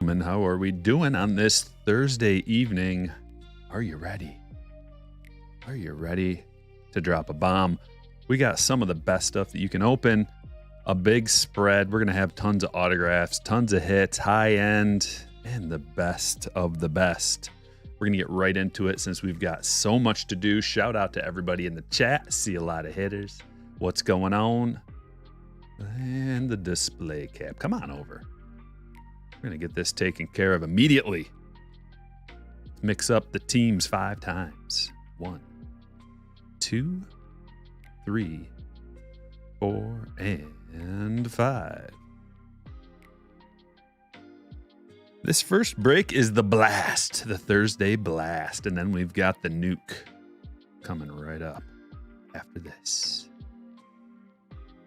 How are we doing on this Thursday evening? Are you ready? Are you ready to drop a bomb? We got some of the best stuff that you can open. A big spread. We're going to have tons of autographs, tons of hits, high end, and the best of the best. We're going to get right into it since we've got so much to do. Shout out to everybody in the chat. See a lot of hitters. What's going on? And the display cap. Come on over. We're going to get this taken care of immediately. Let's mix up the teams 5 times. 1, 2, 3, 4, and 5. This first break is the Blast, the Thursday Blast. And then we've got the Nuke coming right up after this.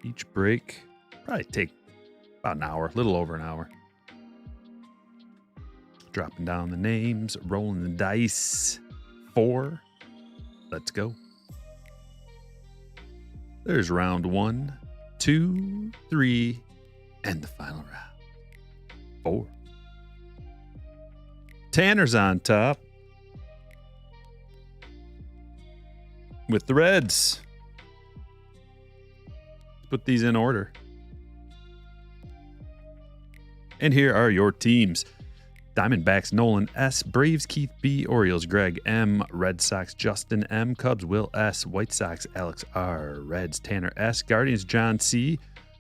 Each break probably take about an hour, a little over an hour. Dropping down the names, rolling the dice. 4. Let's go. There's round 1, 2, 3, and the final round. 4. Tanner's on top with the Reds. Let's put these in order. And here are your teams. Diamondbacks, Nolan S. Braves, Keith B. Orioles, Greg M. Red Sox, Justin M. Cubs, Will S. White Sox, Alex R. Reds, Tanner S. Guardians, John C.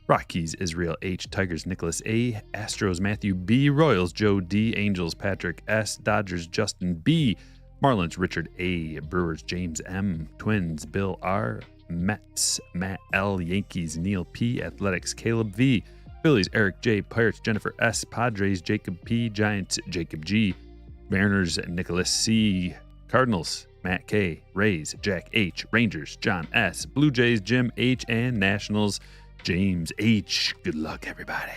Rockies, Israel H. Tigers, Nicholas A. Astros, Matthew B. Royals, Joe D. Angels, Patrick S. Dodgers, Justin B. Marlins, Richard A. Brewers, James M. Twins, Bill R. Mets, Matt L. Yankees, Neil P. Athletics, Caleb V. Phillies, Eric J. Pirates, Jennifer S. Padres, Jacob P. Giants, Jacob G. Mariners, Nicholas C. Cardinals, Matt K. Rays, Jack H. Rangers, John S. Blue Jays, Jim H. And Nationals, James H. Good luck, everybody.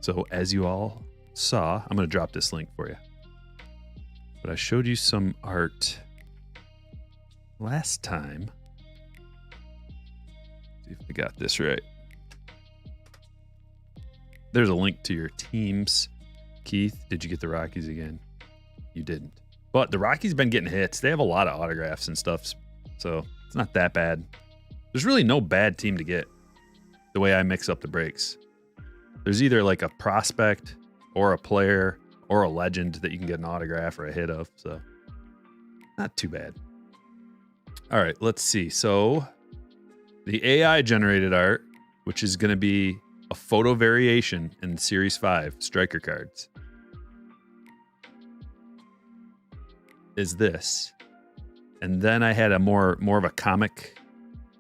So as you all saw, I'm going to drop this link for you. But I showed you some art last time. See if I got this right. There's a link to your teams. Keith, did you get the Rockies again? You didn't. But the Rockies been getting hits. They have a lot of autographs and stuff, so it's not that bad. There's really no bad team to get the way I mix up the breaks. There's either like a prospect or a player or a legend that you can get an autograph or a hit of, so not too bad. All right, let's see. So the AI generated art, which is going to be a photo variation in Series 5 striker cards, is this. And then I had a more of a comic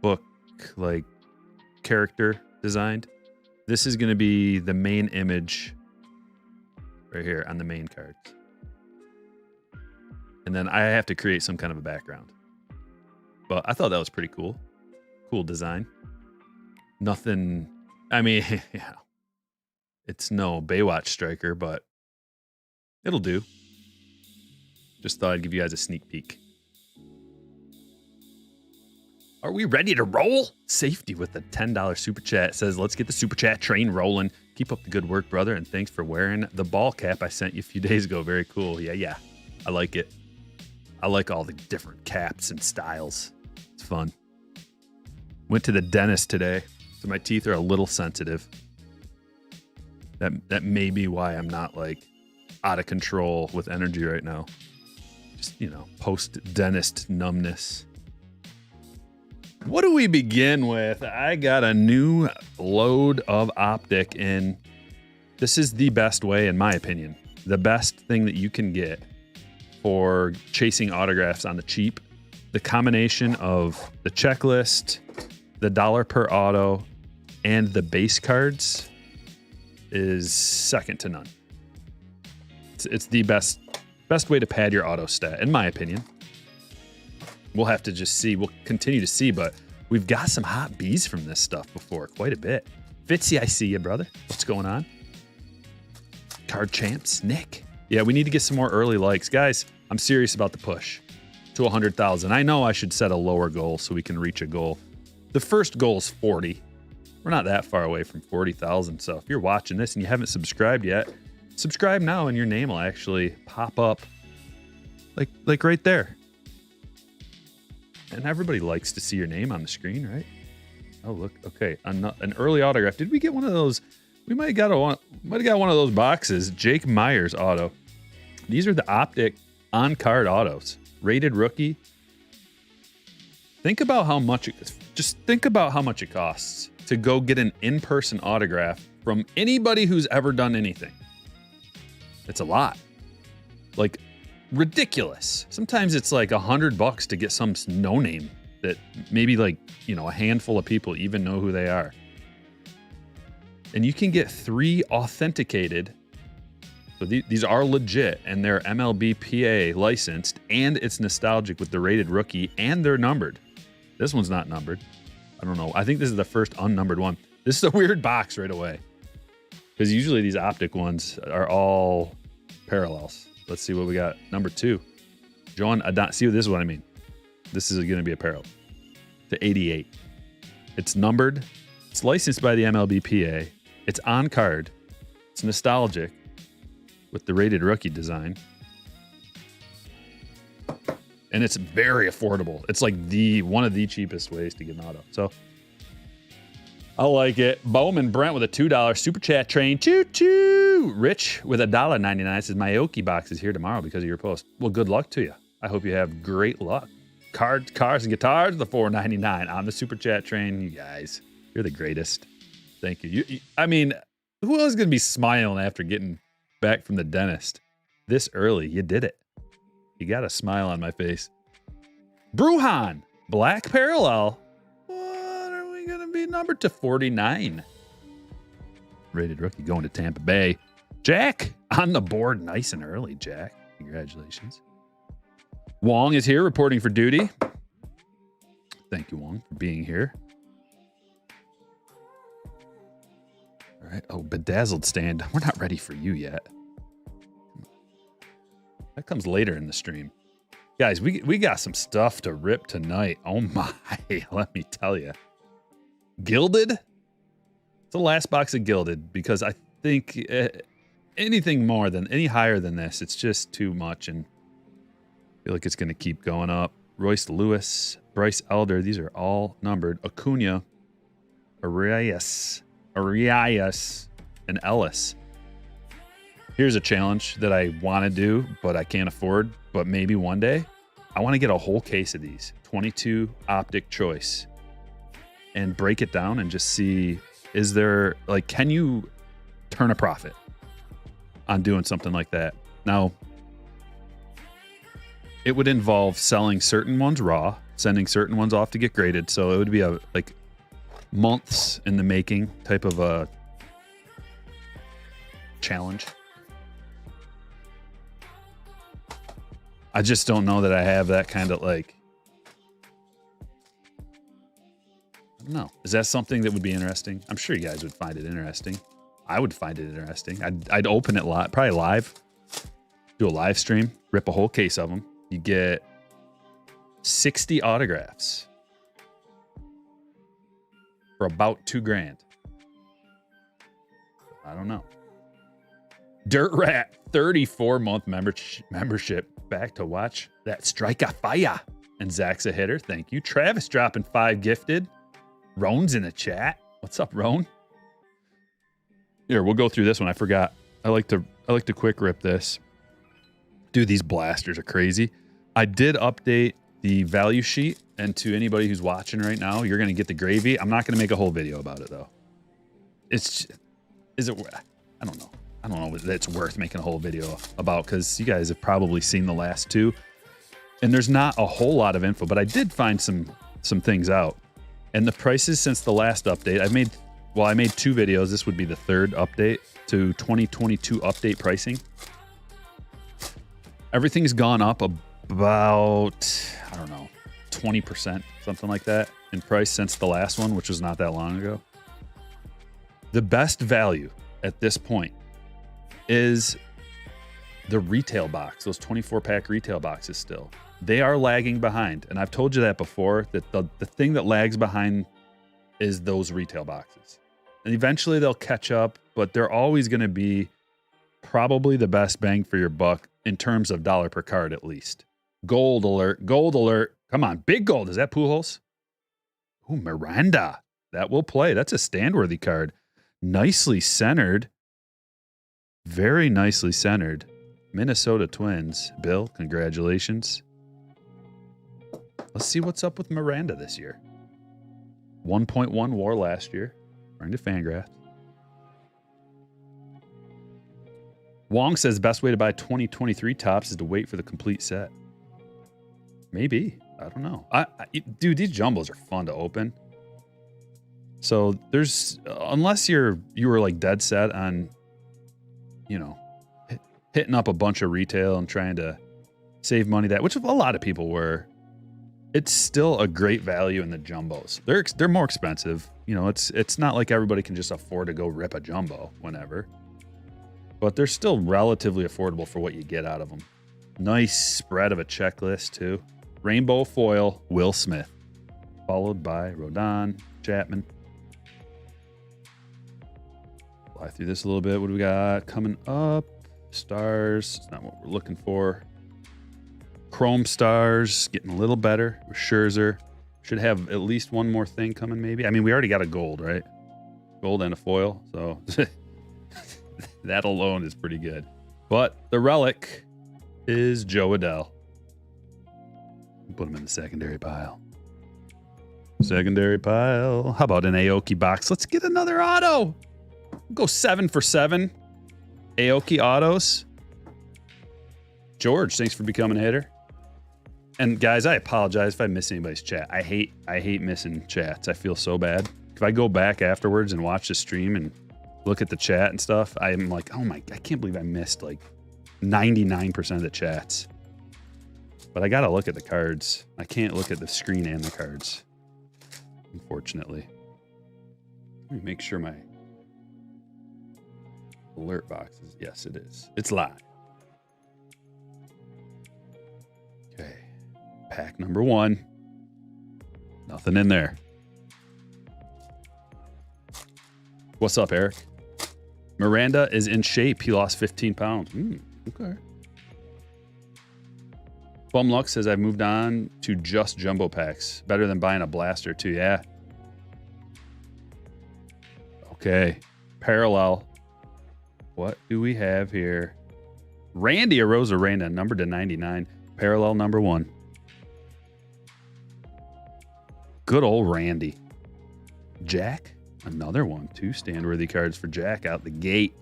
book like character designed. This is going to be the main image right here on the main cards. And then I have to create some kind of a background. But I thought that was pretty cool. Cool design. Nothing, I mean, yeah, it's no Baywatch striker, but it'll do. Just thought I'd give you guys a sneak peek. Are we ready to roll? Safety with the $10 super chat says, let's get the super chat train rolling. Keep up the good work, brother, and thanks for wearing the ball cap I sent you a few days ago. Very cool. Yeah. I like it. I like all the different caps and styles. It's fun. Went to the dentist today, so my teeth are a little sensitive. That may be why I'm not like out of control with energy right now. Just, post-dentist numbness. What do we begin with? I got a new load of optic, and this is the best way, in my opinion. The best thing that you can get for chasing autographs on the cheap. The combination of the checklist, the $1 per auto, and the base cards is second to none. It's the best way to pad your auto stat, in my opinion. We'll have to just see. We'll continue to see, but we've got some hot bees from this stuff before, quite a bit. Fitzy, I see you, brother. What's going on? Card champs, Nick. Yeah, we need to get some more early likes. Guys, I'm serious about the push to 100,000. I know I should set a lower goal so we can reach a goal. The first goal is 40. We're not that far away from 40,000. So if you're watching this and you haven't subscribed yet, subscribe now and your name will actually pop up like right there. And everybody likes to see your name on the screen, right? Oh, look. Okay. An early autograph. Did we get one of those? We might have got one of those boxes. Jake Myers auto. These are the optic on-card autos. Rated rookie. Think about how much it costs to go get an in-person autograph from anybody who's ever done anything. It's a lot. Like, ridiculous. Sometimes it's like $100 to get some no-name that maybe like, a handful of people even know who they are. And you can get 3 authenticated. So these are legit and they're MLB PA licensed and it's nostalgic with the rated rookie and they're numbered. This one's not numbered. I don't know. I think this is the first unnumbered one. This is a weird box right away. Because usually these optic ones are all parallels. Let's see what we got. Number 2. John Adon. See, this is what I mean. This is going to be a parallel. To 88. It's numbered. It's licensed by the MLB PA. It's on card. It's nostalgic with the rated rookie design. And it's very affordable. It's like one of the cheapest ways to get an auto. So I like it. Bowman Brent with a $2 super chat train. Choo choo. Rich with $1.99 says my Aoki box is here tomorrow because of your post. Well, good luck to you. I hope you have great luck. Cars and guitars, the $4.99 on the super chat train. You guys, you're the greatest. Thank you. I mean, who else is going to be smiling after getting back from the dentist this early? You did it. You got a smile on my face. Bruhan, black parallel. What are we going to be numbered to 49? Rated rookie going to Tampa Bay. Jack on the board nice and early, Jack. Congratulations. Wong is here reporting for duty. Thank you, Wong, for being here. All right. Oh, bedazzled stand. We're not ready for you yet. That comes later in the stream. Guys, we got some stuff to rip tonight. Oh my, let me tell you. Gilded? It's the last box of Gilded because I think anything more than, any higher than this, it's just too much and I feel like it's going to keep going up. Royce Lewis, Bryce Elder, these are all numbered. Acuna, Arias, and Ellis. Here's a challenge that I want to do, but I can't afford, but maybe one day. I want to get a whole case of these, 22 optic choice, and break it down and just see, is there, like, can you turn a profit on doing something like that? Now, it would involve selling certain ones raw, sending certain ones off to get graded. So it would be a like months in the making type of a challenge. I just don't know that I have that kind of like, I don't know. Is that something that would be interesting? I'm sure you guys would find it interesting. I would find it interesting. I'd open it probably live, do a live stream, rip a whole case of them. You get 60 autographs for about $2,000. I don't know. Dirt Rat, 34-month membership. Back to watch that strike a fire. And Zach's a hitter. Thank you. Travis dropping 5 gifted. Roan's in the chat. What's up, Roan? Here, we'll go through this one. I forgot. I like to quick rip this. Dude, these blasters are crazy. I did update the value sheet, and to anybody who's watching right now, you're going to get the gravy. I'm not going to make a whole video about it, though. I don't know. I don't know if it's worth making a whole video about, because you guys have probably seen the last 2, and there's not a whole lot of info, but I did find some things out. And the prices since the last update, I made 2 videos. This would be the 3rd update to 2022 update pricing. Everything's gone up about, I don't know, 20%, something like that in price since the last one, which was not that long ago. The best value at this point is the retail box, those 24-pack retail boxes still. They are lagging behind. And I've told you that before, that the thing that lags behind is those retail boxes. And eventually they'll catch up, but they're always going to be probably the best bang for your buck in terms of dollar per card, at least. Gold alert, gold alert. Come on, big gold. Is that Pujols? Ooh, Miranda. That will play. That's a stand-worthy card. Nicely centered. Very nicely centered. Minnesota Twins. Bill, congratulations. Let's see what's up with Miranda this year. 1.1 WAR last year, according to Fangraphs. Wong says best way to buy 2023 tops is to wait for the complete set. Maybe. I don't know. Dude, these jumbos are fun to open. So there's, unless you were like dead set on, you know, hitting up a bunch of retail and trying to save money, that, which a lot of people were, it's still a great value in the jumbos. They're more expensive. You know, it's not like everybody can just afford to go rip a jumbo whenever, but they're still relatively affordable for what you get out of them. Nice spread of a checklist too. Rainbow foil, Will Smith, followed by Rodon, Chapman. Fly through this a little bit. What do we got coming up? Stars. It's not what we're looking for. Chrome stars getting a little better with Scherzer. Should have at least one more thing coming, maybe. I mean, we already got a gold, right? Gold and a foil, so that alone is pretty good. But the relic is Joe Adell. Put him in the secondary pile. Secondary pile. How about an Aoki box? Let's get another auto. Go 7 for 7. Aoki autos. George, thanks for becoming a hitter. And guys, I apologize if I miss anybody's chat. I hate missing chats. I feel so bad. If I go back afterwards and watch the stream and look at the chat and stuff, I'm like, oh my, I can't believe I missed like 99% of the chats. But I gotta look at the cards. I can't look at the screen and the cards, unfortunately. Let me make sure my alert box is, yes, it is. It's live. Okay. Pack number 1. Nothing in there. What's up, Eric? Miranda is in shape. He lost 15 pounds. Okay. Bum Luck says I've moved on to just jumbo packs. Better than buying a blaster too. Yeah. Okay. Parallel. What do we have here? Randy Arozarena, numbered to 99. Parallel number 1. Good old Randy. Jack, another one. 2 stand-worthy cards for Jack out the gate.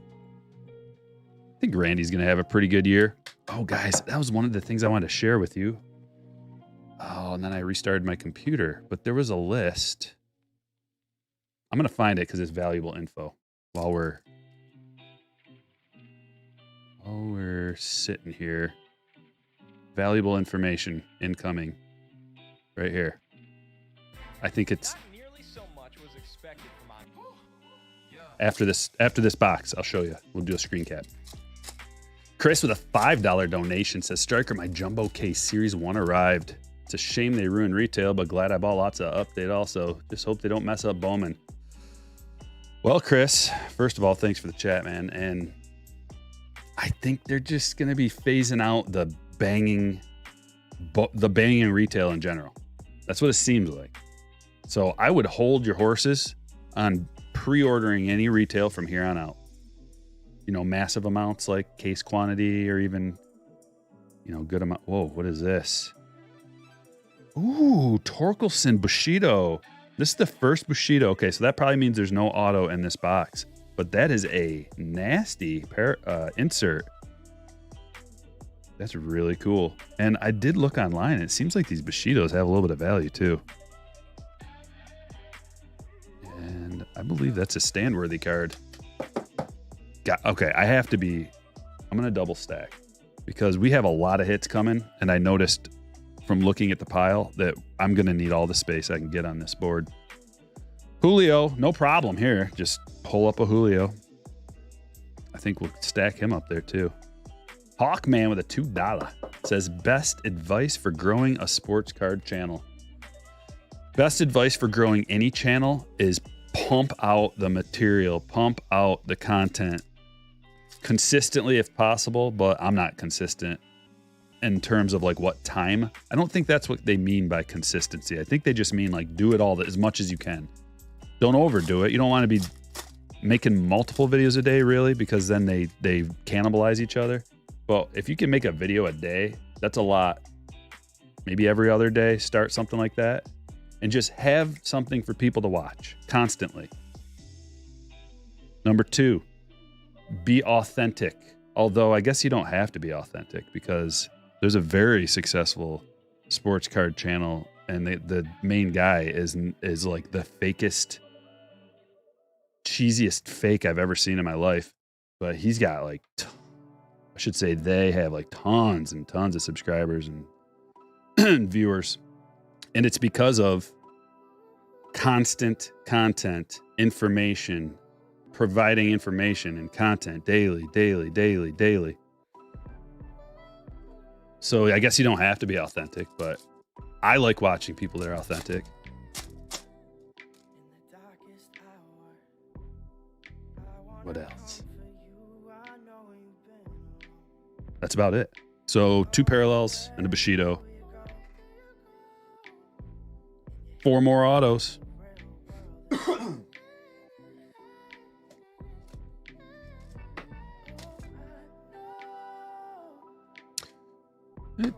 I think Randy's going to have a pretty good year. Oh, guys, that was one of the things I wanted to share with you. Oh, and then I restarted my computer. But there was a list. I'm going to find it because it's valuable info while we're sitting here. Valuable information incoming right here. I think it's after this box. I'll show you. We'll do a screen cap. Chris with a $5 donation says, Striker, my Jumbo Case Series 1 arrived. It's a shame they ruined retail, but glad I bought lots of update also. Just hope they don't mess up Bowman. Well, Chris, first of all, thanks for the chat, man. And I think they're just going to be phasing out the banging retail in general. That's what it seems like. So I would hold your horses on pre-ordering any retail from here on out. You know, massive amounts like case quantity or even, you know, good amount. Whoa, what is this? Ooh, Torkelson Bushido. This is the first Bushido. Okay, so that probably means there's no auto in this box. But that is a nasty insert. That's really cool. And I did look online. It seems like these Bushidos have a little bit of value too. And I believe that's a stand-worthy card. Okay, I'm going to double stack because we have a lot of hits coming. And I noticed from looking at the pile that I'm going to need all the space I can get on this board. Julio, no problem here. Just pull up a Julio. I think we'll stack him up there too. Hawkman with a $2 says best advice for growing a sports card channel. Best advice for growing any channel is pump out the material, pump out the content consistently if possible, but I'm not consistent in terms of like what time. I don't think that's what they mean by consistency. I think they just mean like do it all as much as you can. Don't overdo it. You don't want to be making multiple videos a day really, because then they cannibalize each other. But if you can make a video a day, that's a lot. Maybe every other day, start something like that. And just have something for people to watch constantly. Number 2, be authentic. Although I guess you don't have to be authentic, because there's a very successful sports card channel, and the main guy is like the fakest, cheesiest fake I've ever seen in my life. But he's got like, I should say they have like tons and tons of subscribers and viewers. And it's because of constant content, information, providing information and content daily. So I guess you don't have to be authentic, but I like watching people that are authentic. What else? That's about it. So 2 parallels and a Bushido. 4 more autos.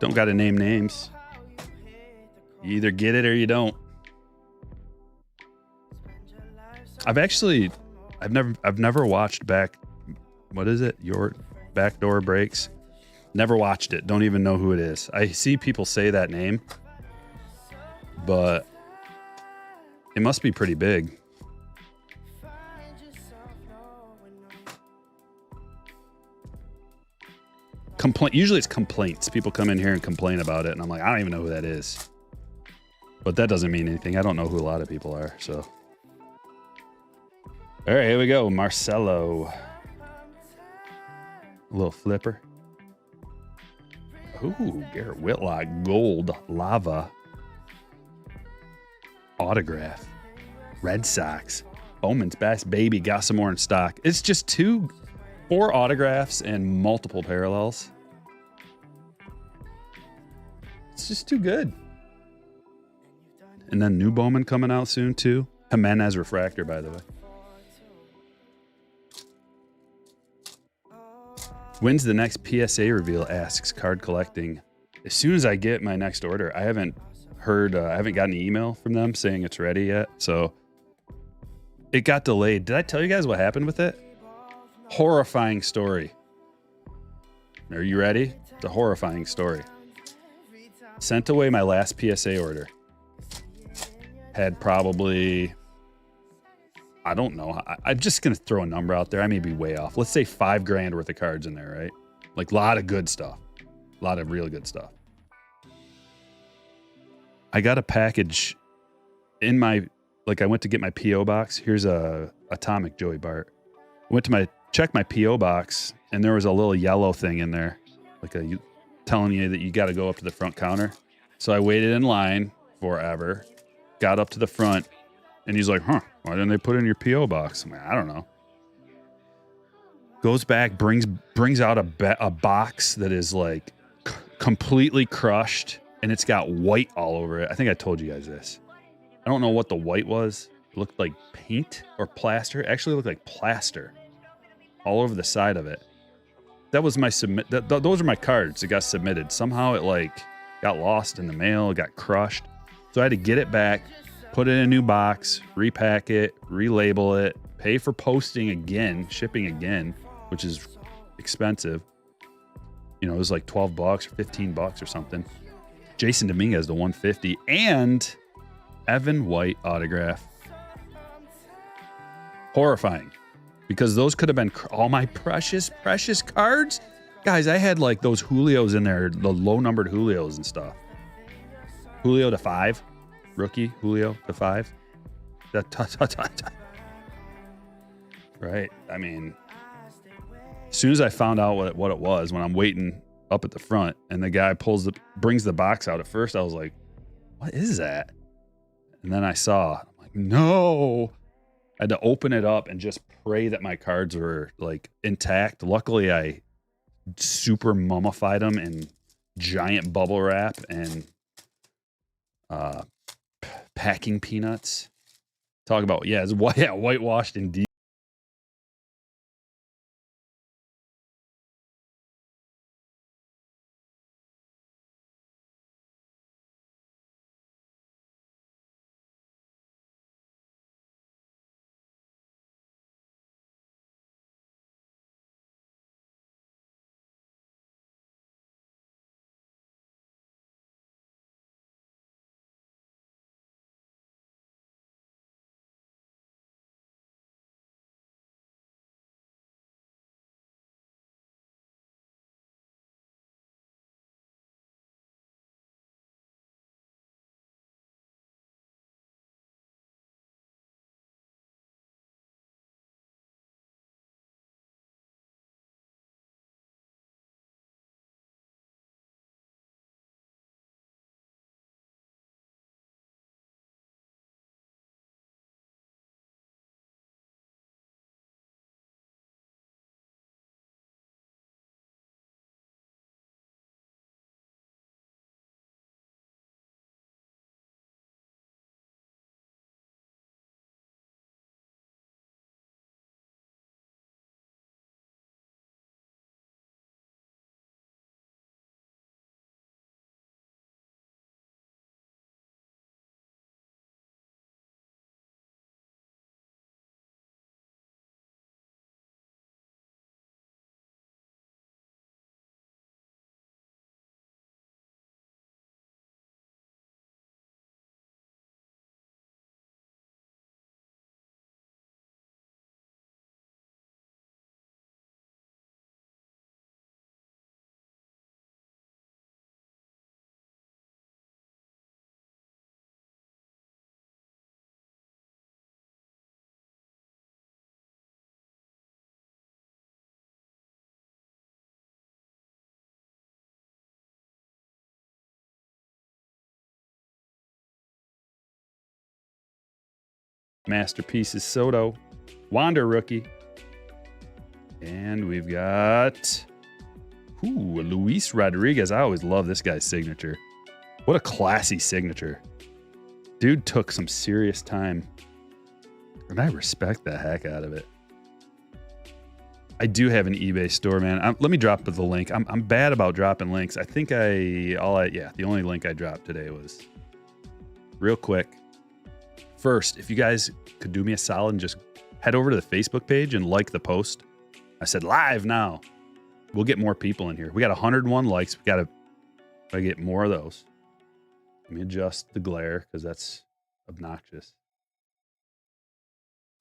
Don't got to name names. You either get it or you don't. I've never watched what is it? Your Backdoor Breaks. Never watched it. Don't even know who it is. I see people say that name, but it must be pretty big. Usually it's complaints. People come in here and complain about it, and I'm like, I don't even know who that is. But that doesn't mean anything. I don't know who a lot of people are, so. All right, here we go. Marcelo. A little flipper. Ooh, Garrett Whitlock, gold, lava. Autograph. Red Sox. Bowman's best baby. Got some more in stock. It's just 4 autographs and multiple parallels. It's just too good. And then new Bowman coming out soon too. Jimenez refractor, by the way. When's the next PSA reveal? Asks Card Collecting. As soon as I get my next order. I haven't gotten an email from them saying it's ready yet. So it got delayed. Did I tell you guys what happened with it? Horrifying story. Are you ready? It's a horrifying story. Sent away my last PSA order. Had probably, I don't know. I'm just going to throw a number out there. I may be way off. Let's say $5,000 worth of cards in there, right? Like a lot of good stuff. A lot of real good stuff. I got a package in my, like I went to get my P.O. box. Here's a Atomic Joey Bart. I went to check my P.O. box, and there was a little yellow thing in there. Like telling you that you got to go up to the front counter. So I waited in line forever, got up to the front, and he's like, why didn't they put it in your P.O. box? I'm like, I don't know. Goes back, brings out a box that is like completely crushed, and it's got white all over it. I think I told you guys this. I don't know what the white was. It looked like paint or plaster. It actually looked like plaster all over the side of it. That was my those are my cards that got submitted. Somehow it like got lost in the mail, got crushed. So I had to get it back, put it in a new box, repack it, relabel it, pay for posting again, shipping again, which is expensive. You know, it was like $12 or $15 or something. Jason Dominguez, the 150, and Evan White autograph. Horrifying. Because those could have been all my precious, precious cards. Guys, I had like those Julios in there, the low-numbered Julios and stuff. Julio to 5. Rookie, Julio to 5. Right? I mean, as soon as I found out what it was, when I'm waiting up at the front, and the guy brings the box out, at first I was like, what is that? And then I saw, I'm like, no. I had to open it up and just pray that my cards were like intact. Luckily, I super mummified them in giant bubble wrap and packing peanuts. Talk about, yeah, it's whitewashed indeed. Masterpieces Soto, Wander rookie. And we've got Luis Rodriguez. I always love this guy's signature. What a classy signature. Dude took some serious time. And I respect the heck out of it. I do have an eBay store, man. Let me drop the link. I'm bad about dropping links. I think the only link I dropped today was real quick. First, if you guys could do me a solid and just head over to the Facebook page and like the post. I said live now. We'll get more people in here. We got 101 likes. We got to get more of those. Let me adjust the glare because that's obnoxious.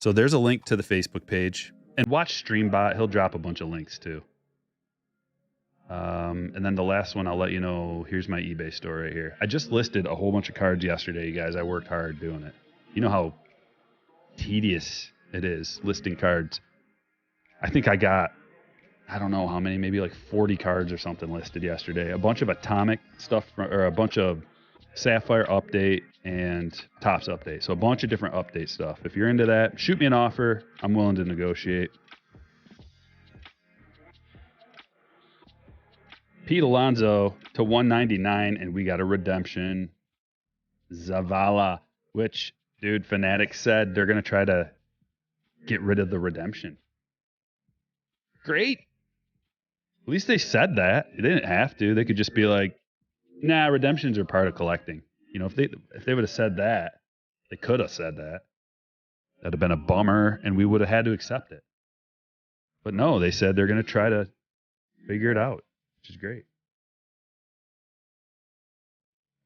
So there's a link to the Facebook page. And watch Streambot. He'll drop a bunch of links too. And then the last one, I'll let you know. Here's my eBay store right here. I just listed a whole bunch of cards yesterday, you guys. I worked hard doing it. You know how tedious it is listing cards. I think I got, I don't know how many, maybe like 40 cards or something listed yesterday. A bunch of Atomic stuff, or a bunch of Sapphire update and Tops update. So a bunch of different update stuff. If you're into that, shoot me an offer. I'm willing to negotiate. Pete Alonso to 199, and we got a redemption. Zavala, which, dude, Fanatics said they're going to try to get rid of the redemption. Great. At least they said that. They didn't have to. They could just be like, nah, redemptions are part of collecting. You know, if they would have said that, they could have said that. That'd have been a bummer, and we would have had to accept it. But no, they said they're going to try to figure it out, which is great.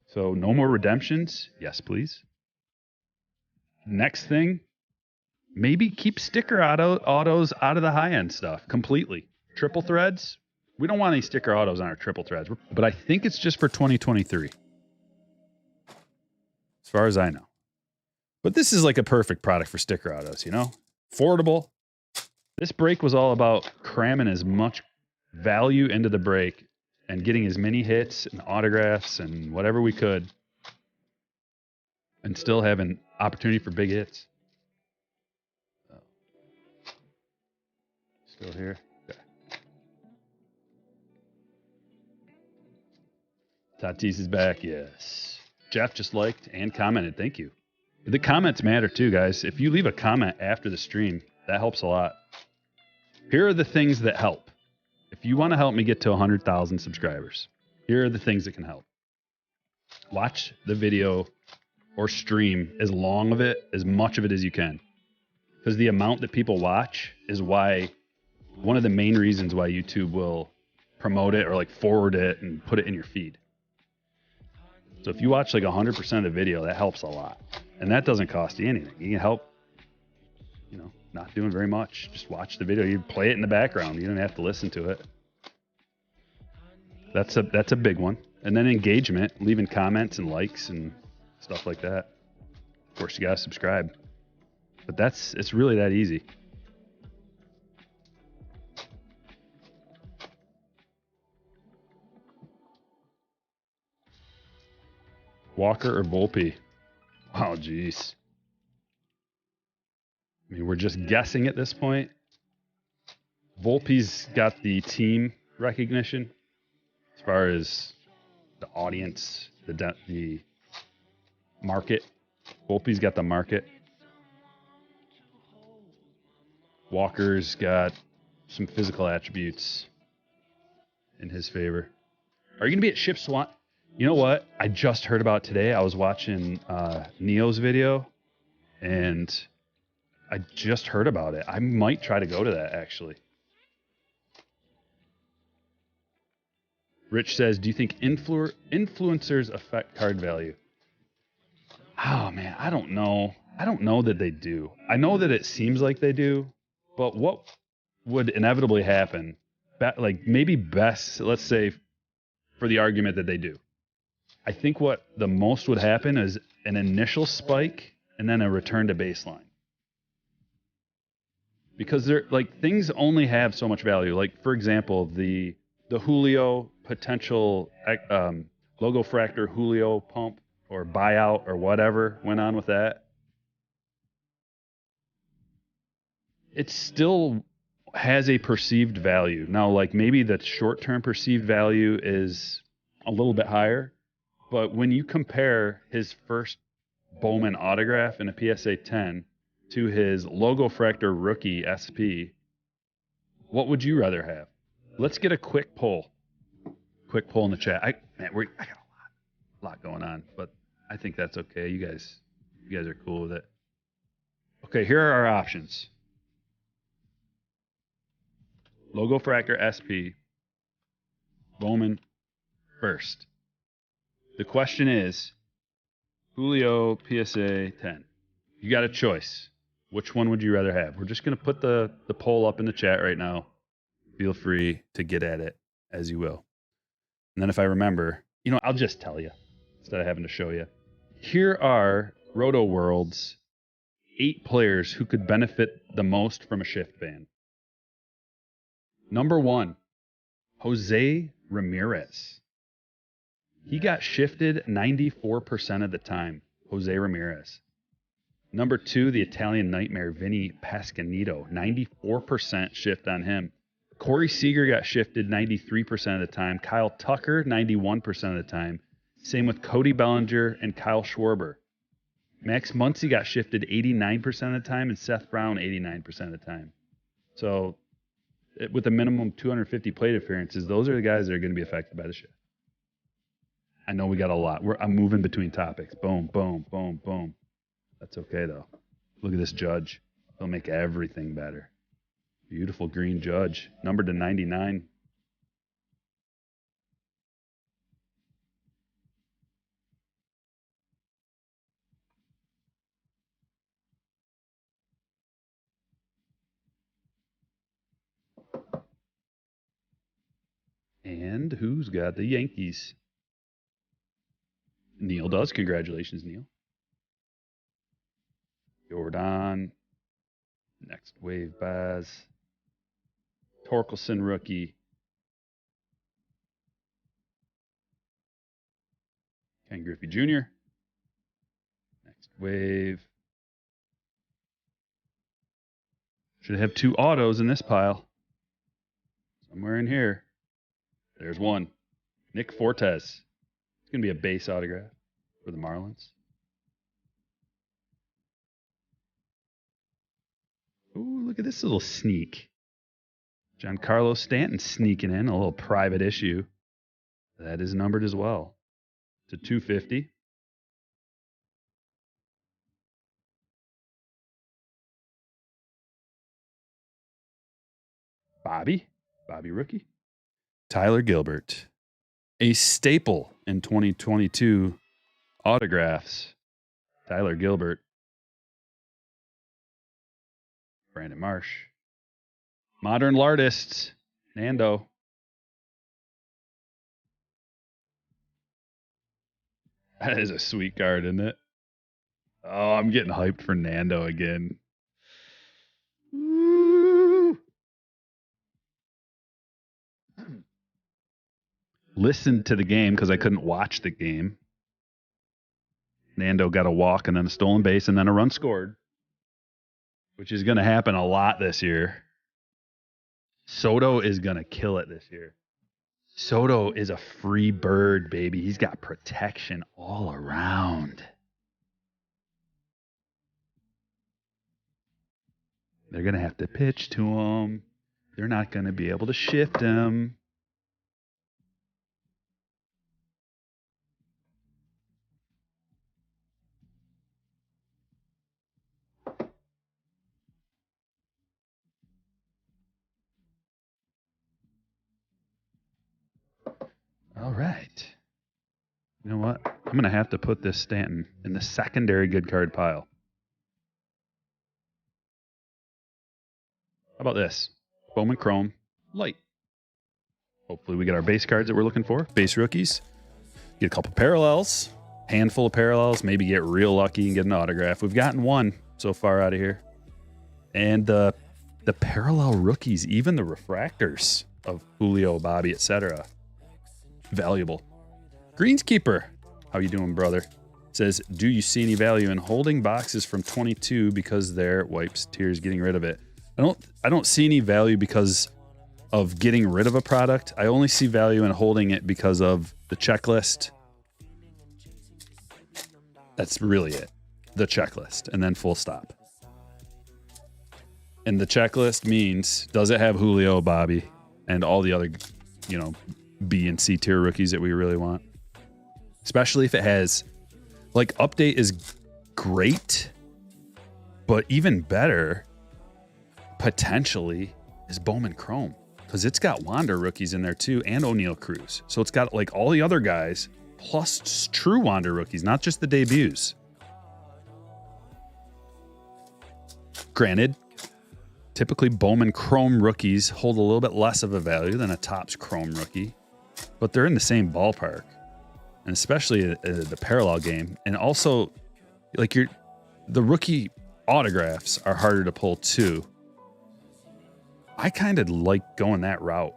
So no more redemptions. Yes, please. Next thing, maybe keep sticker autos out of the high-end stuff completely. Triple threads, we don't want any sticker autos on our triple threads, but I think it's just for 2023. As far as I know. But this is like a perfect product for sticker autos, you know? Affordable. This break was all about cramming as much value into the break and getting as many hits and autographs and whatever we could. and still have an opportunity for big hits. Still here? Okay. Tatis is back, yes. Jeff just liked and commented. Thank you. The comments matter too, guys. If you leave a comment after the stream, that helps a lot. Here are the things that help. If you want to help me get to 100,000 subscribers, here are the things that can help. Watch the video or stream as much of it as you can. Because the amount that people watch is one of the main reasons why YouTube will promote it or like forward it and put it in your feed. So if you watch like 100% of the video, that helps a lot. And that doesn't cost you anything. You can help, not doing very much. Just watch the video. You play it in the background. You don't have to listen to it. That's a big one. And then engagement, leaving comments and likes and stuff like that. Of course, you got to subscribe. But it's really that easy. Walker or Volpe? Oh, geez. I mean, we're just guessing at this point. Volpe's got the team recognition as far as the audience, the market. Volpe's got the market. Walker's got some physical attributes in his favor. Are you going to be at Ship Swan? You know what? I just heard about today. I was watching Neo's video, and I just heard about it. I might try to go to that, actually. Rich says, do you think influencers affect card value? Oh, man, I don't know. I don't know that they do. I know that it seems like they do, but what would inevitably happen, let's say, for the argument that they do. I think what the most would happen is an initial spike and then a return to baseline. Because things only have so much value. Like, for example, the Julio potential logo fractor Julio pump or buyout or whatever went on with that. It still has a perceived value. Now, like maybe the short-term perceived value is a little bit higher, but when you compare his first Bowman autograph in a PSA 10 to his logo fractor rookie SP, what would you rather have? Let's get a quick poll. Quick poll in the chat. I got a lot going on, but I think that's okay. You guys are cool with it. Okay, here are our options. Logo fractor SP, Bowman first. The question is, Julio PSA 10. You got a choice. Which one would you rather have? We're just going to put the poll up in the chat right now. Feel free to get at it as you will. And then if I remember, I'll just tell you instead of having to show you. Here are Roto World's 8 players who could benefit the most from a shift ban. Number 1, Jose Ramirez. He got shifted 94% of the time. Jose Ramirez. Number 2, the Italian nightmare, Vinny Pasquanito. 94% shift on him. Corey Seager got shifted 93% of the time. Kyle Tucker, 91% of the time. Same with Cody Bellinger and Kyle Schwarber. Max Muncy got shifted 89% of the time, and Seth Brown 89% of the time. So, with a minimum 250 plate appearances, those are the guys that are going to be affected by the shift. I know we got a lot. I'm moving between topics. Boom, boom, boom, boom. That's okay, though. Look at this Judge. He'll make everything better. Beautiful green Judge. Numbered to 99. And who's got the Yankees? Neil does. Congratulations, Neil. Jordan. Next wave Baz. Torkelson rookie. Ken Griffey Jr. Wave. Should have 2 autos in this pile. Somewhere in here. There's one. Nick Fortes. It's going to be a base autograph for the Marlins. Ooh, look at this little sneak. Giancarlo Stanton sneaking in, a little private issue. That is numbered as well to 250. Bobby rookie. Tyler Gilbert, a staple in 2022 autographs. Tyler Gilbert. Brandon Marsh. Modern Lartists. Nando. That is a sweet card, isn't it? Oh, I'm getting hyped for Nando again. Woo! Listened to the game because I couldn't watch the game. Nando got a walk and then a stolen base and then a run scored, which is going to happen a lot this year. Soto is going to kill it this year. Soto is a free bird, baby. He's got protection all around. They're going to have to pitch to him. They're not going to be able to shift him. All right. You know what? I'm going to have to put this Stanton in the secondary good card pile. How about this? Bowman Chrome Light. Hopefully we get our base cards that we're looking for. Base rookies. Get a couple parallels. Handful of parallels. Maybe get real lucky and get an autograph. We've gotten one so far out of here. And the parallel rookies, even the refractors of Julio, Bobby, etc. Valuable. Greenskeeper. How you doing, brother? Says, do you see any value in holding boxes from 22 because they're wipes tears getting rid of it? I don't see any value because of getting rid of a product. I only see value in holding it because of the checklist. That's really it. The checklist and then full stop. And the checklist means, does it have Julio, Bobby, and all the other, B and C tier rookies that we really want? Especially if it has, update is great, but even better, potentially, is Bowman Chrome. Because it's got Wander rookies in there too, and O'Neal Cruz. So it's got all the other guys, plus true Wander rookies, not just the debuts. Granted, typically Bowman Chrome rookies hold a little bit less of a value than a Topps Chrome rookie, but they're in the same ballpark. And especially the parallel game. And also, the rookie autographs are harder to pull too. I kind of like going that route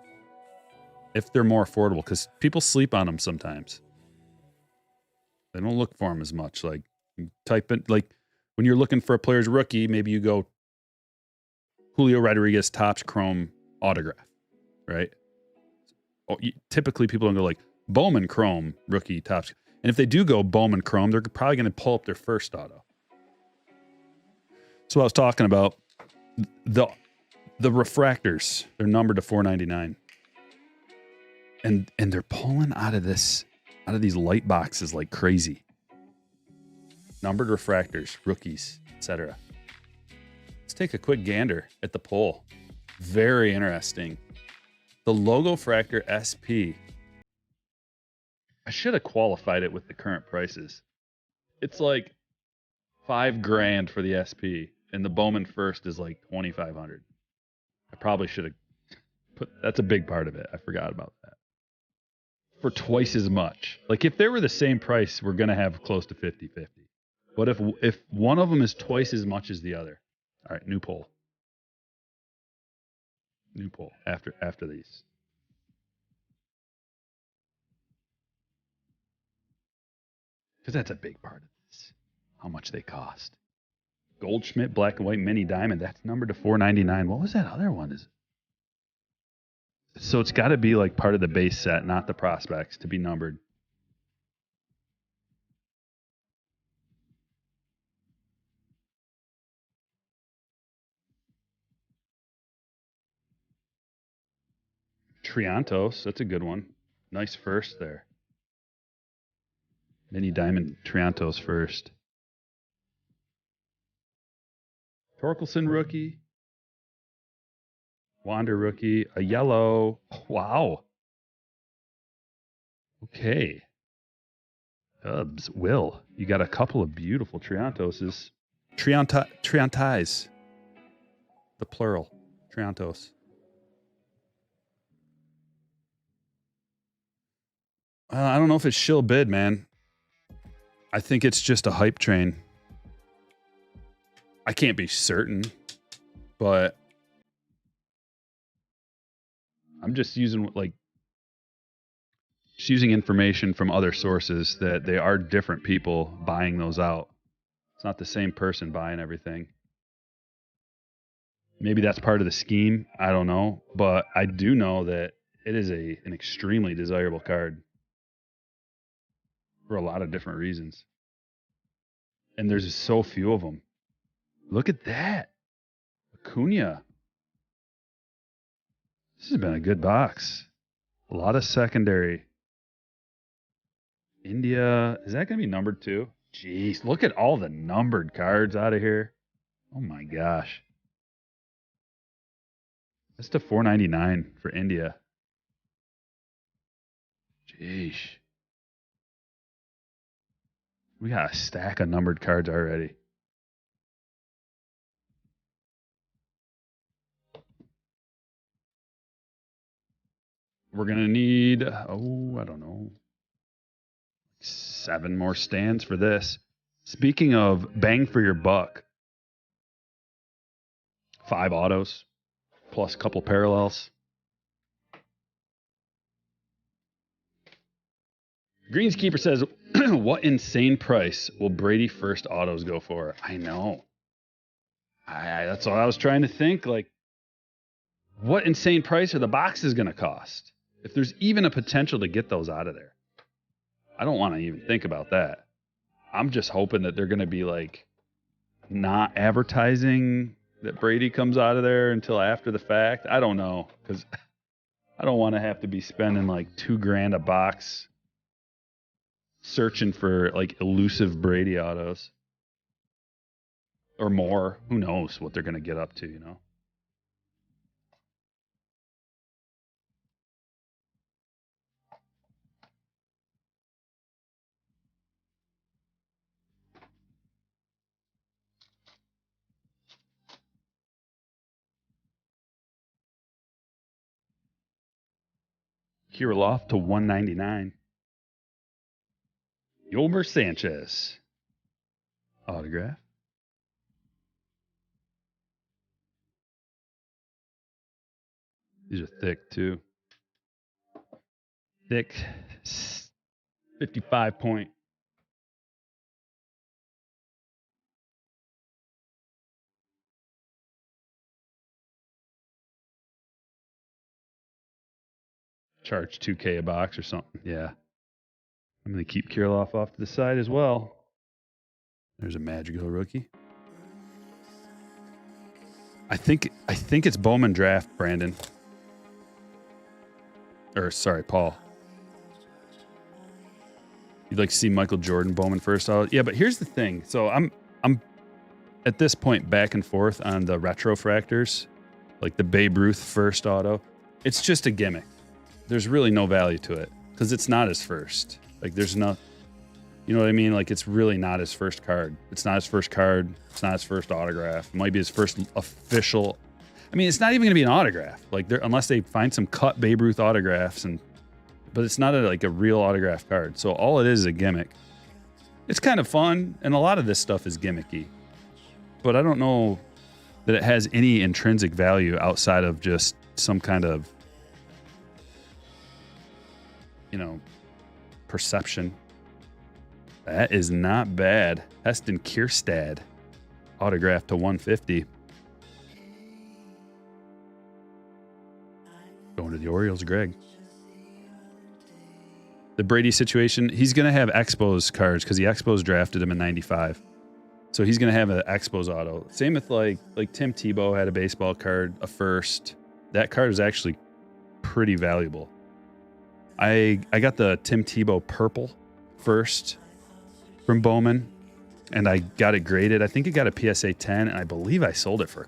if they're more affordable, because people sleep on them sometimes. They don't look for them as much. You type in, when you're looking for a player's rookie, maybe you go Julio Rodriguez Topps Chrome autograph, right? Typically people don't go Bowman Chrome rookie Topps. And if they do go Bowman Chrome, they're probably going to pull up their first auto. So I was talking about the refractors. They're numbered to 499. And they're pulling out of these light boxes like crazy. Numbered refractors, rookies, etc. Let's take a quick gander at the pull. Very interesting. The Logo Fractor SP. I should have qualified it with the current prices. It's $5,000 for the SP, and the Bowman First is $2,500. I probably should have that's a big part of it. I forgot about that. For twice as much. If they were the same price, we're going to have close to 50-50. But if one of them is twice as much as the other. All right, new poll. New poll after these. Because that's a big part of this. how much they cost. Goldschmidt Black and White Mini Diamond. That's numbered to $4.99. What was that other one? So it's got to be like part of the base set, not the prospects, to be numbered. Triantos, that's a good one. Nice first there. Mini Diamond Triantos first. Torkelson rookie. Wander rookie. A yellow. Wow. Okay. Dubs. Will, you got a couple of beautiful Triantoses. Triantais. The plural. Triantos. I don't know if it's shill bid, man. I think it's just a hype train. I can't be certain, but I'm just using information from other sources that they are different people buying those out. It's not the same person buying everything. Maybe that's part of the scheme. I don't know, but I do know that it is an extremely desirable card for a lot of different reasons. And there's just so few of them. Look at that. Acuna. This has been a good box. A lot of secondary. India. Is that going to be numbered too? Jeez, look at all the numbered cards out of here. Oh my gosh. That's to $4.99 for India. Jeez. We got a stack of numbered cards already. We're going to need, I don't know, 7 more stands for this. Speaking of bang for your buck, 5 autos plus a couple parallels. Greenskeeper says, what insane price will Brady first autos go for? I know. That's what I was trying to think. Like, what insane price are the boxes going to cost? If there's even a potential to get those out of there. I don't want to even think about that. I'm just hoping that they're going to be like not advertising that Brady comes out of there until after the fact. I don't know, because I don't want to have to be spending like $2,000 a box searching for like elusive Brady autos or more. Who knows what they're going to get up to, you know? Kirilloff to $199. Yolmer Sanchez. Autograph. These are thick, too. Thick. 55 point. Charge $2,000 a box or something. Yeah. I'm going to keep Kirilloff off to the side as well. There's a Madrigal rookie. I think it's Bowman draft, Brandon. Or sorry, Paul. You'd like to see Michael Jordan Bowman first auto? Yeah, but here's the thing. So I'm at this point back and forth on the retrofractors, like the Babe Ruth first auto. It's just a gimmick. There's really no value to it because it's not his first. Like there's no, you know what I mean? Like it's really not his first card. It's not his first card. It's not his first autograph. It might be his first official. I mean, it's not even going to be an autograph. Like unless they find some cut Babe Ruth autographs, but it's not like a real autograph card. So all it is a gimmick. It's kind of fun, and a lot of this stuff is gimmicky. But I don't know that it has any intrinsic value outside of just some kind of, perception. That is not bad. Heston Kierstad. Autograph to 150. Going to the Orioles, Greg. The Brady situation, he's going to have Expos cards because the Expos drafted him in 95. So he's going to have an Expos auto. Same with like Tim Tebow had a baseball card, a first. That card is actually pretty valuable. I got the Tim Tebow purple first from Bowman, and I got it graded. I think it got a PSA 10, and I believe I sold it for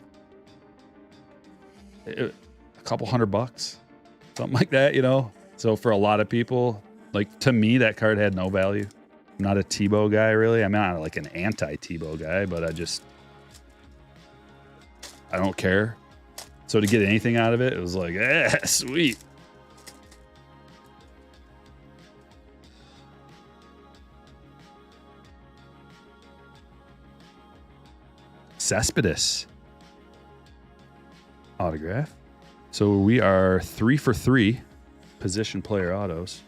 a couple $100, something like that, you know? So for a lot of people, like to me, that card had no value. I'm not a Tebow guy, really. I'm not like an anti-Tebow guy, but I don't care. So to get anything out of it, it was like, sweet. Cespedes autograph. So we are 3 for 3 position player autos.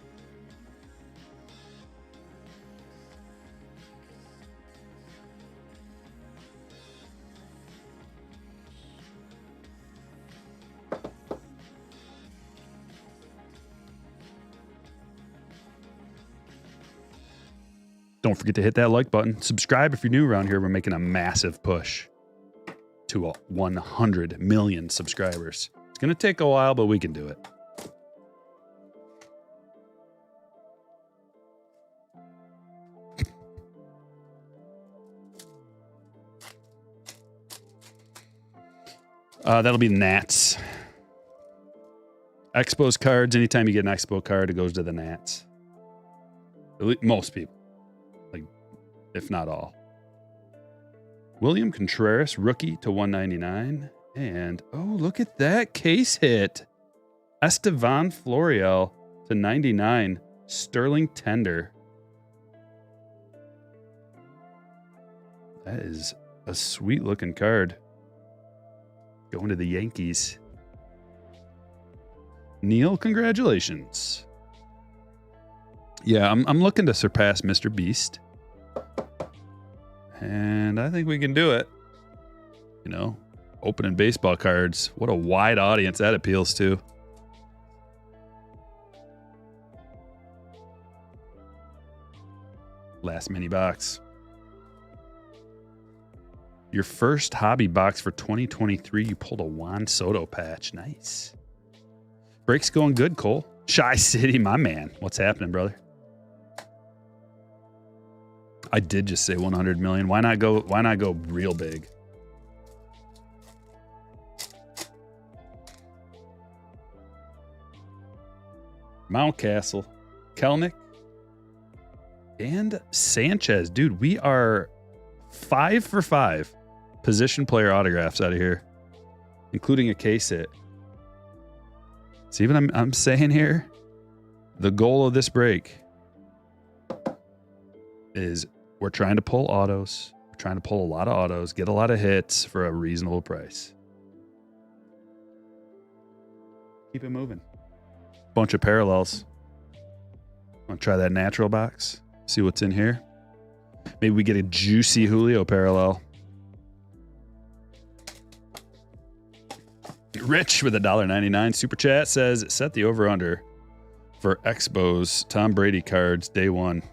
Don't forget to hit that like button. Subscribe if you're new around here. We're making a massive push to 100 million subscribers. It's going to take a while, but we can do it. That'll be Nats. Expos cards. Anytime you get an Expo card, it goes to the Nats. At least most people. If not all. William Contreras, rookie to 199. And, oh, look at that case hit. Estevan Florial to 99. Sterling Tender. That is a sweet looking card. Going to the Yankees. Neil, congratulations. Yeah, I'm looking to surpass Mr. Beast. And I think we can do it. You know, opening baseball cards. What a wide audience that appeals to. Last mini box. Your first hobby box for 2023. You pulled a Juan Soto patch. Nice. Break's going good, Cole. Shy City, my man. What's happening, brother? I did just say 100 million. Why not go real big? Mountcastle, Kelnick, and Sanchez. Dude, we are 5 for 5 position player autographs out of here, including a case hit. See what I'm saying here? The goal of this break is we're trying to pull autos. We're trying to pull a lot of autos, get a lot of hits for a reasonable price. Keep it moving. Bunch of parallels. Want to try that natural box? See what's in here? Maybe we get a juicy Julio parallel. Rich with $1.99 super chat says, set the over-under for Expos Tom Brady cards day one.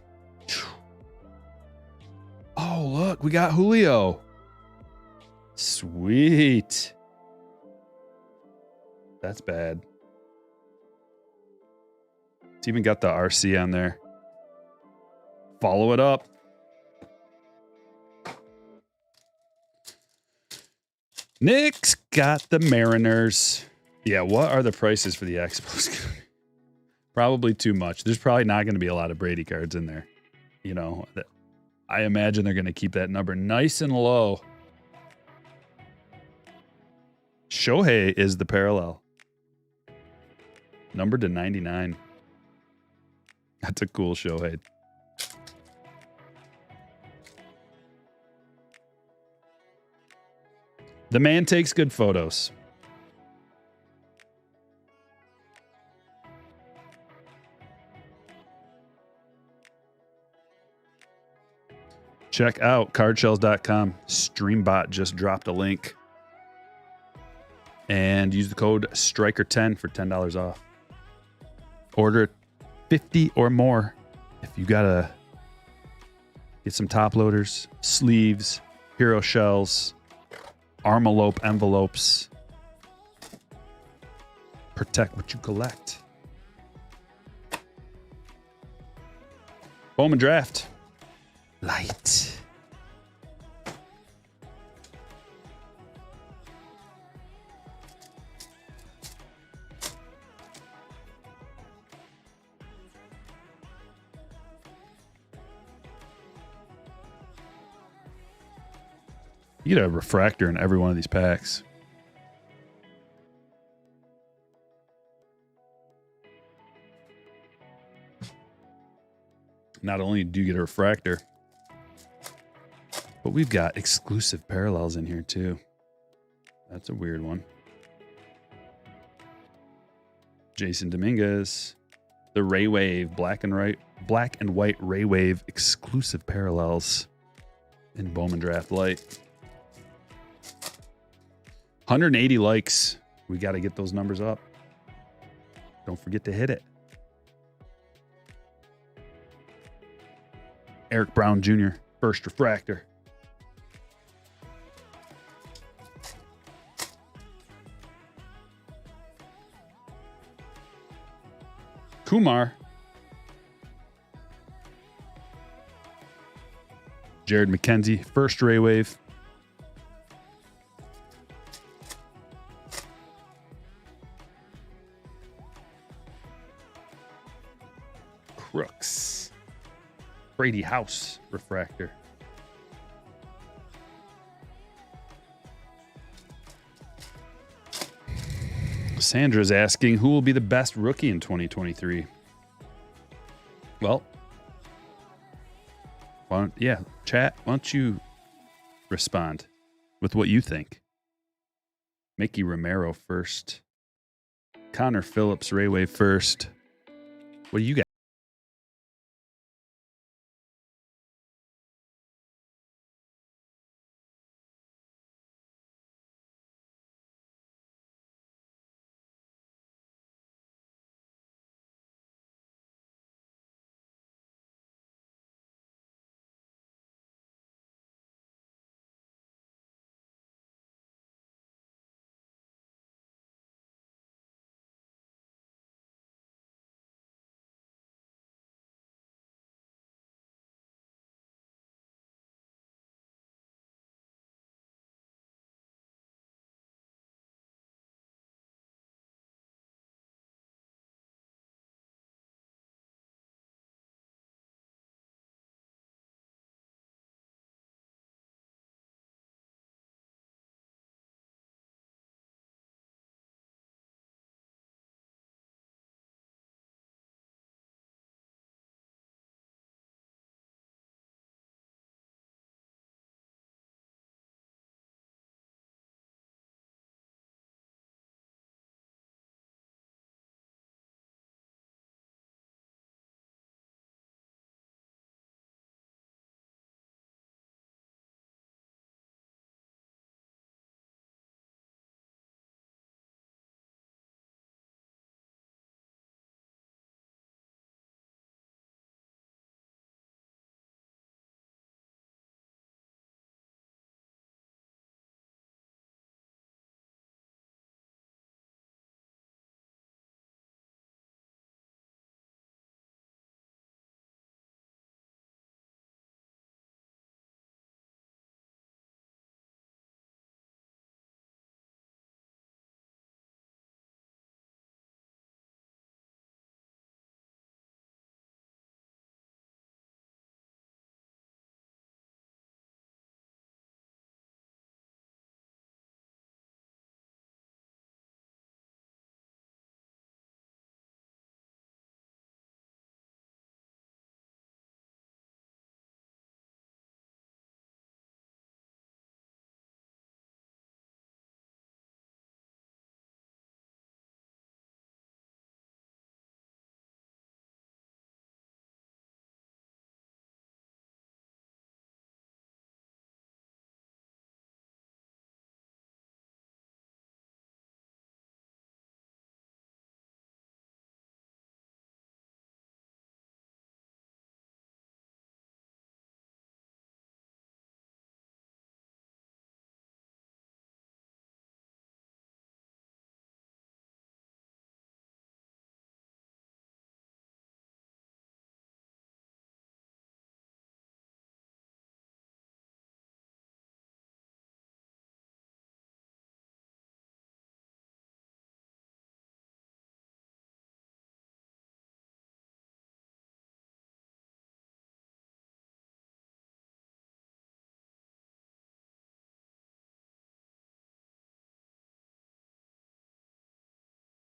Oh, look, we got Julio. Sweet. That's bad. It's even got the RC on there. Follow it up. Nick's got the Mariners. Yeah, what are the prices for the Expos? Probably too much. There's probably not going to be a lot of Brady cards in there. You know, I imagine they're going to keep that number nice and low. Shohei is the parallel. Numbered to 99. That's a cool Shohei. The man takes good photos. Check out cardshells.com. Streambot just dropped a link. And use the code STRIKER10 for $10 off. Order 50 or more if you gotta get some top loaders, sleeves, hero shells, Armalope envelopes. Protect what you collect. Bowman draft. Light. You get a refractor in every one of these packs. Not only do you get a refractor, but we've got exclusive parallels in here too. That's a weird one. Jason Dominguez, the Ray Wave black and white Ray Wave exclusive parallels in Bowman Draft Light. 180 likes. We got to get those numbers up. Don't forget to hit it. Eric Brown Jr., first refractor. Kumar. Jared McKenzie, first Ray Wave. Crooks. Brady House refractor. Sandra's asking who will be the best rookie in 2023. Well, chat, why don't you respond with what you think? Mickey Romero first. Connor Phillips, Ray Wave first. What do you got?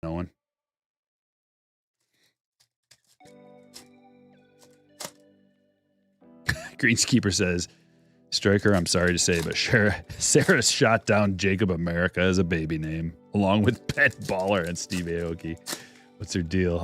No one. Greenskeeper says, Striker, I'm sorry to say, but Sarah shot down Jacob America as a baby name, along with Pet Baller and Steve Aoki. What's her deal?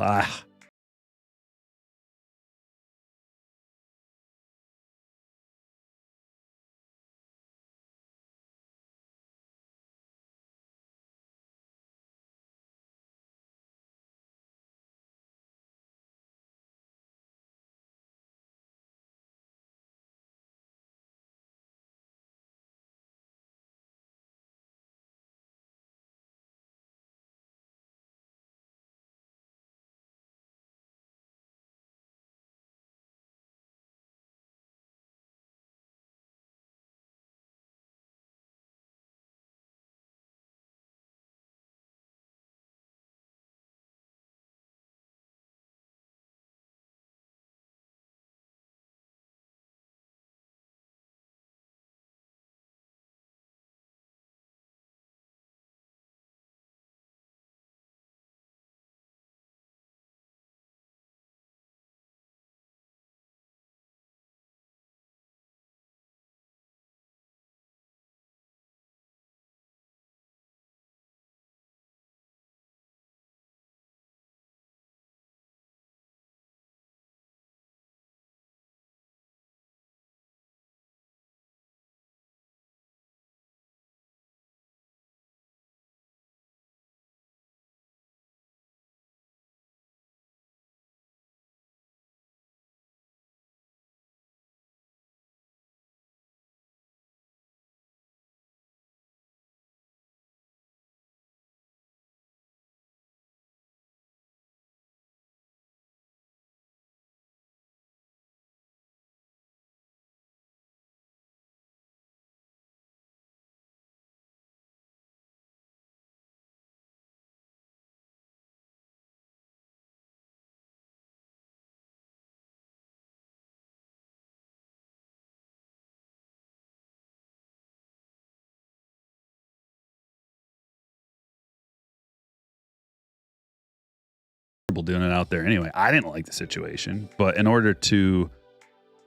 Doing it out there anyway. I didn't like the situation, but in order to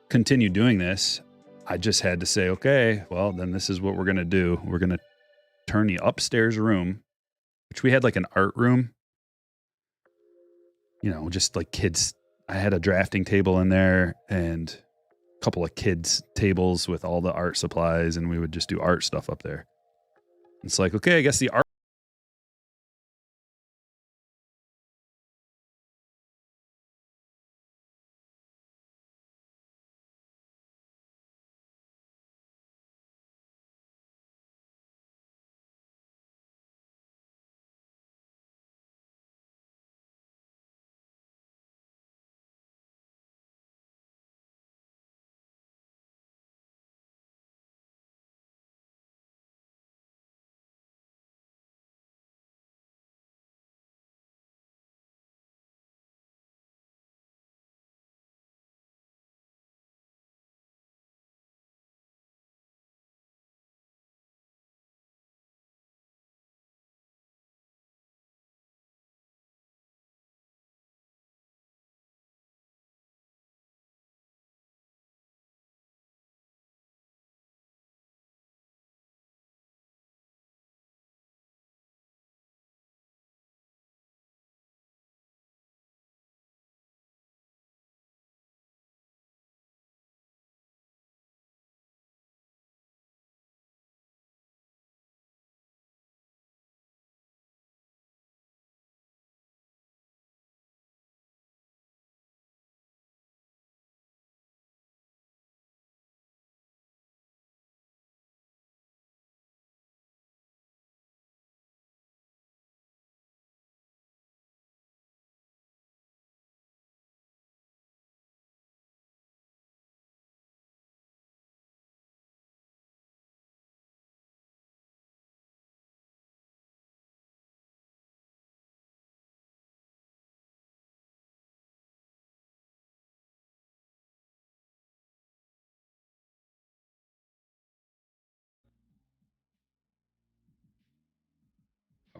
continue doing this, I just had to say, okay, well, then this is what we're going to do. We're going to turn the upstairs room, which we had like an art room, just like kids. I had a drafting table in there and a couple of kids' tables with all the art supplies, and we would just do art stuff up there. It's like, okay, I guess the art.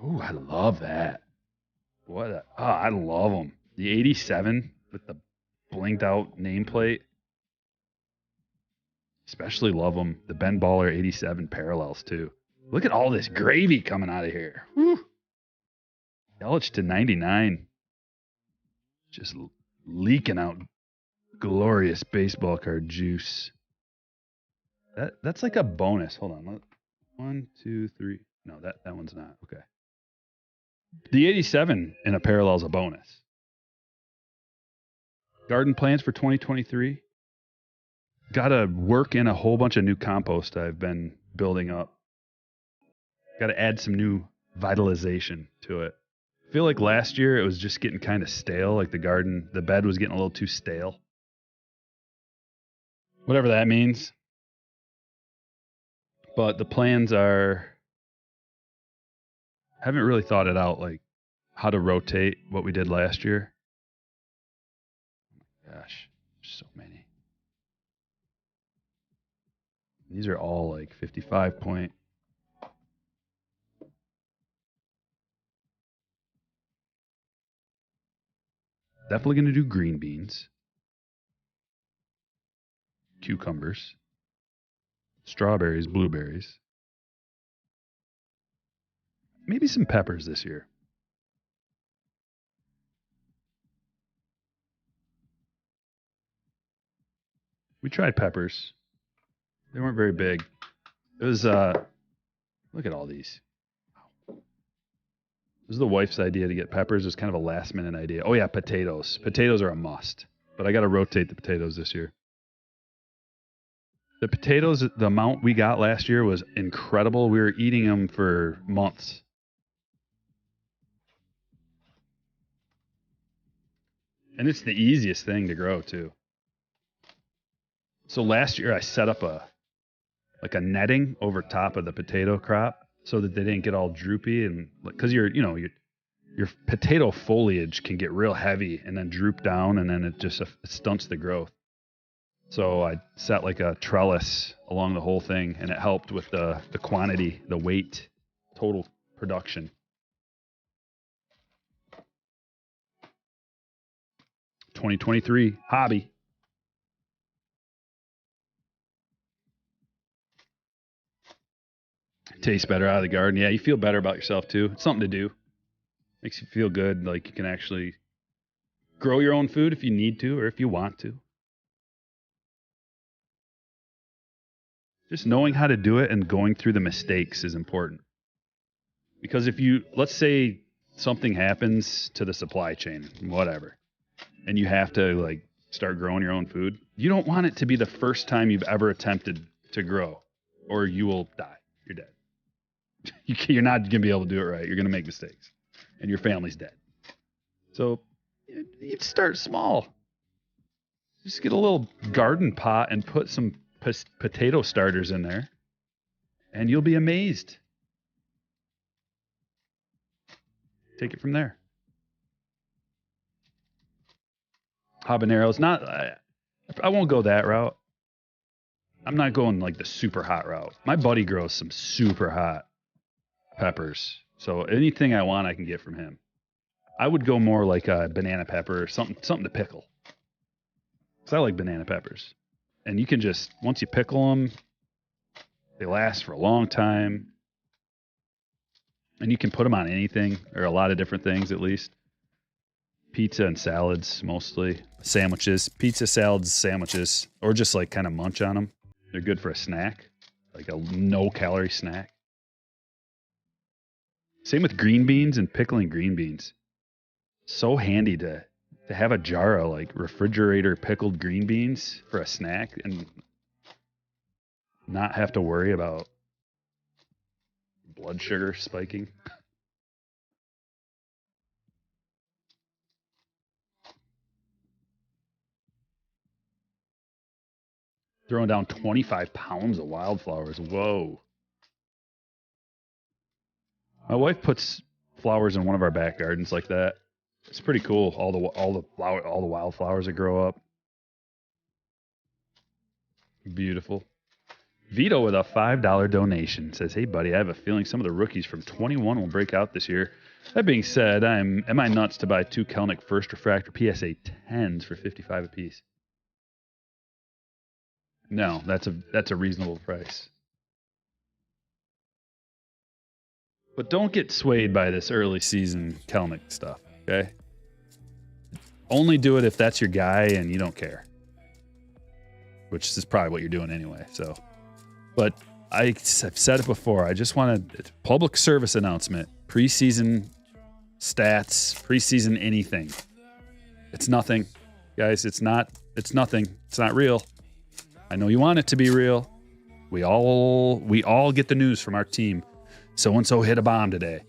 Oh, I love that. What? I love them. The 87 with the blinked out nameplate. Especially love them. The Ben Baller 87 parallels too. Look at all this gravy coming out of here. Whew. Yelich to 99. Just leaking out glorious baseball card juice. That's like a bonus. Hold on. 1, 2, 3. No, that one's not. Okay. The 87 in a parallel is a bonus. Garden plans for 2023. Got to work in a whole bunch of new compost I've been building up. Got to add some new vitalization to it. I feel like last year it was just getting kind of stale. Like the bed was getting a little too stale. Whatever that means. But the plans are, haven't really thought it out, like how to rotate what we did last year. Gosh, so many. These are all like 55 point. Definitely going to do green beans, cucumbers, strawberries, blueberries, maybe some peppers this year. We tried peppers. They weren't very big. It was, look at all these. This is the wife's idea to get peppers. It was kind of a last minute idea. Oh yeah, potatoes. Potatoes are a must. But I got to rotate the potatoes this year. The potatoes, the amount we got last year was incredible. We were eating them for months. And it's the easiest thing to grow too. So last year I set up a netting over top of the potato crop so that they didn't get all droopy, and because your potato foliage can get real heavy and then droop down, and then it stunts the growth. So I set like a trellis along the whole thing, and it helped with the quantity, the weight, total production. $2023 hobby. Tastes better out of the garden. Yeah, you feel better about yourself too. It's something to do. Makes you feel good, like you can actually grow your own food if you need to or if you want to. Just knowing how to do it and going through the mistakes is important. Because let's say something happens to the supply chain, whatever, and you have to start growing your own food, you don't want it to be the first time you've ever attempted to grow, or you will die. You're dead. You're not going to be able to do it right. You're going to make mistakes, and your family's dead. So you start small. Just get a little garden pot and put some potato starters in there, and you'll be amazed. Take it from there. Habaneros, I won't go that route. I'm not going like the super hot route. My buddy grows some super hot peppers, so anything I want I can get from him. I would go more like a banana pepper or something to pickle, because I like banana peppers. And you can once you pickle them, they last for a long time. And you can put them on anything, or a lot of different things at least. Pizza and salads mostly. Sandwiches, pizza, salads, sandwiches, or just kind of munch on them. They're good for a snack, like a no-calorie snack. Same with green beans and pickling green beans. So handy to have a jar of refrigerator pickled green beans for a snack and not have to worry about blood sugar spiking. Throwing down 25 pounds of wildflowers. Whoa. My wife puts flowers in one of our back gardens like that. It's pretty cool. All the wildflowers that grow up. Beautiful. Vito with a $5 donation says, "Hey, buddy, I have a feeling some of the rookies from 21 will break out this year. That being said, am I nuts to buy 2 Kelnick first refractor PSA 10s for $55 apiece?" No, that's a reasonable price. But don't get swayed by this early season Kelnick stuff, okay? Only do it if that's your guy and you don't care, which is probably what you're doing anyway. So, but I've said it before. I just want a public service announcement: preseason stats, preseason anything. It's nothing, guys. It's nothing. It's not real. I know you want it to be real. We all get the news from our team. So and so hit a bomb today.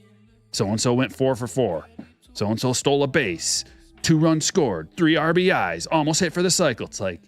So and so went 4 for 4. So and so stole a base. 2 runs scored. 3 RBIs. Almost hit for the cycle. It's like,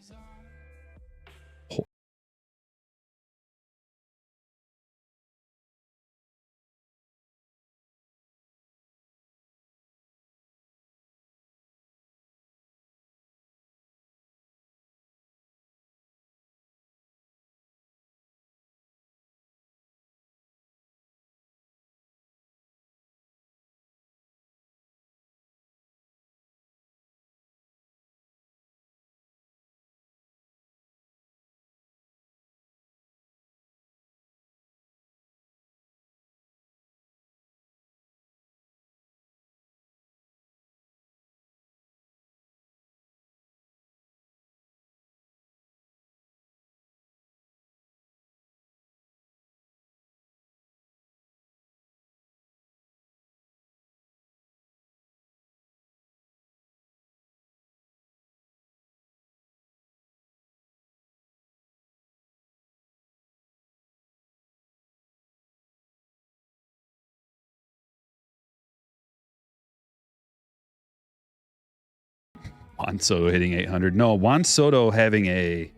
Juan Soto hitting 800. No, Juan Soto having a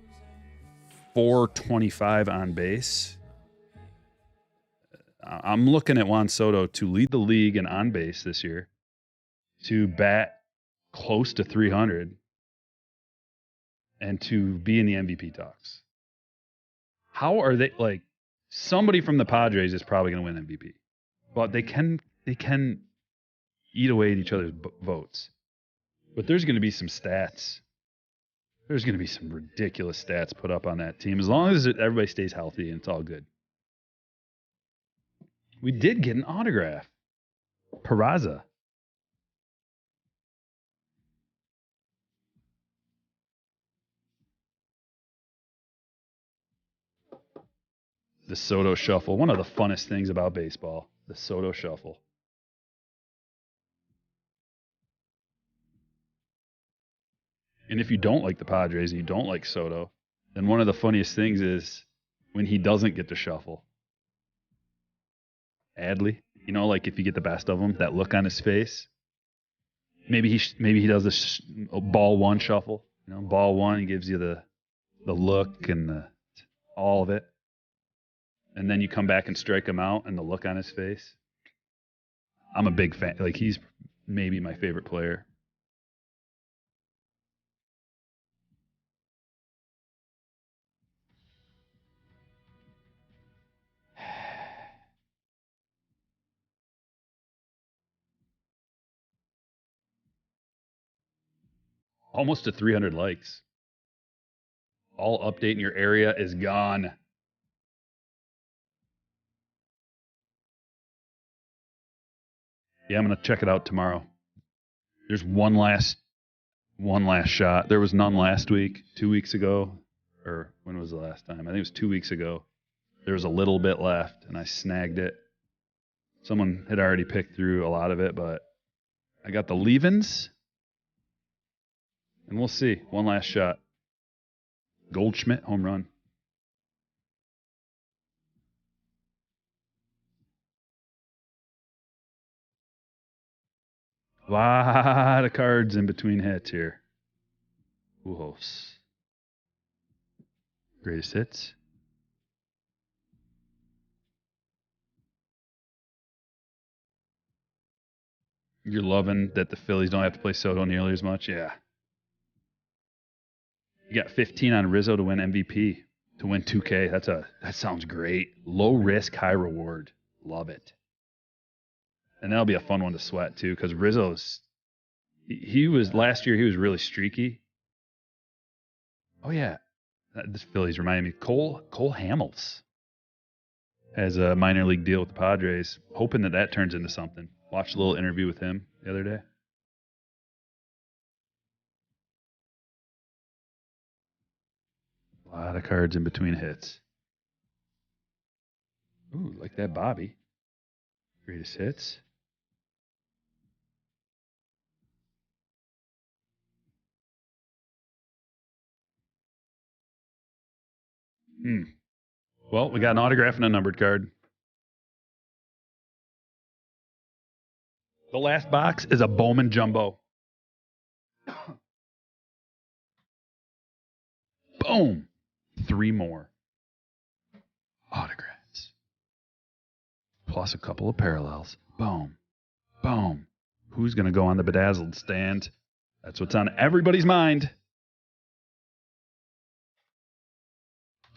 425 on base. I'm looking at Juan Soto to lead the league in on base this year, to bat close to 300, and to be in the MVP talks. How are they, like, somebody from the Padres is probably going to win MVP, but they can eat away at each other's votes. But there's going to be some stats. There's going to be some ridiculous stats put up on that team as long as everybody stays healthy and it's all good. We did get an autograph. Peraza. The Soto Shuffle. One of the funnest things about baseball. The Soto Shuffle. And if you don't like the Padres and you don't like Soto, then one of the funniest things is when he doesn't get to shuffle. Adley, you know, like if you get the best of him, that look on his face. Maybe he does this ball one shuffle. You know, ball one, he gives you the look and all of it. And then you come back and strike him out and the look on his face. I'm a big fan. Like, he's maybe my favorite player. Almost to 300 likes. All update in your area is gone. Yeah, I'm gonna check it out tomorrow. There's one last shot. There was none last week, 2 weeks ago, or when was the last time? I think it was 2 weeks ago. There was a little bit left, and I snagged it. Someone had already picked through a lot of it, but I got the leave-ins, and we'll see. One last shot. Goldschmidt, home run. A lot of cards in between hits here. Pujols. Greatest hits. You're loving that the Phillies don't have to play Soto nearly as much? Yeah. You got 15 on Rizzo to win MVP. to win 2K. That sounds great. Low risk, high reward. Love it. And that'll be a fun one to sweat too, because Rizzo's he was last year. He was really streaky. Oh yeah, this Phillies reminded me. Cole Hamels has a minor league deal with the Padres, hoping that turns into something. Watched a little interview with him the other day. A lot of cards in between hits. Ooh, like that Bobby. Greatest hits. Well, we got an autograph and a numbered card. The last box is a Bowman Jumbo. Boom. 3 more autographs. Plus a couple of parallels. Boom. Boom. Who's going to go on the bedazzled stand? That's what's on everybody's mind.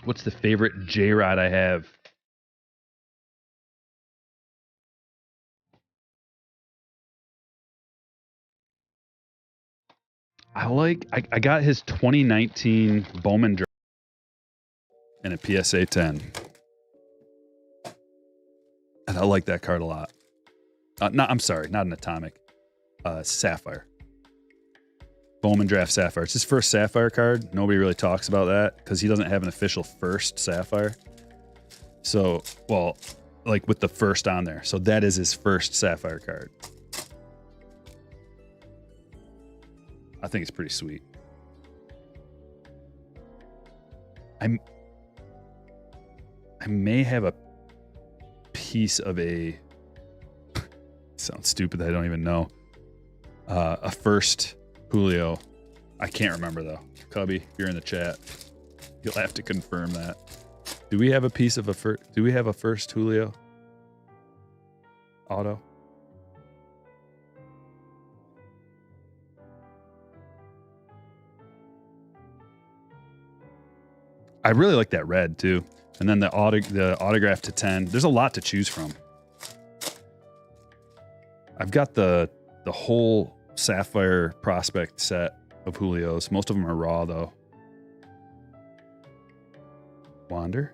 What's the favorite J-Rod I have? I got his 2019 Bowman draft and a PSA 10. And I like that card a lot. I'm sorry, not an atomic. Sapphire. Bowman draft Sapphire. It's his first Sapphire card. Nobody really talks about that because he doesn't have an official first Sapphire. So, well, like with the first on there. So that is his first Sapphire card. I think it's pretty sweet. I may have a piece of a sounds stupid that I don't even know. A first Julio. I can't remember though. Cubby, if you're in the chat, you'll have to confirm that. Do we have a piece of a first? Do we have a first Julio auto? I really like that red too. And then the autograph to 10. There's a lot to choose from. I've got the whole Sapphire prospect set of Julios. Most of them are raw though. Wander.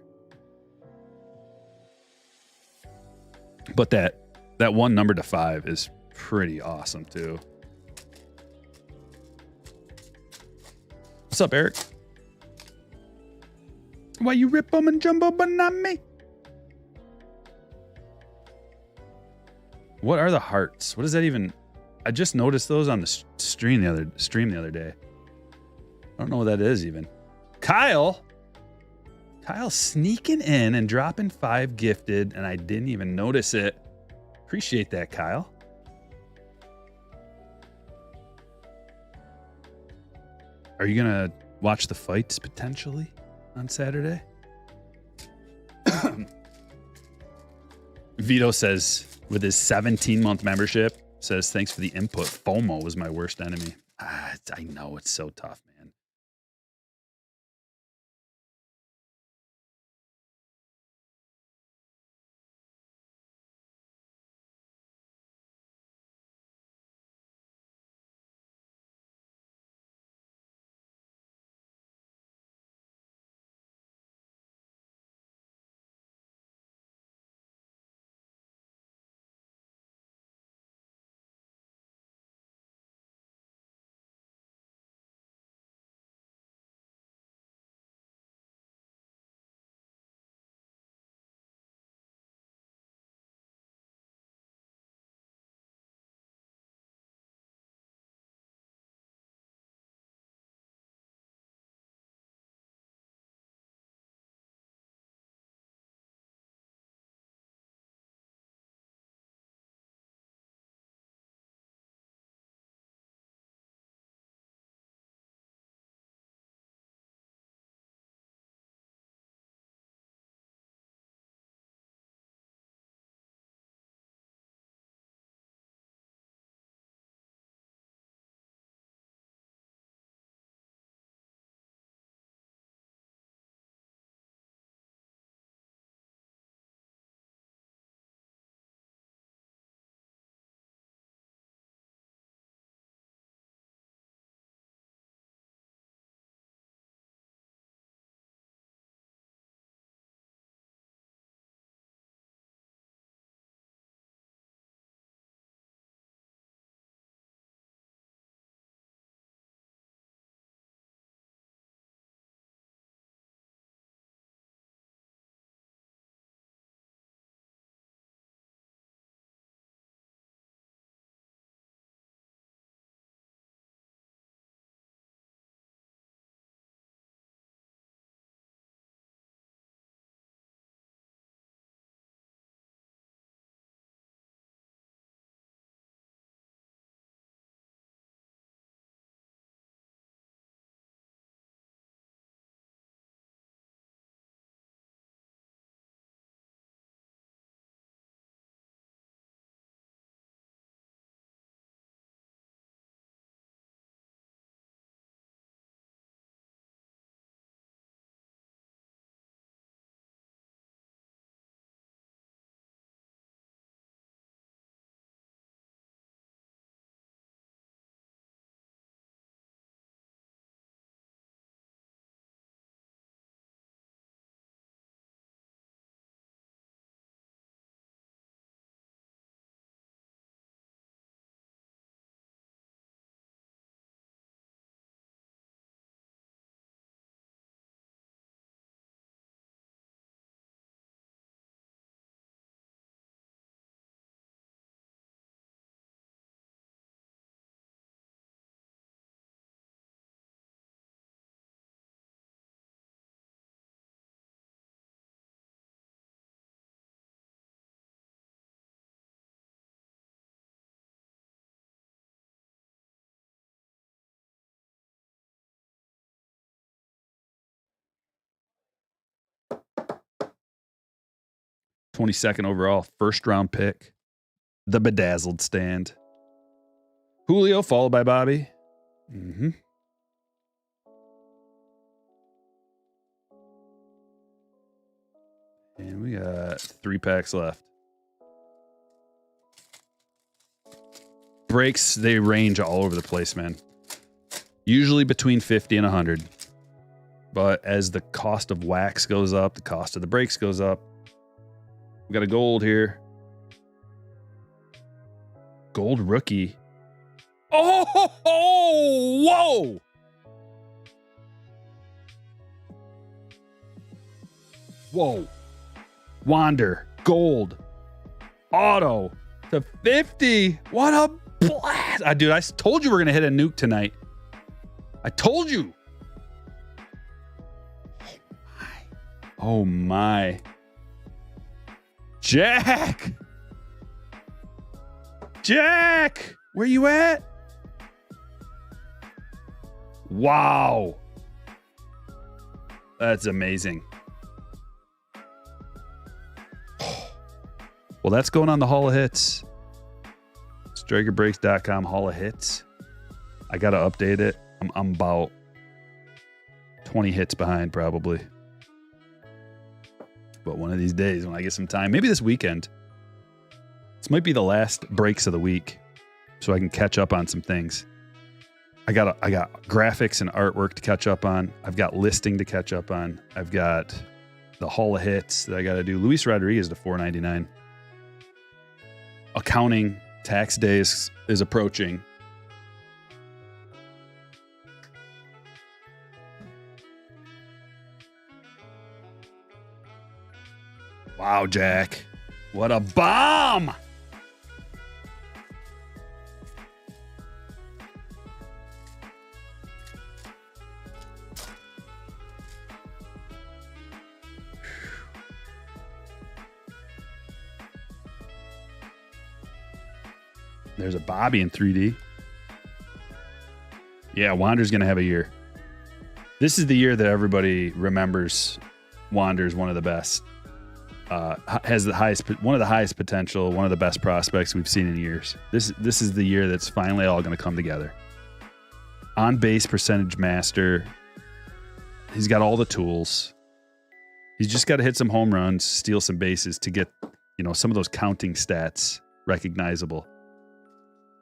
But that one number to 5 is pretty awesome too. What's up, Eric? Why you rip them and jumbo but not me? What are the hearts? What is that even? I just noticed those on the stream the other day. I don't know what that is even. Kyle sneaking in and dropping 5 gifted, and I didn't even notice it. Appreciate that, Kyle. Are you gonna watch the fights potentially on Saturday? Vito says, with his 17-month membership, says, thanks for the input. FOMO was my worst enemy. I know, it's so tough, man. 22nd overall, first round pick. The bedazzled stand. Julio, followed by Bobby. Mm-hmm. And we got 3 packs left. Breaks, they range all over the place, man. Usually between 50 and 100. But as the cost of wax goes up, the cost of the breaks goes up. We got a gold here. Gold rookie. Oh, whoa! Whoa. Wander, gold, auto to 50. What a blast. Dude, I told you we're going to hit a nuke tonight. I told you. Oh, my. Jack. Jack, where you at? Wow. That's amazing. Well, that's going on the Hall of Hits. StrikerBreaks.com Hall of Hits. I got to update it. I'm about 20 hits behind probably. But one of these days when I get some time, maybe this weekend, this might be the last breaks of the week so I can catch up on some things. I got graphics and artwork to catch up on. I've got listing to catch up on. I've got the Hall of Hits that I got to do. Luis Rodriguez to $4.99. Accounting tax day is approaching. Wow, Jack. What a bomb! There's a Bobby in 3D. Yeah, Wander's going to have a year. This is the year that everybody remembers Wander's one of the best. Has the highest, one of the highest potential, one of the best prospects we've seen in years. This is the year that's finally all going to come together. On base percentage master. He's got all the tools. He's just got to hit some home runs, steal some bases to get, some of those counting stats recognizable.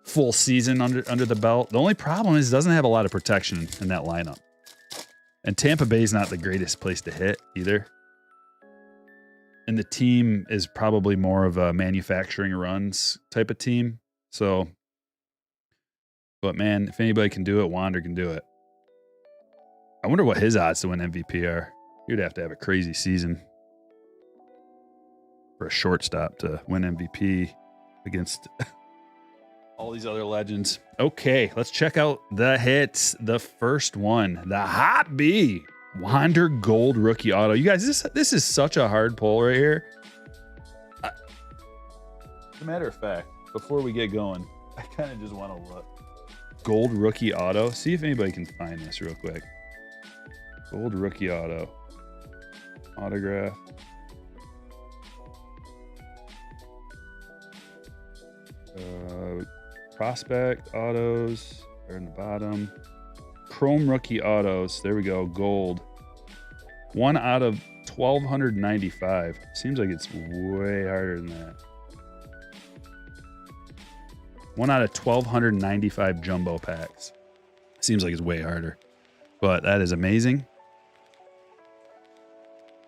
Full season under the belt. The only problem is he doesn't have a lot of protection in that lineup. And Tampa Bay's not the greatest place to hit either. And the team is probably more of a manufacturing runs type of team. So, but man, if anybody can do it, Wander can do it. I wonder what his odds to win MVP are. He'd have to have a crazy season for a shortstop to win MVP against all these other legends. Okay, let's check out the hits. The first one, the Hot B. Wander Gold Rookie Auto. You guys, this is such a hard pull right here. As a matter of fact, before we get going, I kind of just want to look. Gold Rookie Auto. See if anybody can find this real quick. Gold Rookie Auto. Autograph. Prospect autos are in the bottom. Chrome Rookie Autos. There we go. Gold. 1 out of 1,295. Seems like it's way harder than that. 1 out of 1,295 jumbo packs. Seems like it's way harder. But that is amazing.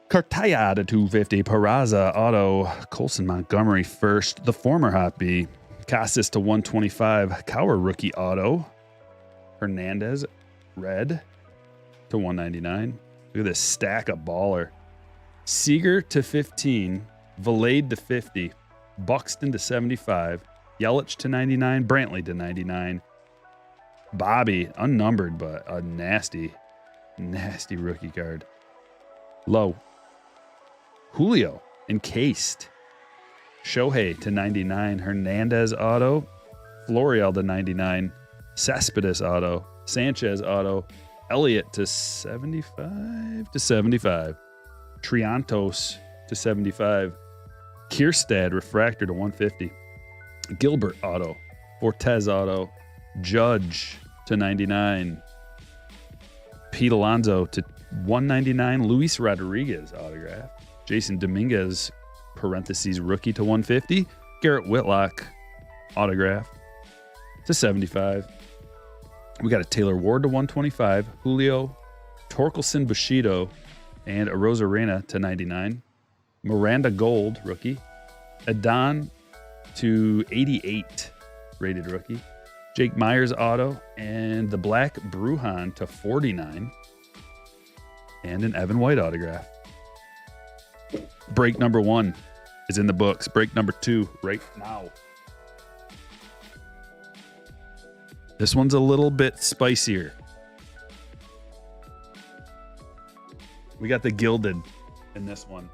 Cartaya to 250. Peraza Auto. Colson Montgomery first. The former Hot B. Casas to 125. Cower Rookie Auto. Hernandez red to 199. Look at this stack of baller. Seager to 15. Valade to 50. Buxton to 75. Yelich to 99. Brantley to 99. Bobby, unnumbered, but a nasty rookie card. Low. Julio, encased. Shohei to 99. Hernandez auto. Florial to 99. Cespedes auto. Sanchez auto. Elliott to 75 to 75. Triantos to 75. Kierstad refractor to 150. Gilbert auto. Fortes auto. Judge to 99. Pete Alonso to 199. Luis Rodriguez autograph. Jason Dominguez parentheses rookie to 150. Garrett Whitlock autograph to 75. We got a Taylor Ward to 125. Julio Torkelson Bushido and a Rosarena to 99. Miranda Gold rookie. Adon to 88 rated rookie. Jake Myers auto and the Black Brujan to 49 and an Evan White autograph. Break number 1 is in the books. Break number 2 right now. This one's a little bit spicier. We got the gilded in this one.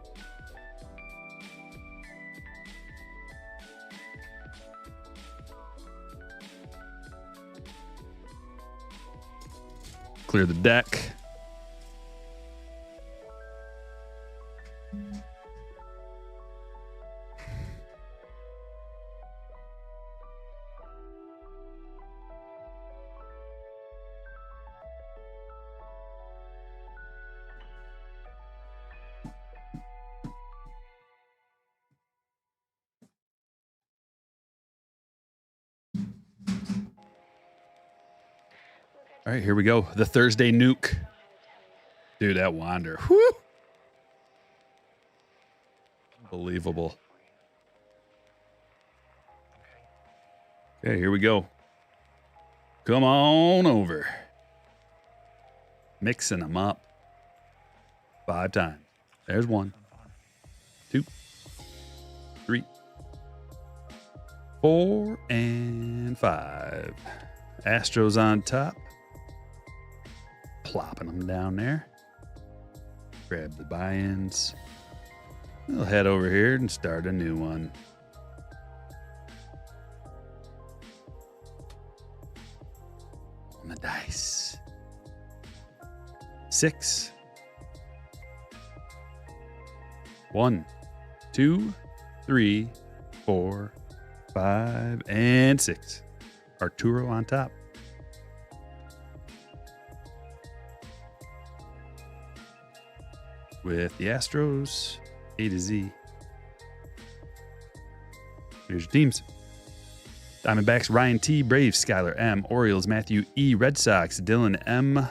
Clear the deck. All right, here we go. The Thursday nuke. Dude, that Wander. Whew. Unbelievable. Okay, here we go. Come on over. Mixing them up. 5 times. There's 1, 2, 3, 4, and 5. Astros on top. Plopping them down there. Grab the buy-ins. We'll head over here and start a new one. On the dice. 6. 1, 2, 3, 4, 5, and 6. Arturo on top. With the Astros, A to Z. Here's your teams. Diamondbacks, Ryan T. Braves, Skylar M. Orioles, Matthew E. Red Sox, Dylan M.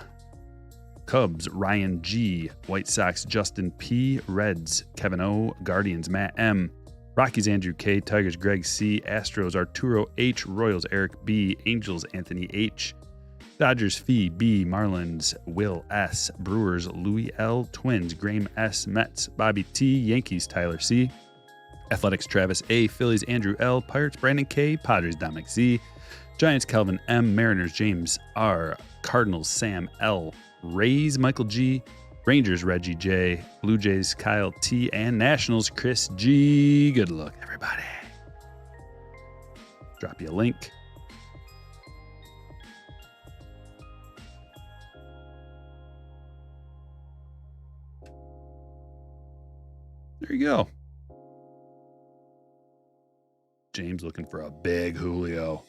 Cubs, Ryan G. White Sox, Justin P. Reds, Kevin O. Guardians, Matt M. Rockies, Andrew K. Tigers, Greg C. Astros, Arturo H. Royals, Eric B. Angels, Anthony H. Dodgers, Fee B. Marlins, Will S. Brewers, Louis L. Twins, Graham S. Mets, Bobby T. Yankees, Tyler C. Athletics, Travis A. Phillies, Andrew L. Pirates, Brandon K. Padres, Dominic Z. Giants, Calvin M. Mariners, James R. Cardinals, Sam L. Rays, Michael G. Rangers, Reggie J. Blue Jays, Kyle T. And Nationals, Chris G. Good luck, everybody. Drop you a link. There you go. James looking for a big Julio.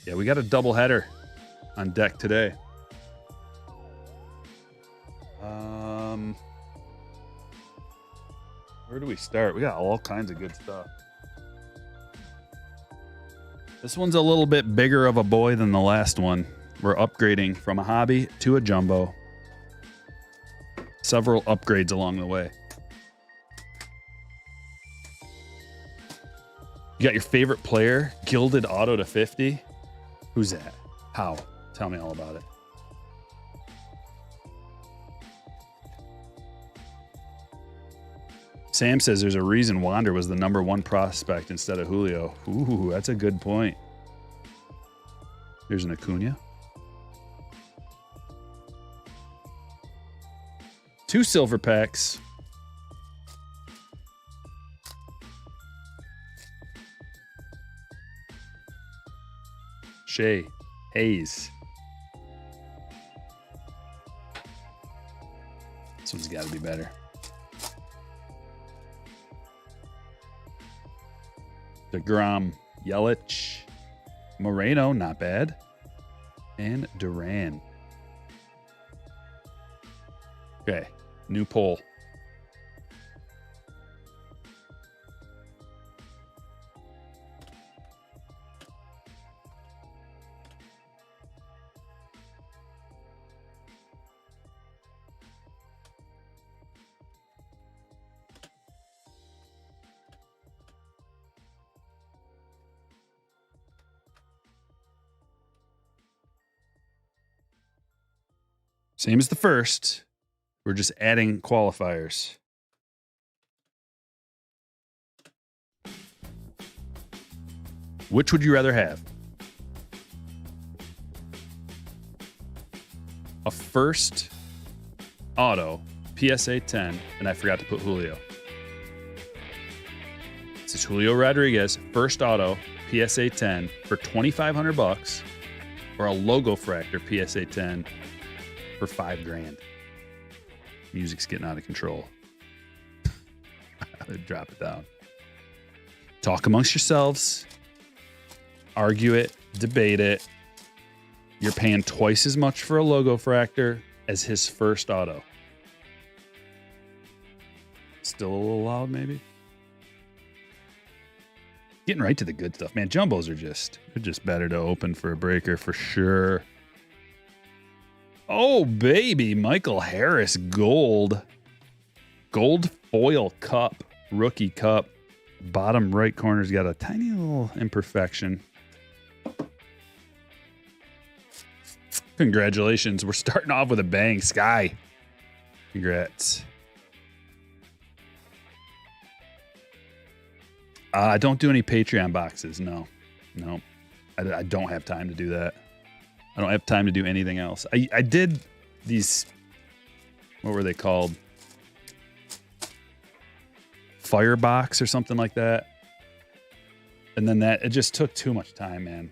Yeah, we got a doubleheader on deck today. Where do we start? We got all kinds of good stuff. This one's a little bit bigger of a boy than the last one. We're upgrading from a hobby to a jumbo. Several upgrades along the way. You got your favorite player, gilded auto to 50. Who's that? How? Tell me all about it. Sam says there's a reason Wander was the #1 prospect instead of Julio. Ooh, that's a good point. Here's an Acuna. 2 silver packs. Shea, Hayes. This one's got to be better. DeGrom, Yelich, Moreno, not bad, and Duran. Okay, new poll. Same as the first. We're just adding qualifiers. Which would you rather have? A first auto PSA 10, and I forgot to put Julio. This is Julio Rodriguez, first auto PSA 10 for $2,500, or a logo fractor PSA 10 for $5,000. Music's getting out of control. Drop it down. Talk amongst yourselves. Argue it. Debate it. You're paying twice as much for a logo fractor as his first auto. Still a little loud, maybe? Getting right to the good stuff, man. Jumbos are just better to open for a breaker for sure. Oh, baby. Michael Harris gold. Gold foil cup. Rookie cup. Bottom right corner's got a tiny little imperfection. Congratulations. We're starting off with a bang. Sky. Congrats. I don't do any Patreon boxes. No. I don't have time to do that. I don't have time to do anything else. I did these, what were they called? Firebox or something like that. And then it just took too much time, man.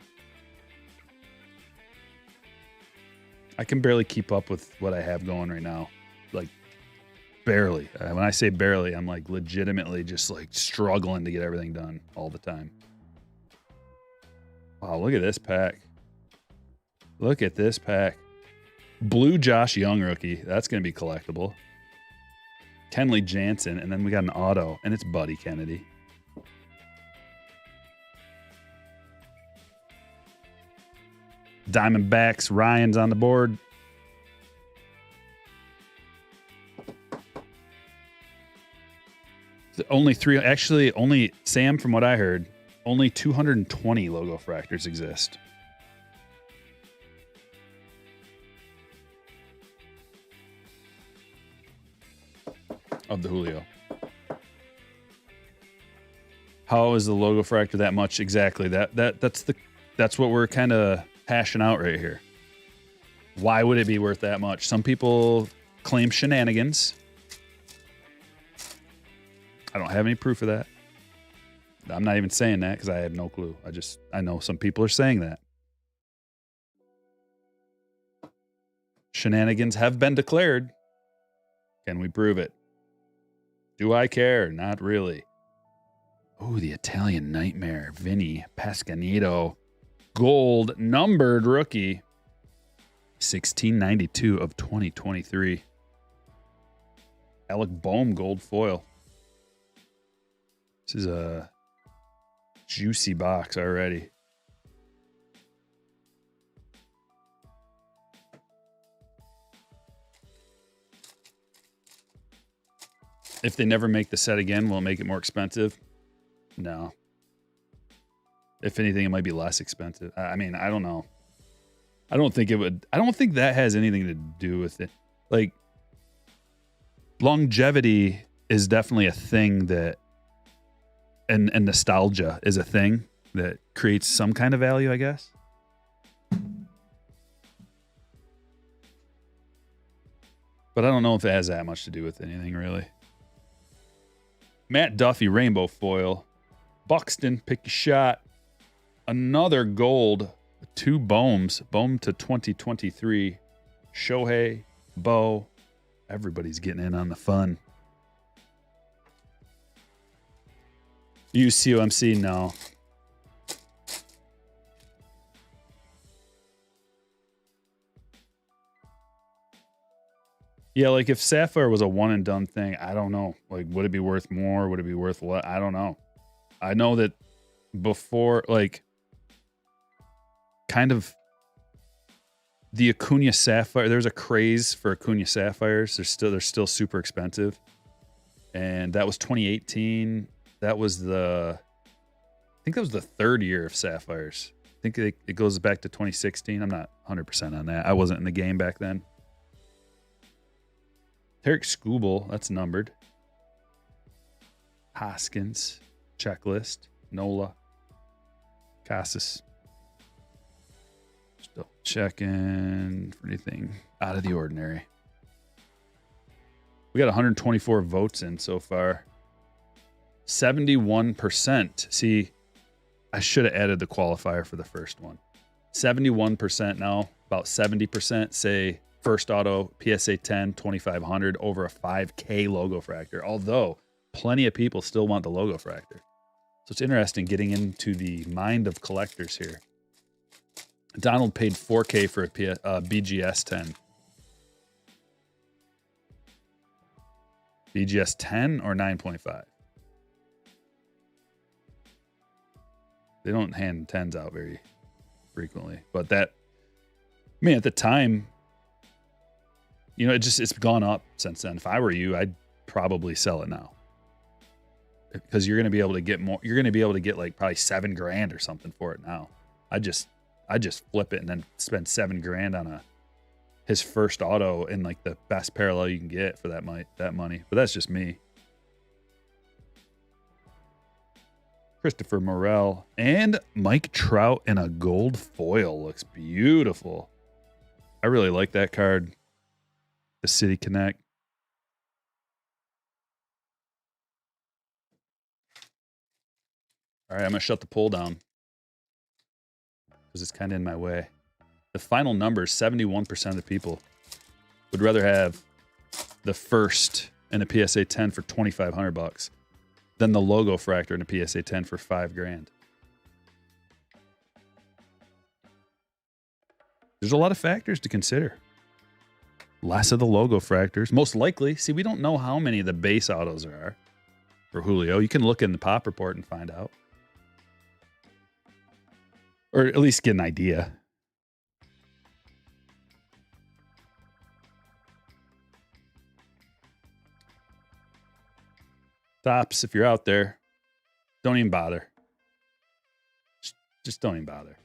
I can barely keep up with what I have going right now. Like, barely. When I say barely, I'm like legitimately just like struggling to get everything done all the time. Wow, look at this pack. Look at this pack. Blue Josh Young rookie. That's going to be collectible. Kenley Jansen. And then we got an auto. And it's Buddy Kennedy. Diamondbacks. Ryan's on the board. Only Sam, from what I heard, only 220 logo fractors exist. Of the Julio. How is the logo fractor that much? Exactly. That's what we're kind of hashing out right here. Why would it be worth that much? Some people claim shenanigans. I don't have any proof of that. I'm not even saying that because I have no clue. I know some people are saying that. Shenanigans have been declared. Can we prove it? Do I care? Not really. Oh, the Italian Nightmare. Vinny Pascanito. Gold numbered rookie. 1692 of 2023. Alec Bohm gold foil. This is a juicy box already. If they never make the set again, will it make it more expensive? No. If anything, it might be less expensive. I mean, I don't know. I don't think it would. I don't think that has anything to do with it. Like, longevity is definitely a thing that, and nostalgia is a thing that creates some kind of value, I guess. But I don't know if it has that much to do with anything, really. Matt Duffy, rainbow foil. Buxton, pick your shot. Another gold. 2 Bohms. Bohm to 2023. Shohei, Bo. Everybody's getting in on the fun. Use COMC? No. Yeah, like if Sapphire was a one and done thing, I don't know. Like, would it be worth more? Would it be worth what? I don't know. I know that before, like, kind of the Acuna Sapphire, there's a craze for Acuna Sapphires. They're still super expensive. And that was 2018. That was I think that was the third year of Sapphires. I think it goes back to 2016. I'm not 100% on that. I wasn't in the game back then. Tarek Skubal, that's numbered. Hoskins, checklist. Nola. Casas. Still checking for anything out of the ordinary. We got 124 votes in so far. 71%. See, I should have added the qualifier for the first one. 71% now, about 70% say first auto PSA 10 2500 over a 5K logo fractor. Although plenty of people still want the logo fractor. So it's interesting getting into the mind of collectors here. Donald paid 4K for a BGS 10. BGS 10 or 9.5? They don't hand 10s out very frequently. But that, I mean, at the time, you know, it's gone up since then. If I were you, I'd probably sell it now. Because you're going to be able to get more. You're going to be able to get like probably $7,000 or something for it now. I just flip it and then spend $7,000 on his first auto in like the best parallel you can get for that money. But that's just me. Christopher Morel and Mike Trout in a gold foil looks beautiful. I really like that card. The City Connect. All right, I'm going to shut the poll down because it's kind of in my way. The final number is 71% of the people would rather have the first in a PSA 10 for $2,500 than the logo fractor in a PSA 10 for $5,000. There's a lot of factors to consider. Less of the logo fractors, most likely. See, we don't know how many of the base autos there are for Julio. You can look in the pop report and find out. Or at least get an idea. Tops, if you're out there, don't even bother. Just don't even bother.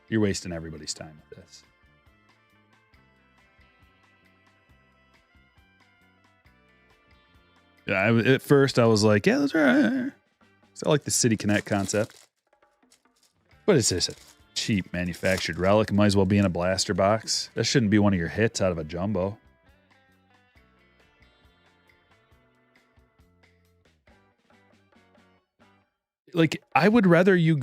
You're wasting everybody's time with this. Yeah, at first I was like, yeah, those are all right. I like the City Connect concept. But it's just a cheap manufactured relic. It might as well be in a blaster box. That shouldn't be one of your hits out of a jumbo. Like, I would rather you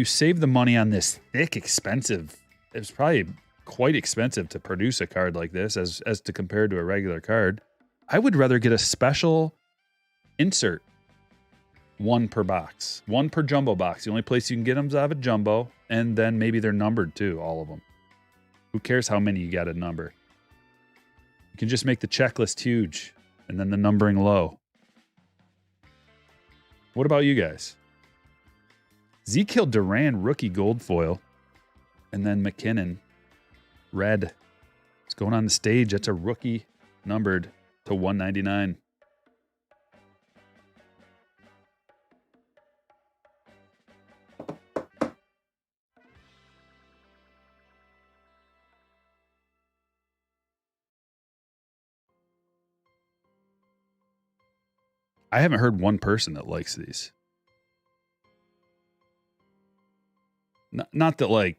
save the money on this thick, expensive. It was probably quite expensive to produce a card like this as to compare to a regular card. I would rather get a special insert. One per box. One per jumbo box. The only place you can get them is out of a jumbo. And then maybe they're numbered too, all of them. Who cares how many you got to number? You can just make the checklist huge and then the numbering low. What about you guys? Ezekiel Duran, rookie gold foil. And then McKinnon, red. It's going on the stage. That's a rookie numbered to 199. I haven't heard one person that likes these. Not that like,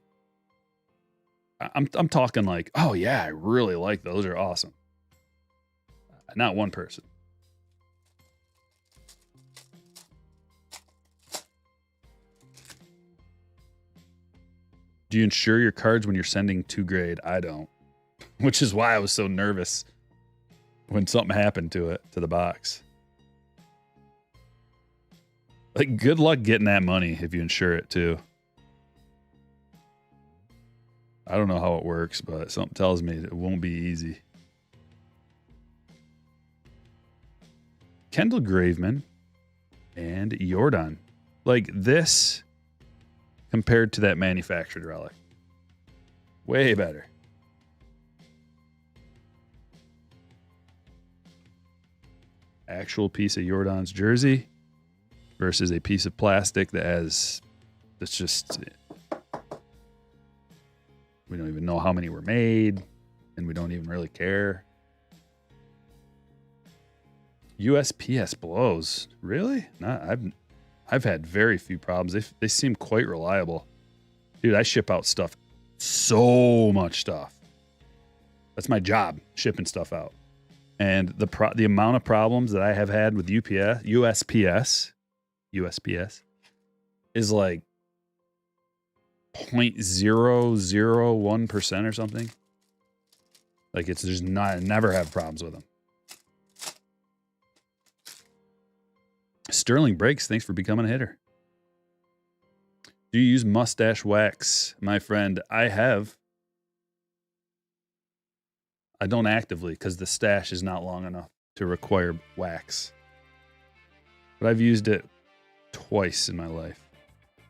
I'm talking like, oh yeah, I really like those. Those are awesome. Not one person. Do you insure your cards when you're sending 2 grade? I don't, which is why I was so nervous when something happened to the box. Like, good luck getting that money if you insure it too. I don't know how it works, but something tells me it won't be easy. Kendall Graveman and Jordan. Like this compared to that manufactured relic. Way better. Actual piece of Jordan's jersey versus a piece of plastic that's just, we don't even know how many were made, and we don't even really care. USPS blows. Really? I've had very few problems. They seem quite reliable. Dude, I ship out stuff. So much stuff. That's my job, shipping stuff out. And the amount of problems that I have had with USPS is like 0.001% or something. Like it's just not, never have problems with them. Sterling Breaks, thanks for becoming a hitter. Do you use mustache wax, my friend? I have. I don't actively because the stash is not long enough to require wax. But I've used it twice in my life.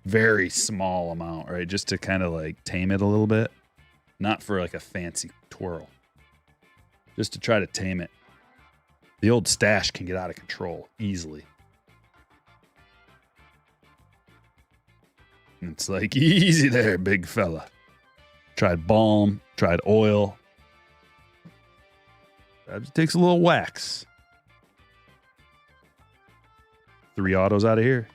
Very small amount, right? Just to kind of like tame it a little bit. Not for like a fancy twirl. Just to try to tame it. The old stash can get out of control easily. It's like, easy there, big fella. Tried balm, tried oil. It takes a little wax. 3 autos out of here.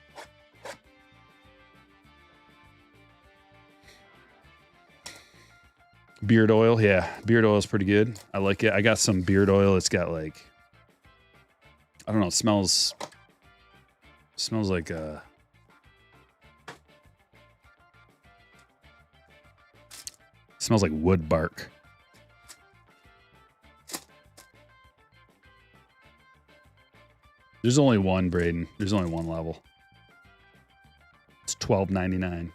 Beard oil, yeah. Beard oil is pretty good. I like it. I got some beard oil. It's got like, I don't know, it smells like smells like wood bark. There's only one, Braden. There's only one level. It's $12.99.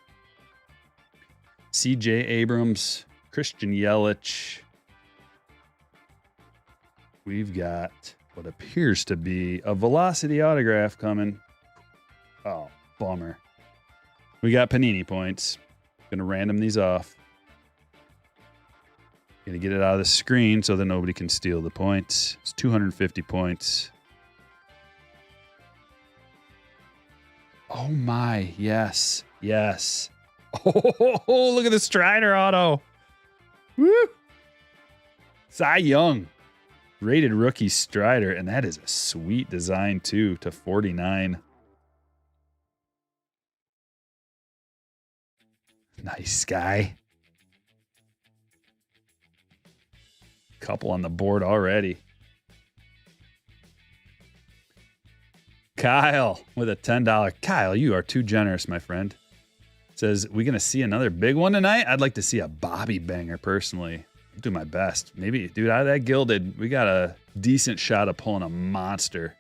CJ Abrams, Christian Yelich. We've got what appears to be a velocity autograph coming. Oh, bummer. We got Panini points. Gonna random these off. Gonna get it out of the screen so that nobody can steal the points. It's 250 points. Oh my, yes, yes. Oh, look at the Strider auto. Woo! Cy Young. Rated rookie Strider, and that is a sweet design too, to 49. Nice guy. Couple on the board already. Kyle with a $10. Kyle, you are too generous, my friend. Says, we going to see another big one tonight? I'd like to see a Bobby banger, personally. I'll do my best. Maybe, dude, out of that Gilded, we got a decent shot of pulling a monster.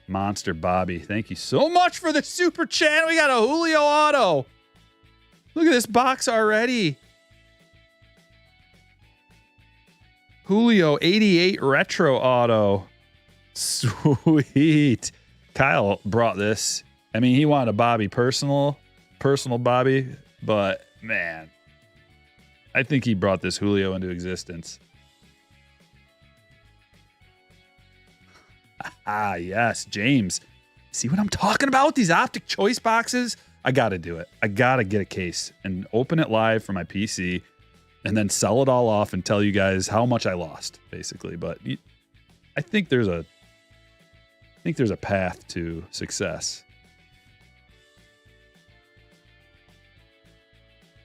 Monster Bobby. Thank you so much for the super chat. We got a Julio auto. Look at this box already. Julio 88 retro auto. Sweet. Kyle brought this. I mean, he wanted a Bobby personal Bobby, but man, I think he brought this Julio into existence. Ah, yes, James. See what I'm talking about? These optic choice boxes? I got to do it. I got to get a case and open it live for my PC and then sell it all off and tell you guys how much I lost, basically. But I think there's a path to success.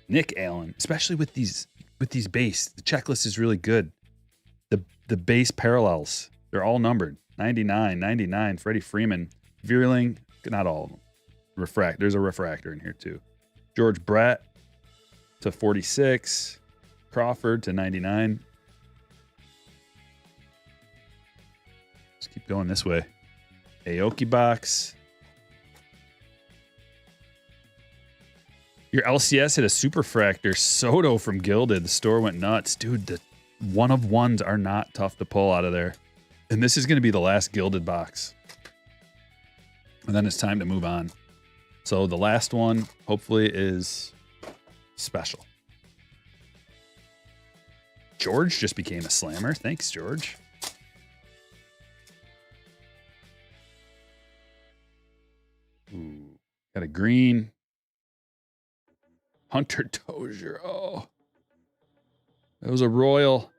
Nick Allen, especially with these base, the checklist is really good. The base parallels, they're all numbered. 99, 99, Freddie Freeman, Vierling, not all of them. There's a refractor in here too. George Brett to 46, Crawford to 99. Let's keep going this way. Aoki box. Your LCS hit a superfractor. Soto from Gilded. The store went nuts. Dude, the one of ones are not tough to pull out of there. And this is going to be the last Gilded box. And then it's time to move on. So the last one, hopefully, is special. George just became a slammer. Thanks, George. Ooh, got a green. Hunter Dozier. Oh, that was a royal.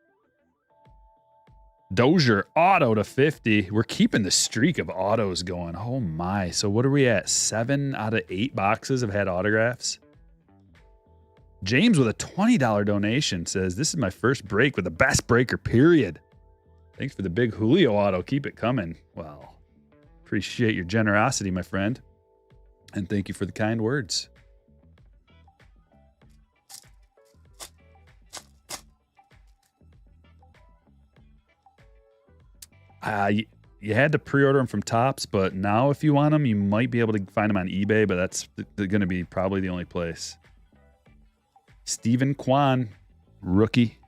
Dozier auto to 50. We're keeping the streak of autos going. Oh my. So what are we at? 7 out of 8 boxes have had autographs. James with a $20 donation says, this is my first break with the best breaker, period. Thanks for the big Julio auto. Keep it coming. Well, appreciate your generosity, my friend. And thank you for the kind words. You had to pre-order them from Topps, but now if you want them, you might be able to find them on eBay, but that's going to be probably the only place. Stephen Kwan, rookie.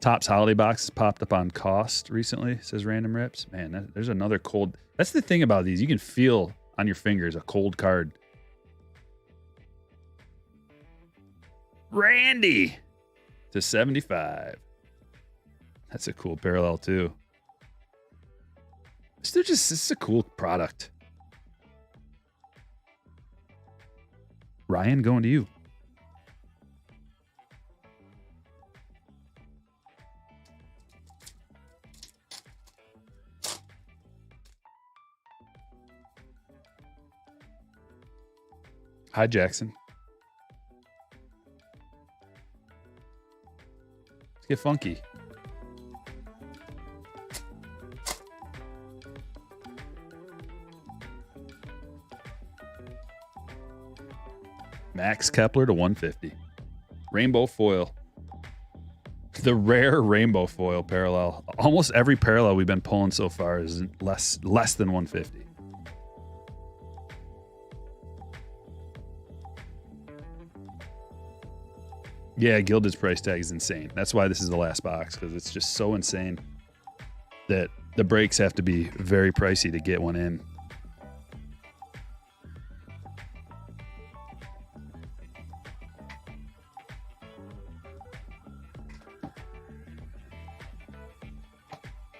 Topps holiday boxes popped up on cost recently, says Random Rips. Man, there's another cold. That's the thing about these. You can feel on your fingers a cold card. Randy to 75. That's a cool parallel too. This is a cool product. Ryan, going to you. Hi, Jackson. Let's get funky. Max Kepler to 150. Rainbow foil. The rare rainbow foil parallel. Almost every parallel we've been pulling so far is less than 150. Yeah, Gilded's price tag is insane. That's why this is the last box, because it's just so insane that the breaks have to be very pricey to get one in.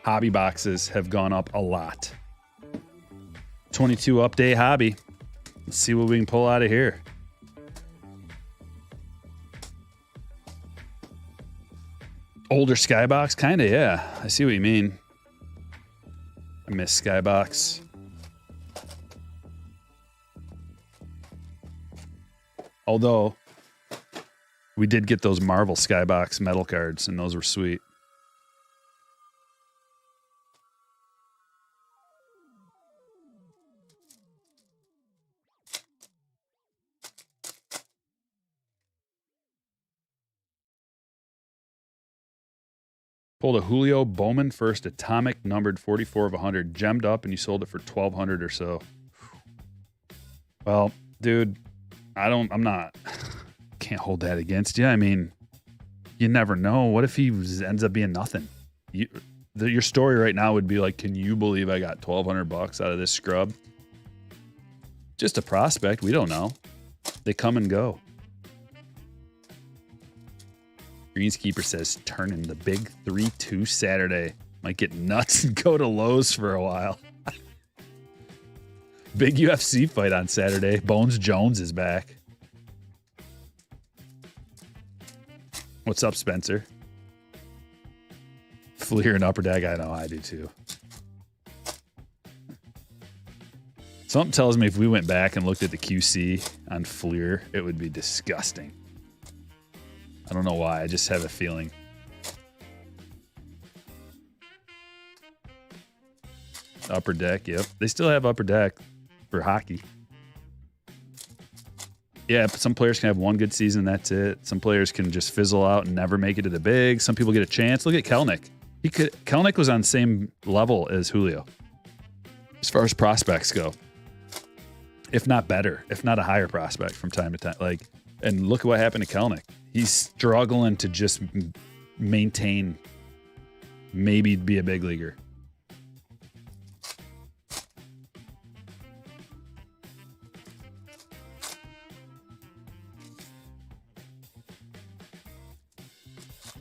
Hobby boxes have gone up a lot. 22 update hobby. Let's see what we can pull out of here. Older Skybox? Kind of, yeah. I see what you mean. I miss Skybox. Although, we did get those Marvel Skybox metal cards, and those were sweet. Pulled a Julio Bowman first atomic numbered 44 of 100, gemmed up, and you sold it for 1,200 or so. Well, dude, I'm not, can't hold that against you. I mean, you never know. What if he ends up being nothing? Your story right now would be like, can you believe I got $1,200 out of this scrub? Just a prospect. We don't know. They come and go. Greenskeeper says, turning the big 3-2 Saturday. Might get nuts and go to Lowe's for a while. Big UFC fight on Saturday. Bones Jones is back. What's up, Spencer? Fleer and Upper Deck. I know, I do too. Something tells me if we went back and looked at the QC on Fleer, it would be disgusting. I don't know why. I just have a feeling. Upper Deck, yep. They still have Upper Deck for hockey. Yeah, but some players can have one good season, that's it. Some players can just fizzle out and never make it to the big. Some people get a chance. Look at Kelnick. Kelnick was on the same level as Julio as far as prospects go. if not better, if not a higher prospect from time to time. Like, and look at what happened to Kelnick. He's struggling to just maintain, maybe be a big leaguer.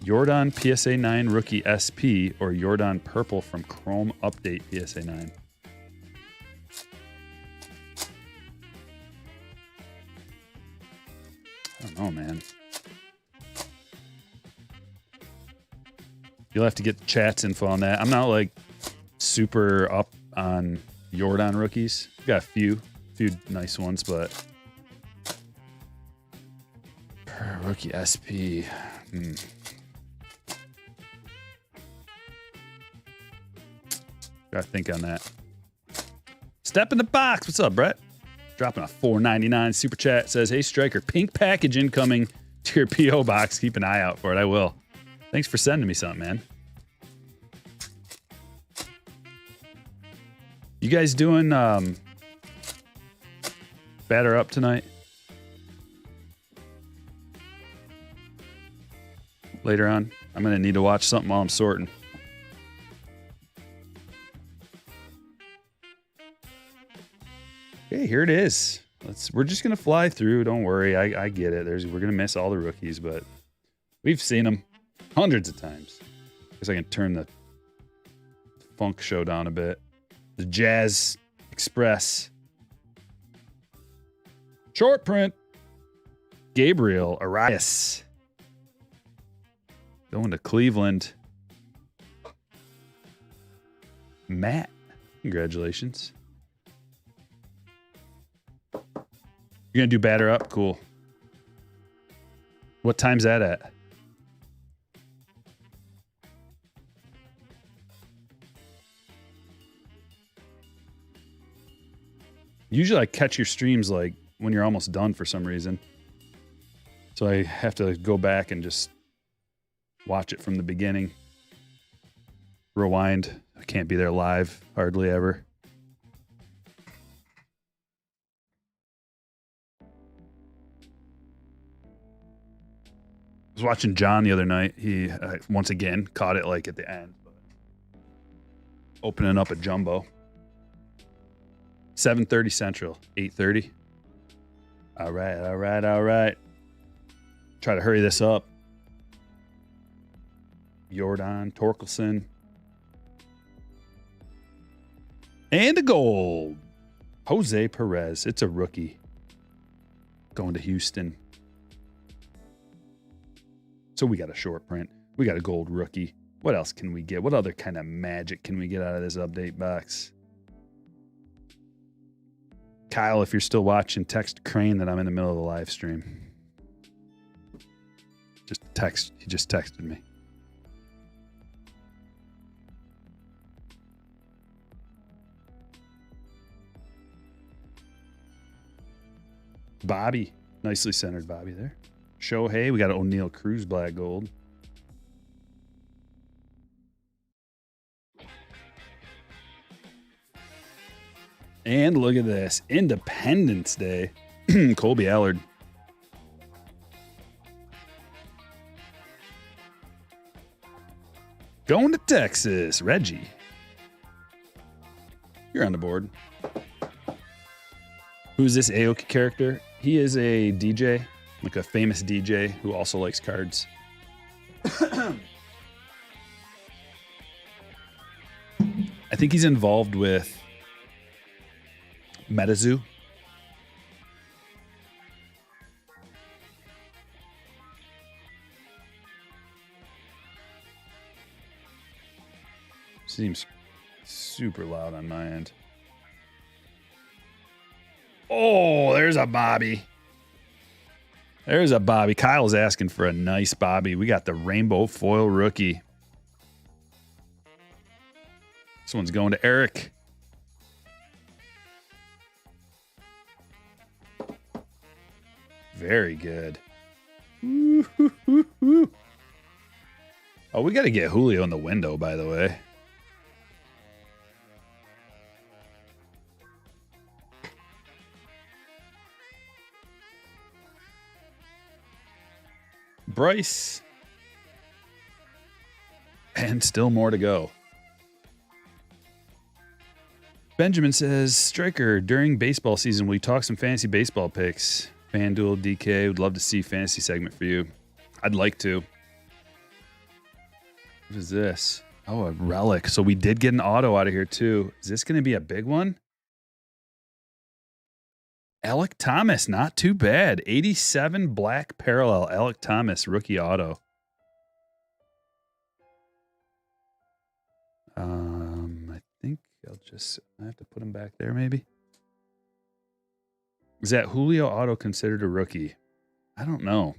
Jordan PSA 9 Rookie SP or Jordan Purple from Chrome Update PSA 9. I don't know, man. You'll have to get chat's info on that. I'm not like super up on Jordan rookies. Got a few nice ones, but rookie SP. Gotta think on that. Step in the box. What's up, Brett? Dropping a $4.99 super chat. Says, hey, Striker, pink package incoming to your P.O. box. Keep an eye out for it. I will. Thanks for sending me something, man. You guys doing batter up tonight? Later on? I'm going to need to watch something while I'm sorting. Okay, here it is. We're just gonna fly through. Don't worry, I get it. We're gonna miss all the rookies, but we've seen them hundreds of times. Guess I can turn the funk show down a bit. The Jazz Express short print. Gabriel Arias going to Cleveland. Matt, congratulations. You're going to do batter up? Cool. What time's that at? Usually I catch your streams like when you're almost done for some reason. So I have to go back and just watch it from the beginning. Rewind. I can't be there live hardly ever. I was watching John the other night. He once again caught it like at the end, but opening up a jumbo. 7:30 Central, 8:30. All right. Try to hurry this up. Jordan Torkelson. And a gold. Jose Perez. It's a rookie. Going to Houston. So we got a short print. We got a gold rookie. What else can we get? What other kind of magic can we get out of this update box? Kyle, if you're still watching, text Crane that I'm in the middle of the live stream. He just texted me. Bobby. Nicely centered Bobby there. Shohei, we got an O'Neal Cruz black gold. And look at this. Independence Day. Colby Allard. Going to Texas. Reggie. You're on the board. Who's this Aoki character? He is a DJ. Like a famous DJ who also likes cards. I think he's involved with MetaZoo. Seems super loud on my end. Oh, there's a Bobby. There's a Bobby. Kyle's asking for a nice Bobby. We got the rainbow foil rookie. This one's going to Eric. Very good. Oh, we got to get Julio in the window, by the way. Bryce. And still more to go. Benjamin says, Striker, during baseball season, will you talk some fantasy baseball picks? FanDuel, DK, would love to see fantasy segment for you. I'd like to. What is this? Oh, a relic. So we did get an auto out of here too. Is this going to be a big one? Alec Thomas, not too bad. 87 black parallel. Alec Thomas, rookie auto. I think I have to put him back there maybe. Is that Julio auto considered a rookie? I don't know.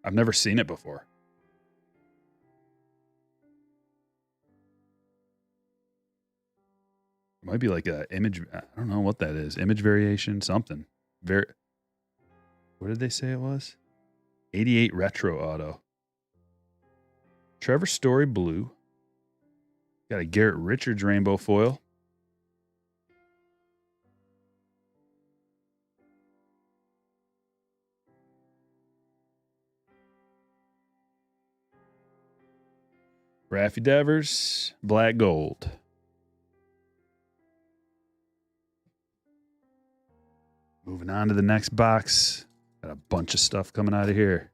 I've never seen it before. It might be like a image. I don't know what that is. Image variation, something. What did they say it was? 88 retro auto. Trevor Story blue. Got a Garrett Richards rainbow foil. Raffy Devers, black gold. Moving on to the next box. Got a bunch of stuff coming out of here.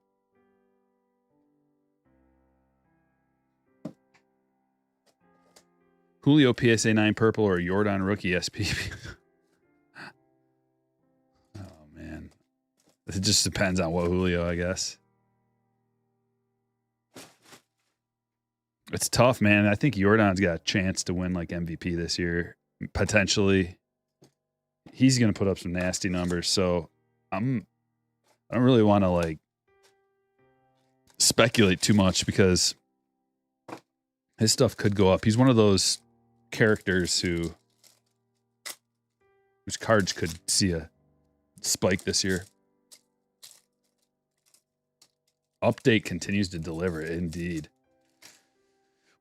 Julio PSA 9 purple or Jordan rookie SPP. Oh, man. It just depends on what Julio, I guess. It's tough, man. I think Jordan's got a chance to win like MVP this year, potentially. He's going to put up some nasty numbers, so I don't really want to like speculate too much because his stuff could go up. He's one of those characters whose cards could see a spike this year. Update continues to deliver, indeed.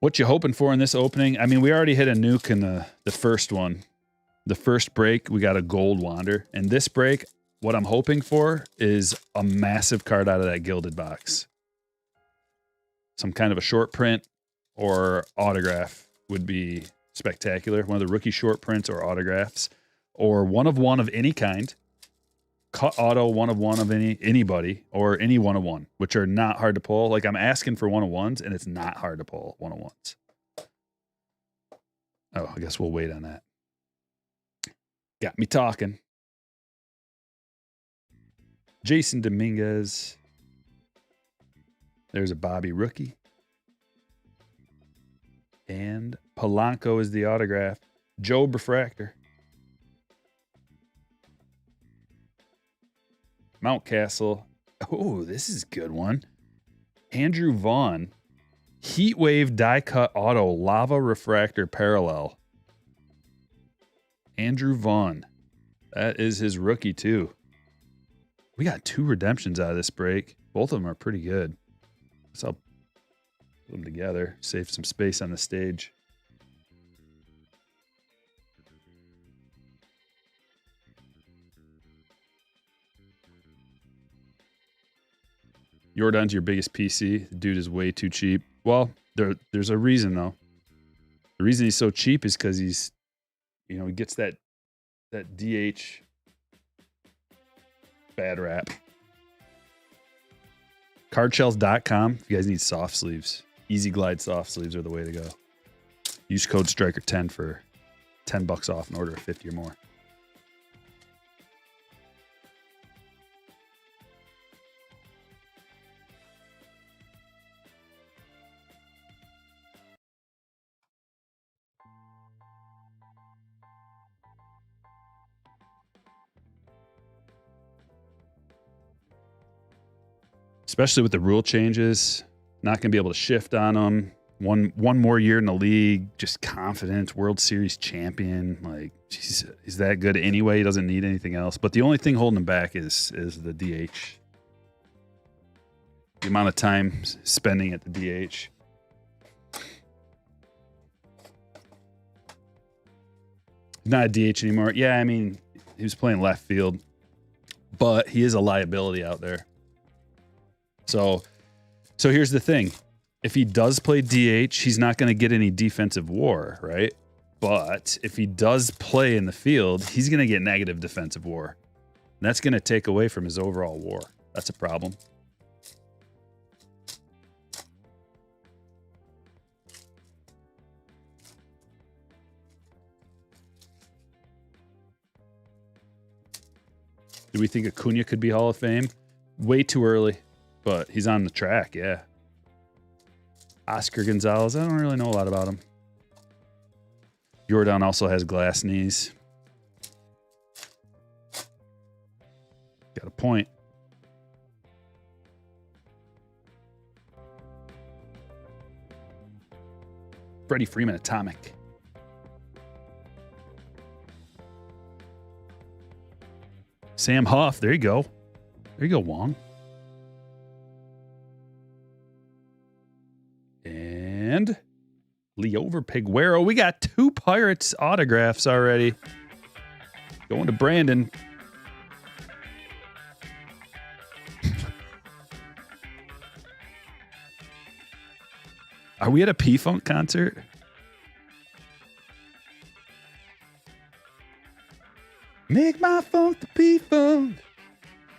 What you hoping for in this opening? I mean, we already hit a nuke in the first one. The first break, we got a gold wander. And this break, what I'm hoping for is a massive card out of that gilded box. Some kind of a short print or autograph would be spectacular. One of the rookie short prints or autographs. Or one of any kind. Cut auto one of anybody or any 1/1, which are not hard to pull. Like I'm asking for 1/1s and it's not hard to pull 1/1s. Oh, I guess we'll wait on that. Got me talking. Jason Dominguez. There's a Bobby rookie. And Polanco is the autograph. Joe Refractor. Mountcastle. Oh, this is a good one. Andrew Vaughn. Heatwave die cut auto lava refractor parallel. Andrew Vaughn. That is his rookie too. We got 2 redemptions out of this break. Both of them are pretty good. So I'll put them together. Save some space on the stage. Jordan's your biggest PC. The dude is way too cheap. Well, there's a reason though. The reason he's so cheap is because he's, he gets that DH bad rap. Cardshells.com. If you guys need soft sleeves, Easy Glide soft sleeves are the way to go. Use code Striker10 for $10 off an order of 50 or more. Especially with the rule changes, not going to be able to shift on them. One more year in the league, just confident, World Series champion. Like, he's that good anyway. He doesn't need anything else. But the only thing holding him back is the DH. The amount of time spending at the DH. Not a DH anymore. Yeah, I mean, he was playing left field. but he is a liability out there. So here's the thing. If he does play DH, he's not going to get any defensive WAR, right? But if he does play in the field, he's going to get negative defensive WAR. And that's going to take away from his overall WAR. That's a problem. Do we think Acuna could be Hall of Fame? Way too early, but he's on the track, yeah. Oscar Gonzalez, I don't really know a lot about him. Jordan also has glass knees. Got a point. Freddie Freeman, atomic. Sam Huff, there you go. There you go, Wong. And Leover Piguero. We got 2 Pirates autographs already. Going to Brandon. Are we at a P-Funk concert? Make my funk the P-Funk.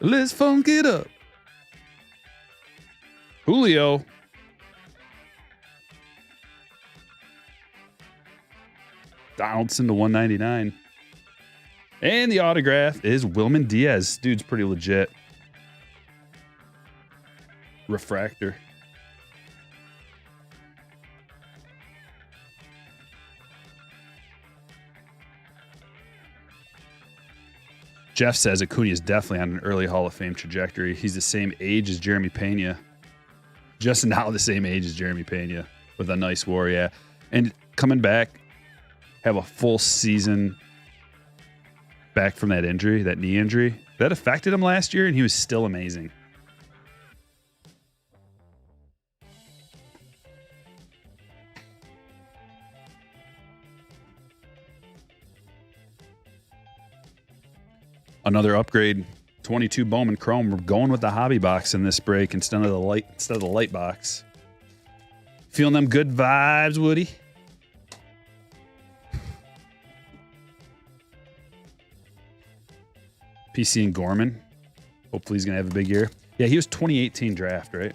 Let's funk it up. Julio. Donaldson to 199. And the autograph is Wilman Diaz. Dude's pretty legit. Refractor. Jeff says Acuna is definitely on an early Hall of Fame trajectory. He's the same age as Jeremy Pena. Just now the same age as Jeremy Pena with a nice WAR, yeah. And coming back, have a full season back from that injury, that knee injury. That affected him last year, and he was still amazing. Another upgrade, 22 Bowman Chrome. We're going with the hobby box in this break instead of the light box. Feeling them good vibes, Woody? PC and Gorman. Hopefully he's going to have a big year. Yeah, he was 2018 draft, right?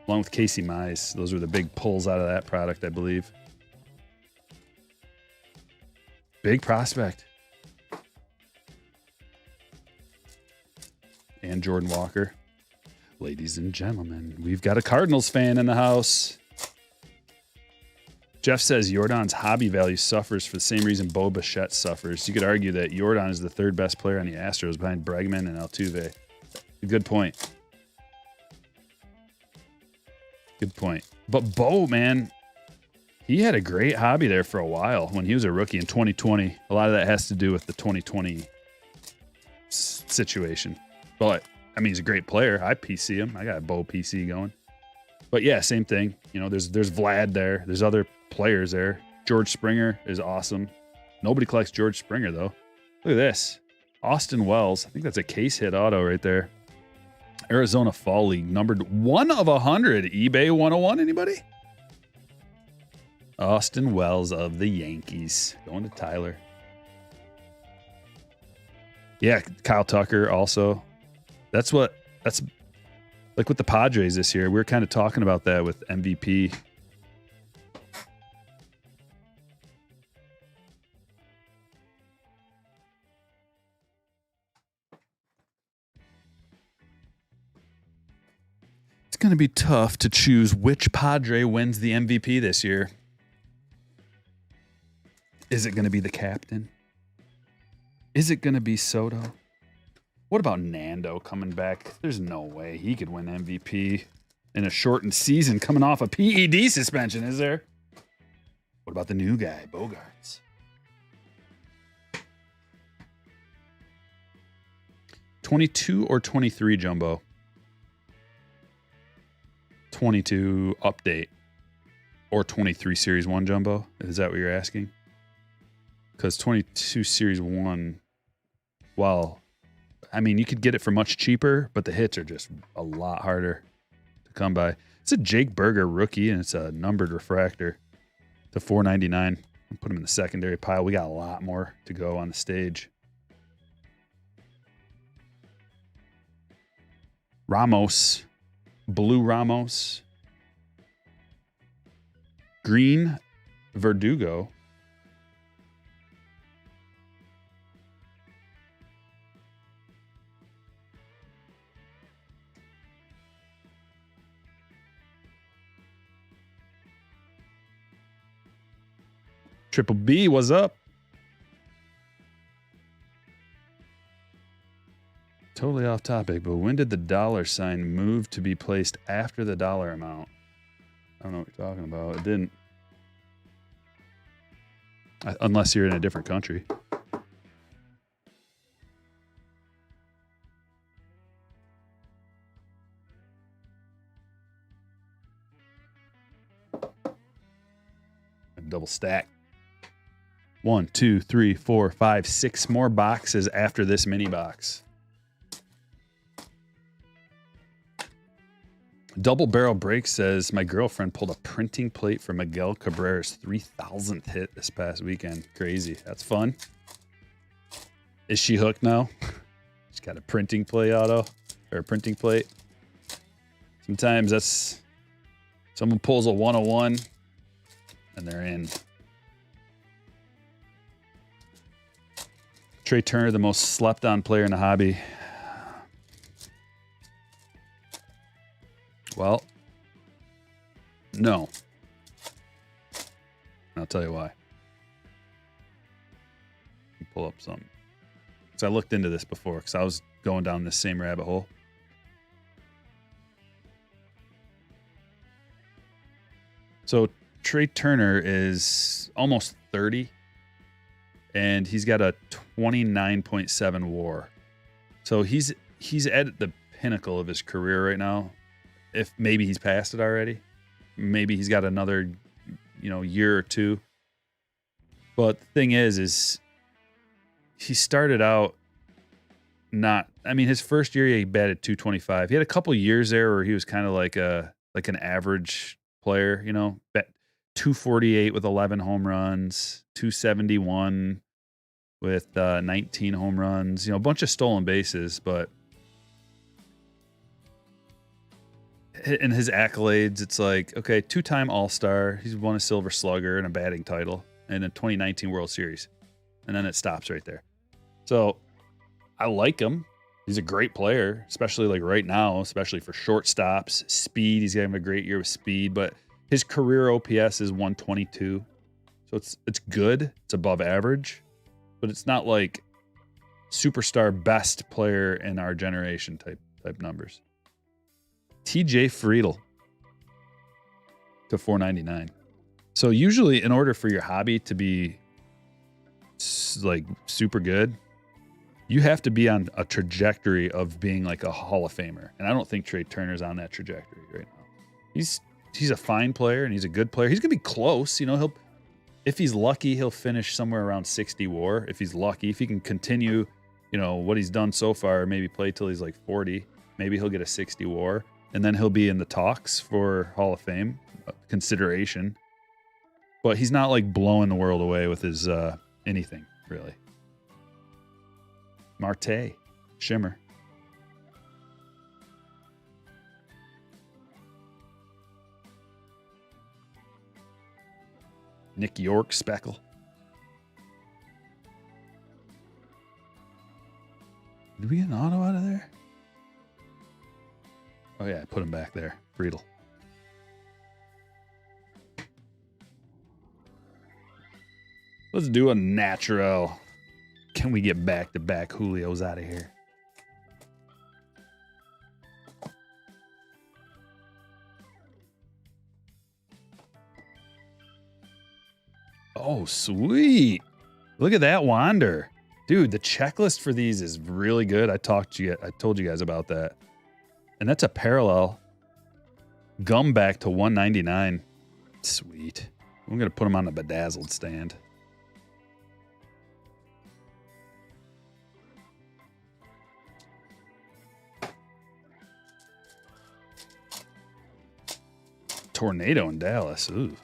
Along with Casey Mize. Those were the big pulls out of that product, I believe. Big prospect. And Jordan Walker. Ladies and gentlemen, we've got a Cardinals fan in the house. Jeff says Jordan's hobby value suffers for the same reason Bo Bichette suffers. You could argue that Jordan is the 3rd best player on the Astros behind Bregman and Altuve. Good point. Good point. But Bo, man, he had a great hobby there for a while when he was a rookie in 2020. A lot of that has to do with the 2020 situation. But, I mean, he's a great player. I PC him. I got a Bo PC going. But, yeah, same thing. You know, there's Vlad there. There's other players there. George Springer is awesome. Nobody collects George Springer, though. Look at this. Austin Wells. I think that's a case hit auto right there. Arizona Fall League, numbered 1 of 100. eBay 101, anybody? Austin Wells of the Yankees. Going to Tyler. Yeah, Kyle Tucker also. That's like with the Padres this year. We were kind of talking about that with MVP. It's going to be tough to choose which Padre wins the MVP this year. Is it going to be the captain? Is it going to be Soto? What about Nando coming back? There's no way he could win MVP in a shortened season coming off a PED suspension, is there? What about the new guy, Bogarts? 22 or 23, Jumbo? 22 update or 23 Series 1, Jumbo? Is that what you're asking? Because 22 Series 1, well, I mean, you could get it for much cheaper, but the hits are just a lot harder to come by. It's a Jake Berger rookie, and it's a numbered refractor to $4.99. I'll put him in the secondary pile. We got a lot more to go on the stage. Ramos, blue Ramos, green Verdugo. Triple B, what's up? Totally off topic, but when did the dollar sign move to be placed after the dollar amount? I don't know what you're talking about. It didn't. Unless you're in a different country. Double stack. 1, 2, 3, 4, 5, 6 more boxes after this mini box. Double Barrel Break says, my girlfriend pulled a printing plate for Miguel Cabrera's 3,000th hit this past weekend. Crazy. That's fun. Is she hooked now? She's got a printing plate or a printing plate. Sometimes that's, someone pulls a 101 and they're in. Trey Turner, the most slept on player in the hobby. Well, no. I'll tell you why. Pull up something. So I looked into this before because I was going down this same rabbit hole. So Trey Turner is almost 30. And he's got a 29.7 WAR. So he's at the pinnacle of his career right now. If maybe he's past it already. Maybe he's got another, year or two. But the thing is he started out his first year he batted 225. He had a couple years there where he was kind of like an average player, 248 with 11 home runs, 271 with 19 home runs, a bunch of stolen bases, but in his accolades, it's like, okay, 2-time All-Star. He's won a Silver Slugger and a batting title and a 2019 World Series. And then it stops right there. So I like him. He's a great player, especially like right now, especially for shortstops, speed. He's having a great year with speed, but his career OPS is 122. So it's good. It's above average, but it's not like superstar best player in our generation type numbers. TJ Friedel to $4.99. So usually in order for your hobby to be like super good, you have to be on a trajectory of being like a Hall of Famer. And I don't think Trey Turner's on that trajectory right now. He's a fine player and he's a good player. He's going to be close. If he's lucky, he'll finish somewhere around 60 WAR. If he's lucky, if he can continue, what he's done so far, maybe play till he's like 40, maybe he'll get a 60 WAR. And then he'll be in the talks for Hall of Fame consideration. But he's not like blowing the world away with his anything, really. Marte, Shimmer. Nick York, Speckle. Did we get an auto out of there? Oh, yeah, I put him back there. Friedel. Let's do a natural. Can we get back-to-back Julios out of here? Oh, sweet. Look at that Wander. Dude, the checklist for these is really good. I told you guys about that. And that's a parallel. Gum back to 199. Sweet. I'm going to put them on the bedazzled stand. Tornado in Dallas. Ooh.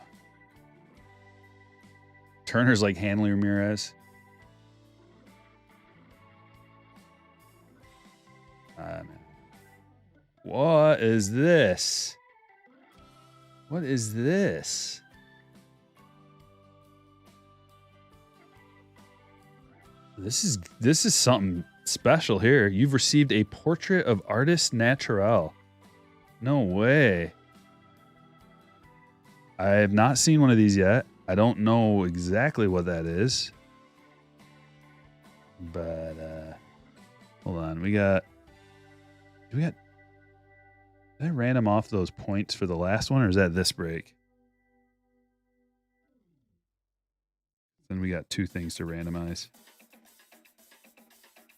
Turner's like Hanley Ramirez. What is this? What is this? This is something special here. You've received a portrait of artist naturel. No way. I have not seen one of these yet. I don't know exactly what that is. But hold on. Did I random off those points for the last one, or is that this break? Then we got 2 things to randomize.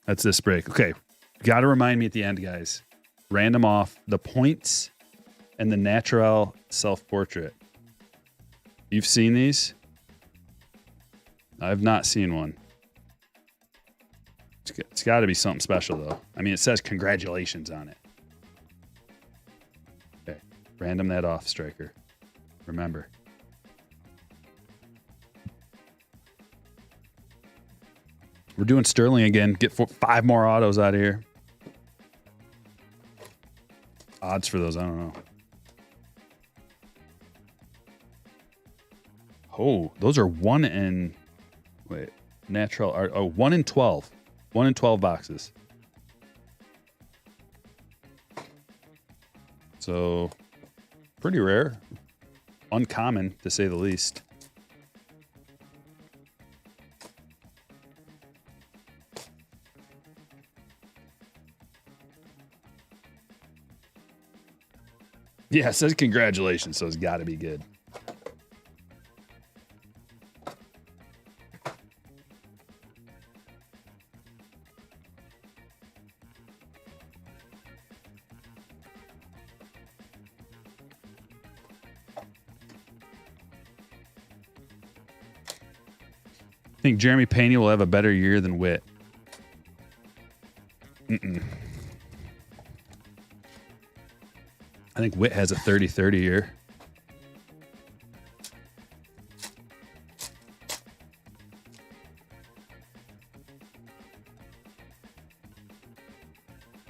That's this break. Okay. Got to remind me at the end, guys. Random off the points and the natural self-portrait. You've seen these? I've not seen one. It's got to be something special, though. I mean, it says congratulations on it. Okay. Random that off, Striker. Remember. We're doing Sterling again. Get 5 more autos out of here. Odds for those, I don't know. Oh, those are 1 in... Wait. Natural art. Oh, 1 in 12. 1 in 12 boxes. So, pretty rare. Uncommon, to say the least. Yeah, it says congratulations, so it's got to be good. I think Jeremy Pena will have a better year than Witt. I think Witt has a 30-30 year.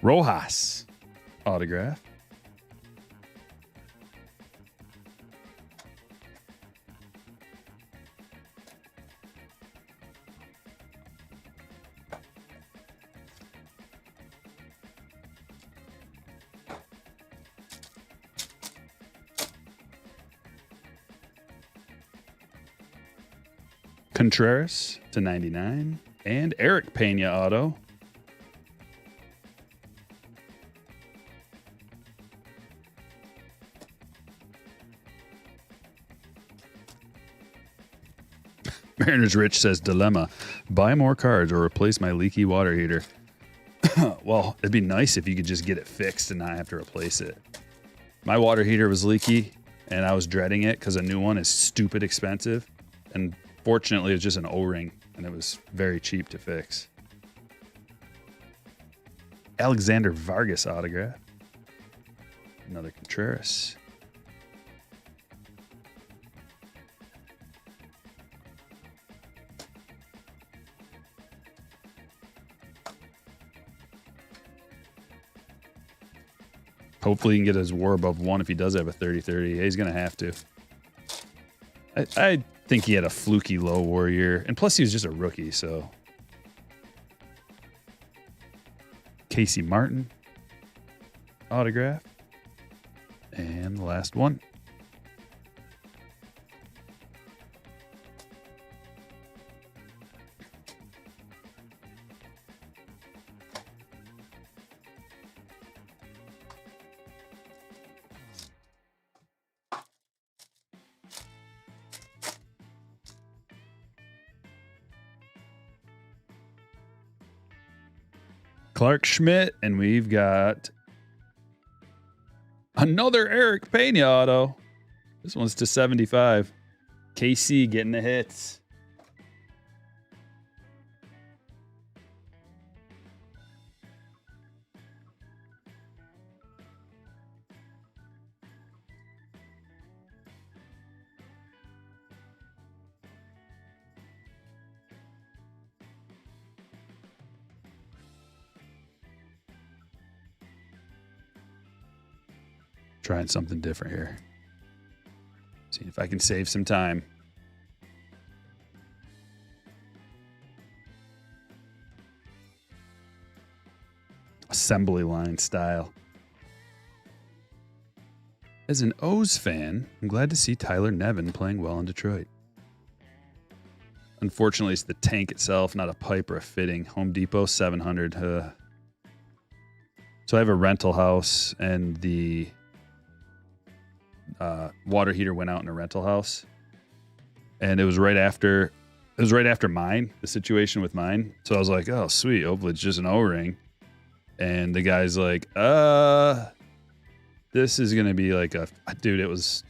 Rojas autograph. Contreras to 99. And Eric Pena auto. Mariners Rich says, dilemma. Buy more cards or replace my leaky water heater. Well, it'd be nice if you could just get it fixed and not have to replace it. My water heater was leaky, and I was dreading it because a new one is stupid expensive. And fortunately, it was just an O-ring, and it was very cheap to fix. Alexander Vargas autograph. Another Contreras. Hopefully he can get his WAR above 1 if he does have a 30-30. Yeah, he's going to have to. I think he had a fluky low WAR year. And plus he was just a rookie, so. Casey Martin autograph. And the last one. Clark Schmidt, and we've got another Eric Pena auto. This one's to 75. KC getting the hits. Trying something different here. See if I can save some time. Assembly line style. As an O's fan, I'm glad to see Tyler Nevin playing well in Detroit. Unfortunately, it's the tank itself, not a pipe or a fitting. Home Depot, 700. So I have a rental house, and the water heater went out in a rental house, and it was right after mine, the situation with mine. So I was like, oh, sweet. Hopefully it's just an O-ring. And the guy's like, this is going to be like dude, I think it was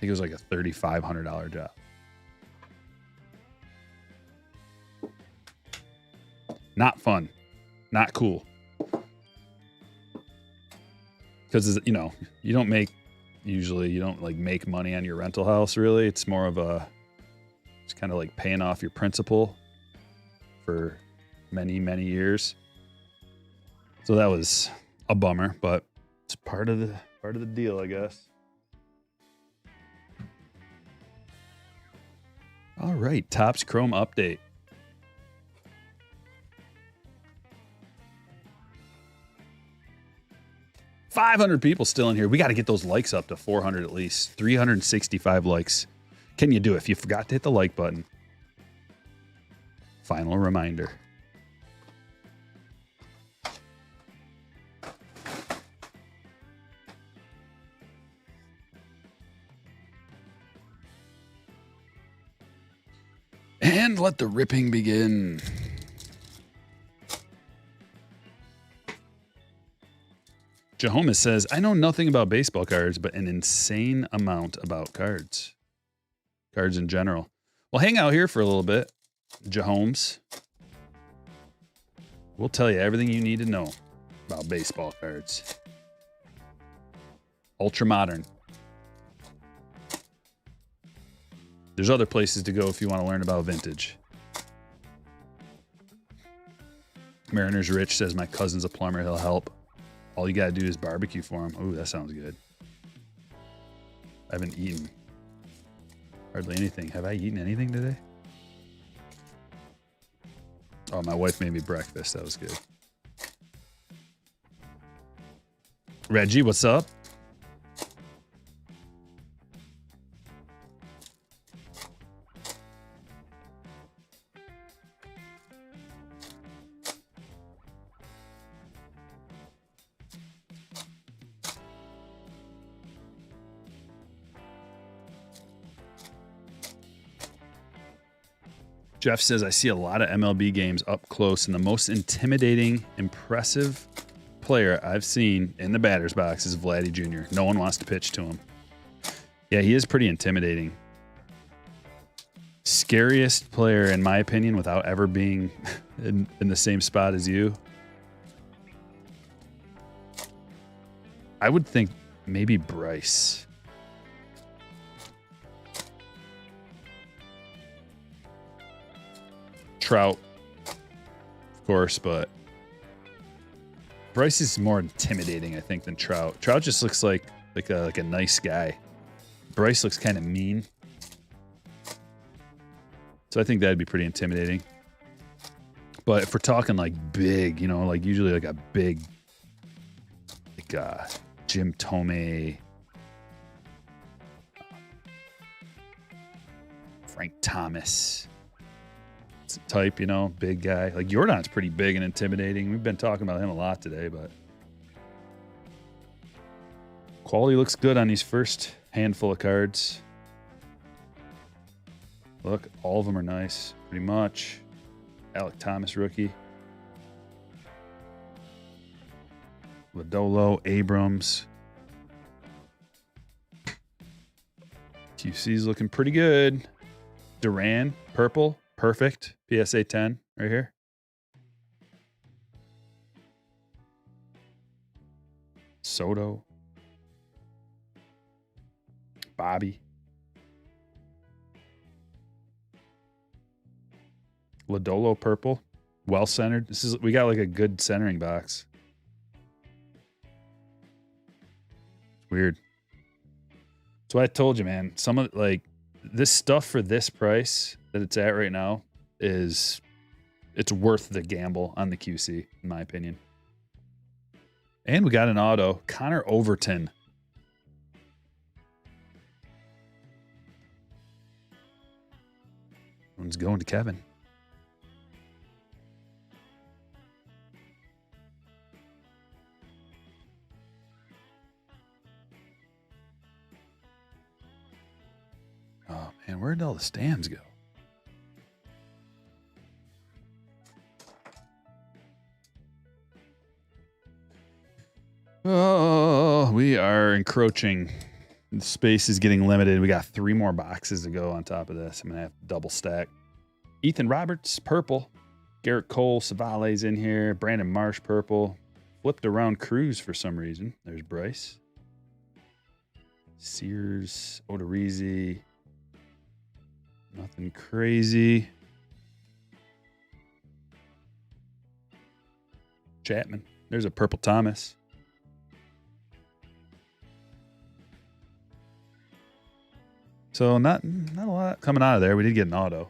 like a $3,500 job. Not fun. Not cool. Because, you know, you don't make money on your rental house, really. It's more of it's kind of like paying off your principal for many, many years. So that was a bummer, but it's part of the deal, I guess. All right, Topps Chrome update. $500 people still in here. We got to get those likes up to 400 at least. 365 likes. Can you do it? If you forgot to hit the like button. Final reminder. And let the ripping begin. Jehomas says, I know nothing about baseball cards, but an insane amount about cards. Cards in general. Well, hang out here for a little bit, Jehomes. We'll tell you everything you need to know about baseball cards. Ultra modern. There's other places to go if you want to learn about vintage. Mariner's Rich says, my cousin's a plumber. He'll help. All you got to do is barbecue for him. Ooh, that sounds good. I haven't eaten hardly anything. Have I eaten anything today? Oh, my wife made me breakfast. That was good. Reggie, what's up? Jeff says, I see a lot of MLB games up close, and the most intimidating, impressive player I've seen in the batter's box is Vladdy Jr. No one wants to pitch to him. Yeah, he is pretty intimidating. Scariest player, in my opinion, without ever being in the same spot as you. I would think maybe Bryce. Trout, of course, but Bryce is more intimidating, I think, than Trout. Trout just looks like a nice guy. Bryce looks kind of mean. So I think that'd be pretty intimidating. But if we're talking like big, you know, like usually like a big, like Jim Thome, Frank Thomas type, you know, big guy. Like Jordan's pretty big and intimidating. We've been talking about him a lot today, but quality looks good on these first handful of cards. Look, all of them are nice, pretty much. Alec Thomas rookie. Lodolo, Abrams. QC's looking pretty good. Duran, purple. Perfect. PSA 10 right here. Soto. Bobby. Lodolo purple. Well centered. We got like a good centering box. Weird. That's why I told you, man. Some of like this stuff for this price that it's at right now it's worth the gamble on the QC, in my opinion. And we got an auto, Connor Overton. One's going to Kevin. Oh man, where did all the stands go? Oh, we are encroaching. The space is getting limited. We got 3 more boxes to go on top of this. I'm going to have to double stack. Ethan Roberts, purple. Garrett Cole, Savale's in here. Brandon Marsh, purple. Flipped around Cruz for some reason. There's Bryce. Sears, Odorizzi. Nothing crazy. Chapman. There's a purple Thomas. So not a lot coming out of there. We did get an auto.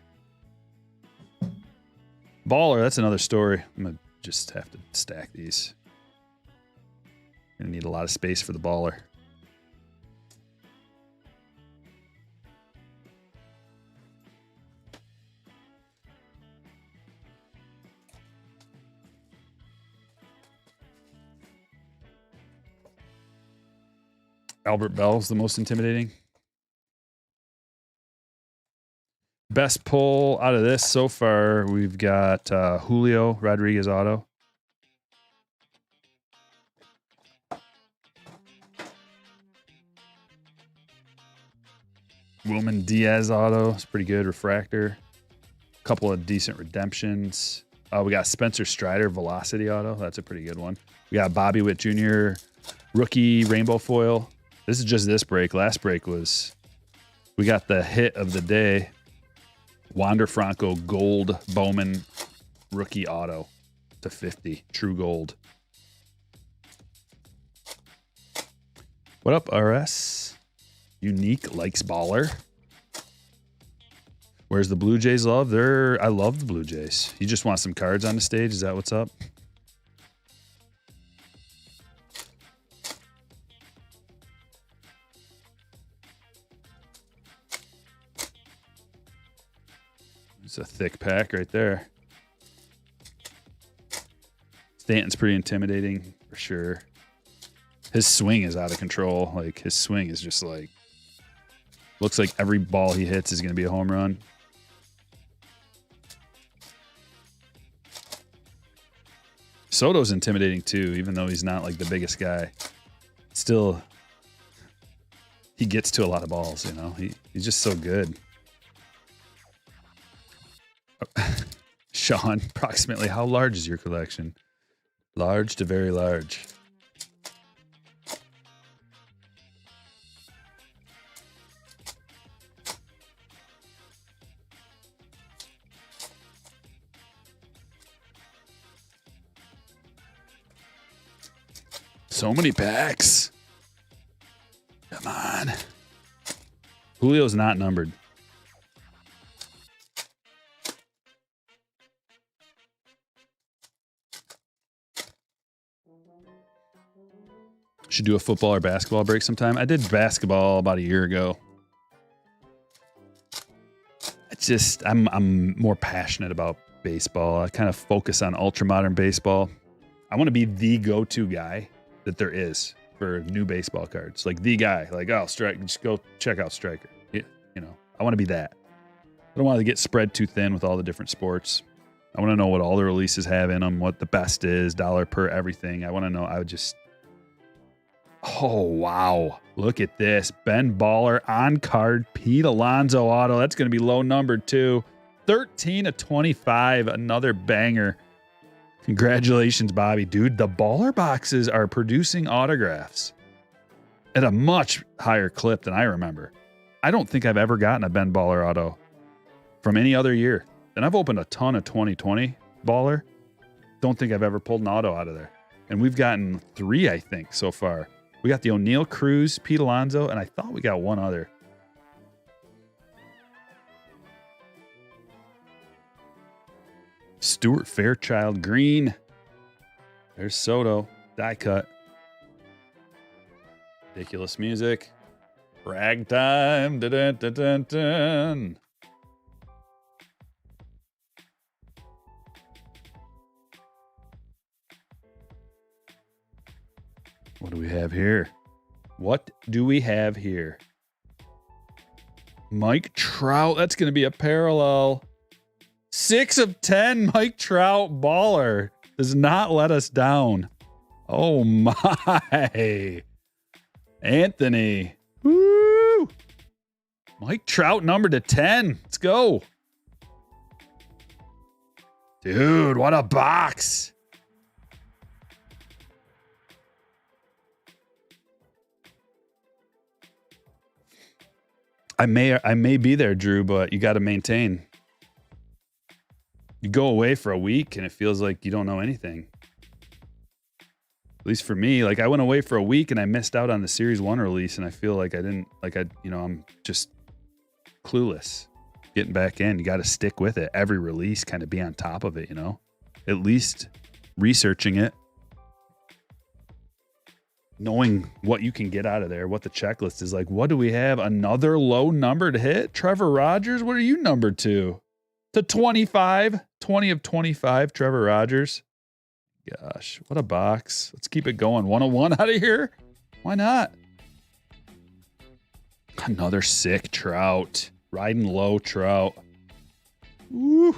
Baller, that's another story. I'm going to just have to stack these. Going to need a lot of space for the baller. Albert Bell's the most intimidating. Best pull out of this so far, we've got Julio Rodriguez auto. Wilman Diaz auto. It's pretty good. Refractor. A couple of decent redemptions. We got Spencer Strider Velocity auto. That's a pretty good one. We got Bobby Witt Jr. Rookie Rainbow Foil. This is just this break. Last break was, we got the hit of the day. Wander Franco Gold Bowman Rookie Auto to 50. True Gold. What up, RS? Unique likes baller. Where's the Blue Jays love? I love the Blue Jays. You just want some cards on the stage? Is that what's up? It's a thick pack right there. Stanton's pretty intimidating for sure. His swing is out of control. Like, his swing is just like, looks like every ball he hits is going to be a home run. Soto's intimidating too, even though he's not like the biggest guy. Still, he gets to a lot of balls, you know. He's just so good. Sean, approximately how large is your collection? Large to very large. So many packs. Come on. Julio's not numbered. Should do a football or basketball break sometime. I did basketball about a year ago. It's just, I'm more passionate about baseball. I kind of focus on ultra modern baseball. I want to be the go-to guy that there is for new baseball cards. Like the guy, like, oh, strike, just go check out Striker. You know, I want to be that. I don't want to get spread too thin with all the different sports. I want to know what all the releases have in them, what the best is, dollar per everything. I want to know. I would just, oh, wow. Look at this. Ben Baller on card. Pete Alonso auto. That's going to be low numbered too. 13/25. Another banger. Congratulations, Bobby. Dude, the Baller boxes are producing autographs at a much higher clip than I remember. I don't think I've ever gotten a Ben Baller auto from any other year. And I've opened a ton of 2020 Baller. Don't think I've ever pulled an auto out of there. And we've gotten 3, I think, so far. We got the O'Neal, Cruz, Pete Alonso, and I thought we got one other. Stuart Fairchild green. There's Soto. Die cut. Ridiculous music. Ragtime. Dun, dun, dun, dun, dun. What do we have here? What do we have here? Mike Trout. That's going to be a parallel. 6 of 10. Mike Trout baller. Does not let us down. Oh my. Anthony. Woo. Mike Trout number to 10. Let's go. Dude, what a box. I may be there, Drew, but you got to maintain. You go away for a week and it feels like you don't know anything. At least for me, like I went away for a week and I missed out on the Series 1 release and I feel like I'm just clueless. Getting back in, you got to stick with it. Every release, kind of be on top of it, you know? At least researching it. Knowing what you can get out of there, what the checklist is like. What do we have? Another low number to hit? Trevor Rogers, what are you numbered to? To 25. 20 of 25, Trevor Rogers. Gosh, what a box. Let's keep it going. 101 out of here. Why not? Another sick Trout. Riding low Trout. Woo.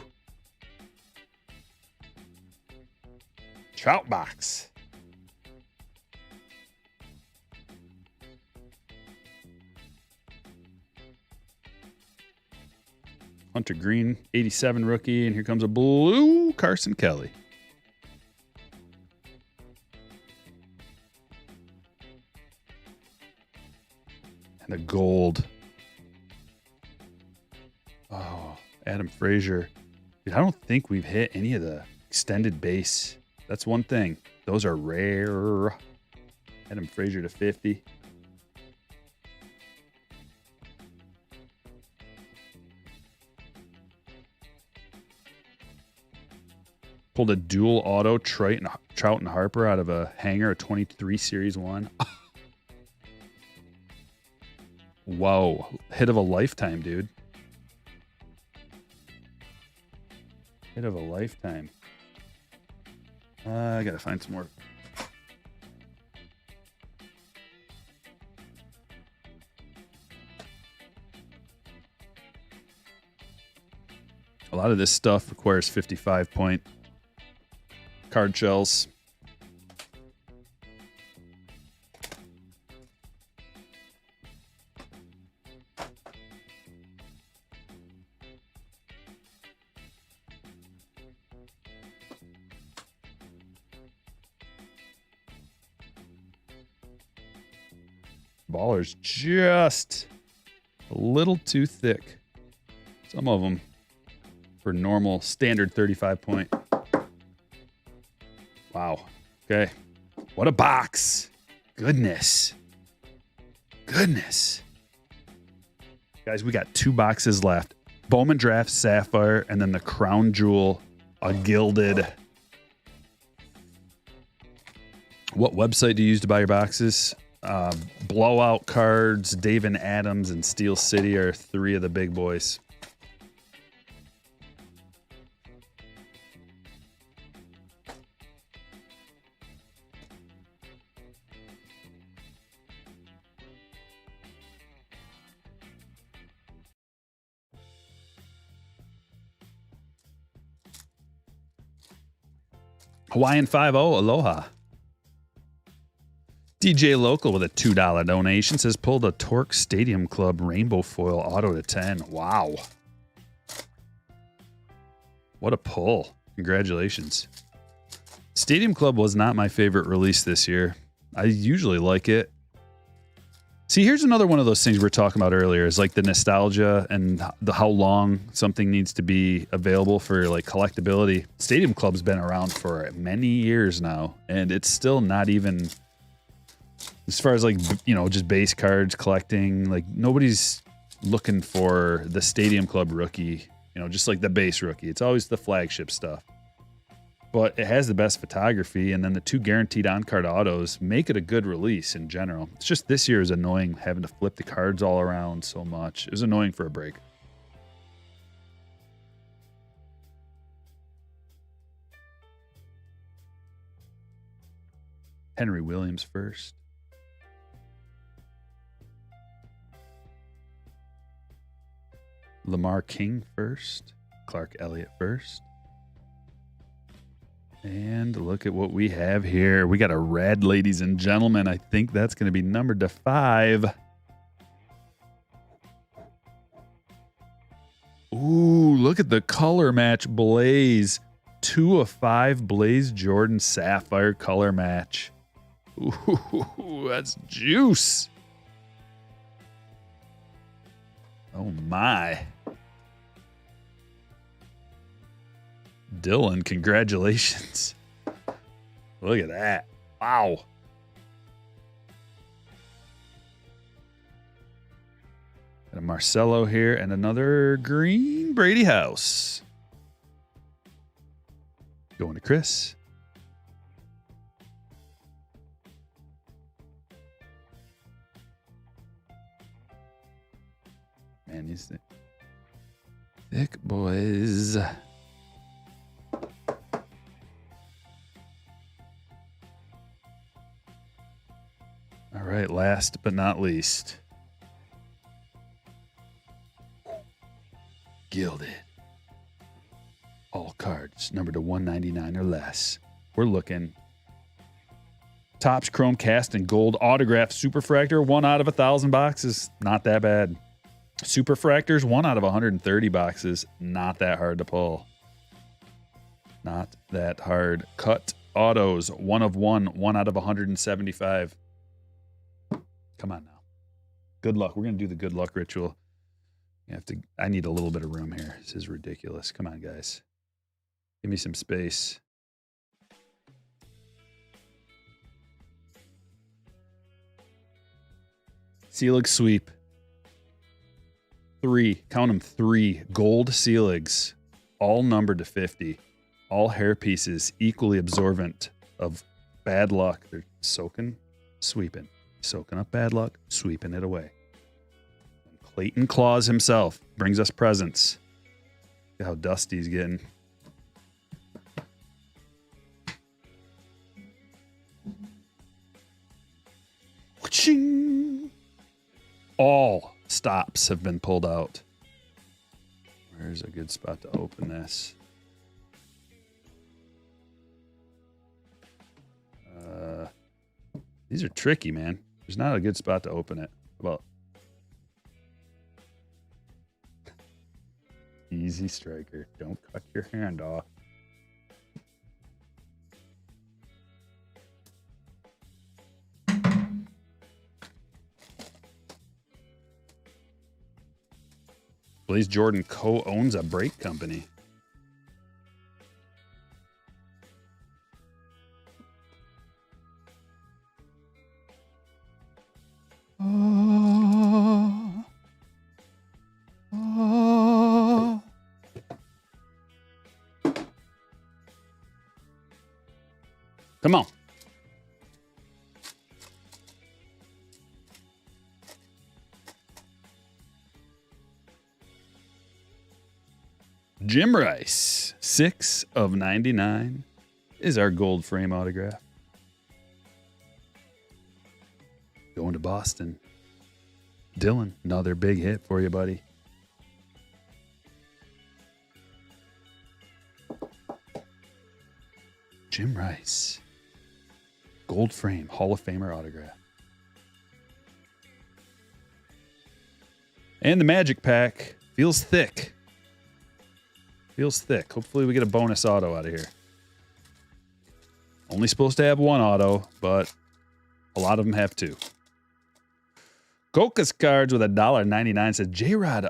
Trout box. Hunter Green, 87 rookie, and here comes a blue Carson Kelly. And a gold. Oh, Adam Frazier. Dude, I don't think we've hit any of the extended base. That's one thing. Those are rare. Adam Frazier to 50. Pulled a dual auto Trout and Harper out of a hanger, a 23 Series 1. Whoa. Hit of a lifetime, dude. Hit of a lifetime. I gotta find some more. A lot of this stuff requires 55-point card shells. Baller's just a little too thick. Some of them for normal standard 35 point. Wow. Okay. What a box. Goodness. Goodness. Guys, we got 2 boxes left. Bowman Draft Sapphire and then the Crown Jewel, a gilded. What website do you use to buy your boxes? Blowout Cards, Dave and Adams, and Steel City are 3 of the big boys. Hawaiian 5-0, aloha. DJ Local with a $2 donation says pulled a Torque Stadium Club Rainbow Foil Auto to 10. Wow. What a pull. Congratulations. Stadium Club was not my favorite release this year. I usually like it. See, here's another one of those things we were talking about earlier is like the nostalgia and how long something needs to be available for like collectability. Stadium Club's been around for many years now, and it's still not even As far as like, you know, just base cards collecting, like nobody's looking for the Stadium Club rookie, you know, just like the base rookie. It's always the flagship stuff. But it has the best photography, and then the 2 guaranteed on-card autos make it a good release in general. It's just this year is annoying having to flip the cards all around so much. It was annoying for a break. Henry Williams first. Lamar King first. Clark Elliott first. And look at what we have here. We got a red, ladies and gentlemen. I think that's going to be numbered to 5. Ooh, look at the color match Blaze. 2 of 5 Blaze Jordan Sapphire color match. Ooh, that's juice. Oh my. Dylan, congratulations. Look at that. Wow. Got a Marcelo here and another green Brady House. Going to Chris. Man, these thick boys. All right, last but not least. Gilded. All cards numbered to 199 or less. We're looking. Topps Chrome Cast and Gold Autograph Superfractor, 1 out of 1,000 boxes. Not that bad. Superfractors, 1 out of 130 boxes. Not that hard to pull. Not that hard. Cut autos, 1 of 1, 1 out of 175. Come on now. Good luck. We're going to do the good luck ritual. I need a little bit of room here. This is ridiculous. Come on, guys. Give me some space. Seelig sweep. 3. Count them 3. Gold Seeligs. All numbered to 50. All hair pieces equally absorbent of bad luck. They're soaking, sweeping. Soaking up bad luck, sweeping it away. Clayton Claus himself brings us presents. Look how dusty he's getting. Ching. All stops have been pulled out. Where's a good spot to open this? These are tricky, man. There's not a good spot to open it. Well, easy striker. Don't cut your hand off. Blaze Jordan co-owns a brake company. Come on. Jim Rice, 6 of 99 is our gold frame autograph. Going to Boston. Dylan, another big hit for you, buddy. Jim Rice. Gold frame, Hall of Famer autograph. And the Magic Pack feels thick. Feels thick. Hopefully we get a bonus auto out of here. Only supposed to have 1 auto, but a lot of them have 2. Coca's cards with $1.99 says J-Rod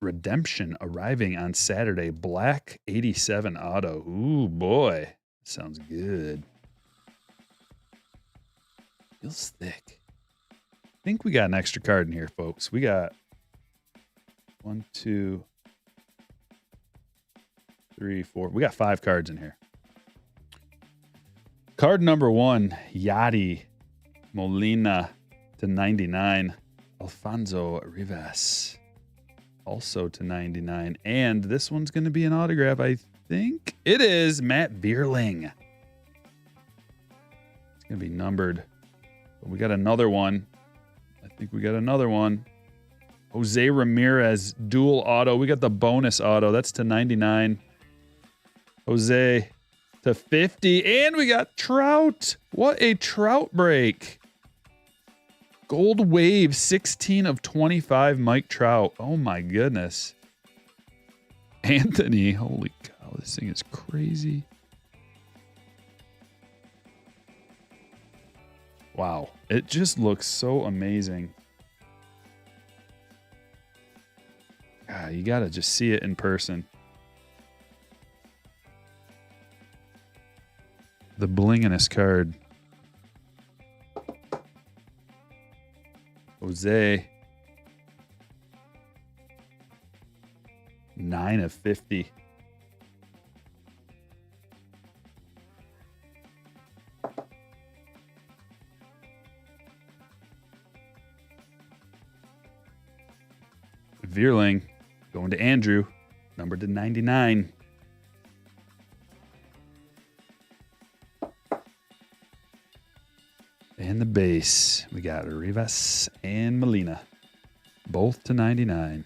Redemption arriving on Saturday. Black 87 auto. Ooh, boy. Sounds good. Feels thick. I think we got an extra card in here, folks. We got 1, 2, 3, 4. We got 5 cards in here. Card number 1, Yadi Molina to 99. Alfonso Rivas also to 99. And this one's going to be an autograph, I think. It is Matt Vierling. It's going to be numbered. But we got another one. I think we got another one. Jose Ramirez, dual auto. We got the bonus auto. That's to 99. Jose to 50. And we got Trout. What a Trout break. Gold Wave, 16 of 25, Mike Trout. Oh my goodness. Anthony, holy cow, this thing is crazy. Wow, it just looks so amazing. God, you gotta just see it in person. The blingingest card. Jose. 9 of 50. Vierling going to Andrew, numbered to 99. And the base, we got Rivas and Molina, both to 99.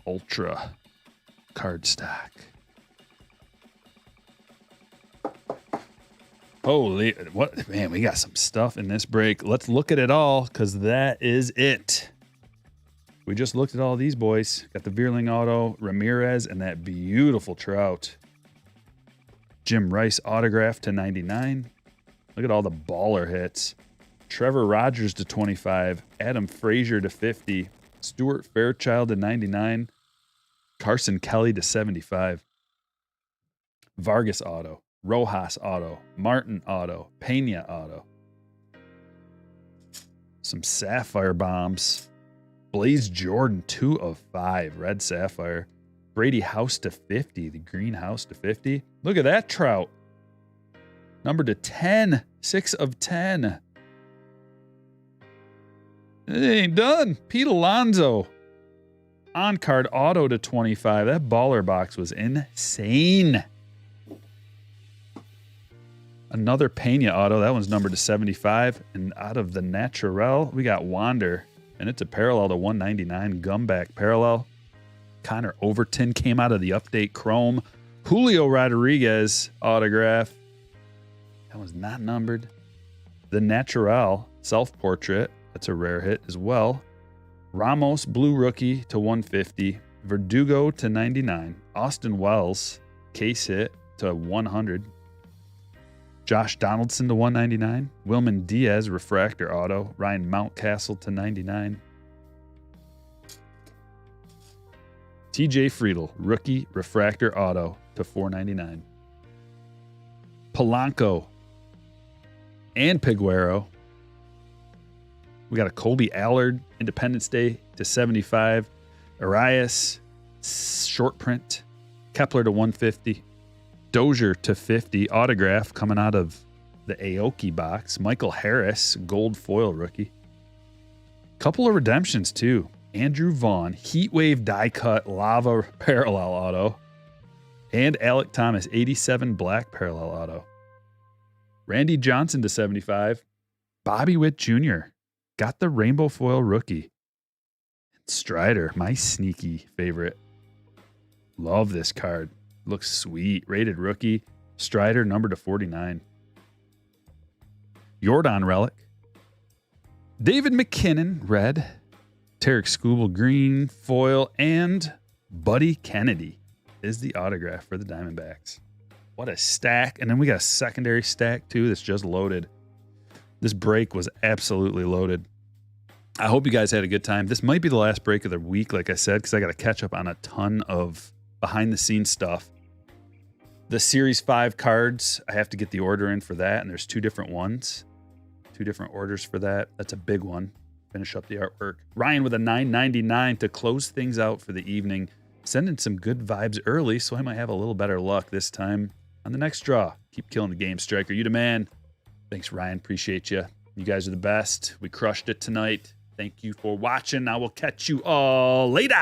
Ultra card stack. Holy, what, man, we got some stuff in this break. Let's look at it all, because that is it. We just looked at all these boys. Got the Vierling auto, Ramirez, and that beautiful Trout. Jim Rice autograph to 99. Look at all the baller hits. Trevor Rogers to 25. Adam Frazier to 50. Stuart Fairchild to 99. Carson Kelly to 75. Vargas auto. Rojas auto. Martin auto. Pena auto. Some Sapphire bombs. Blaze Jordan, 2 of 5. Red Sapphire. Brady House to 50. The Green House to 50. Look at that Trout. Number to 10. 6 of 10. It ain't done. Pete Alonso. On-card auto to 25. That baller box was insane. Another Pena auto. That one's numbered to 75. And out of the Naturel, we got Wander. And it's a parallel to 199. Gumback parallel. Connor Overton came out of the update Chrome. Julio Rodriguez autograph. That was not numbered. The Naturel self-portrait. That's a rare hit as well. Ramos blue rookie to 150. Verdugo to 99. Austin Wells case hit to 100. Josh Donaldson to 199. Wilman Diaz refractor auto. Ryan Mountcastle to 99. TJ Friedel rookie refractor auto to 499. Polanco and Piguero. We got a Colby Allard Independence Day to 75. Arias short print. Kepler to 150. Dozier to 50. Autograph coming out of the Aoki box. Michael Harris, gold foil rookie. Couple of redemptions too. Andrew Vaughn, Heatwave die cut lava parallel auto. And Alec Thomas, 87 black parallel auto. Randy Johnson to 75. Bobby Witt Jr. got the rainbow foil rookie. Strider, my sneaky favorite. Love this card. Looks sweet. Rated rookie. Strider, number to 49. Jordan relic. David McKinnon, red. Tarek Skubal, green, foil, and Buddy Kennedy is the autograph for the Diamondbacks. What a stack. And then we got a secondary stack, too, that's just loaded. This break was absolutely loaded. I hope you guys had a good time. This might be the last break of the week, like I said, because I got to catch up on a ton of behind-the-scenes stuff. The Series 5 cards, I have to get the order in for that, and there's 2 different ones. 2 different orders for that. That's a big one. Finish up the artwork. Ryan with a $9.99 to close things out for the evening. Sending some good vibes early, so I might have a little better luck this time on the next draw. Keep killing the game, Striker. You the man. Thanks, Ryan. Appreciate you. You guys are the best. We crushed it tonight. Thank you for watching. I will catch you all later.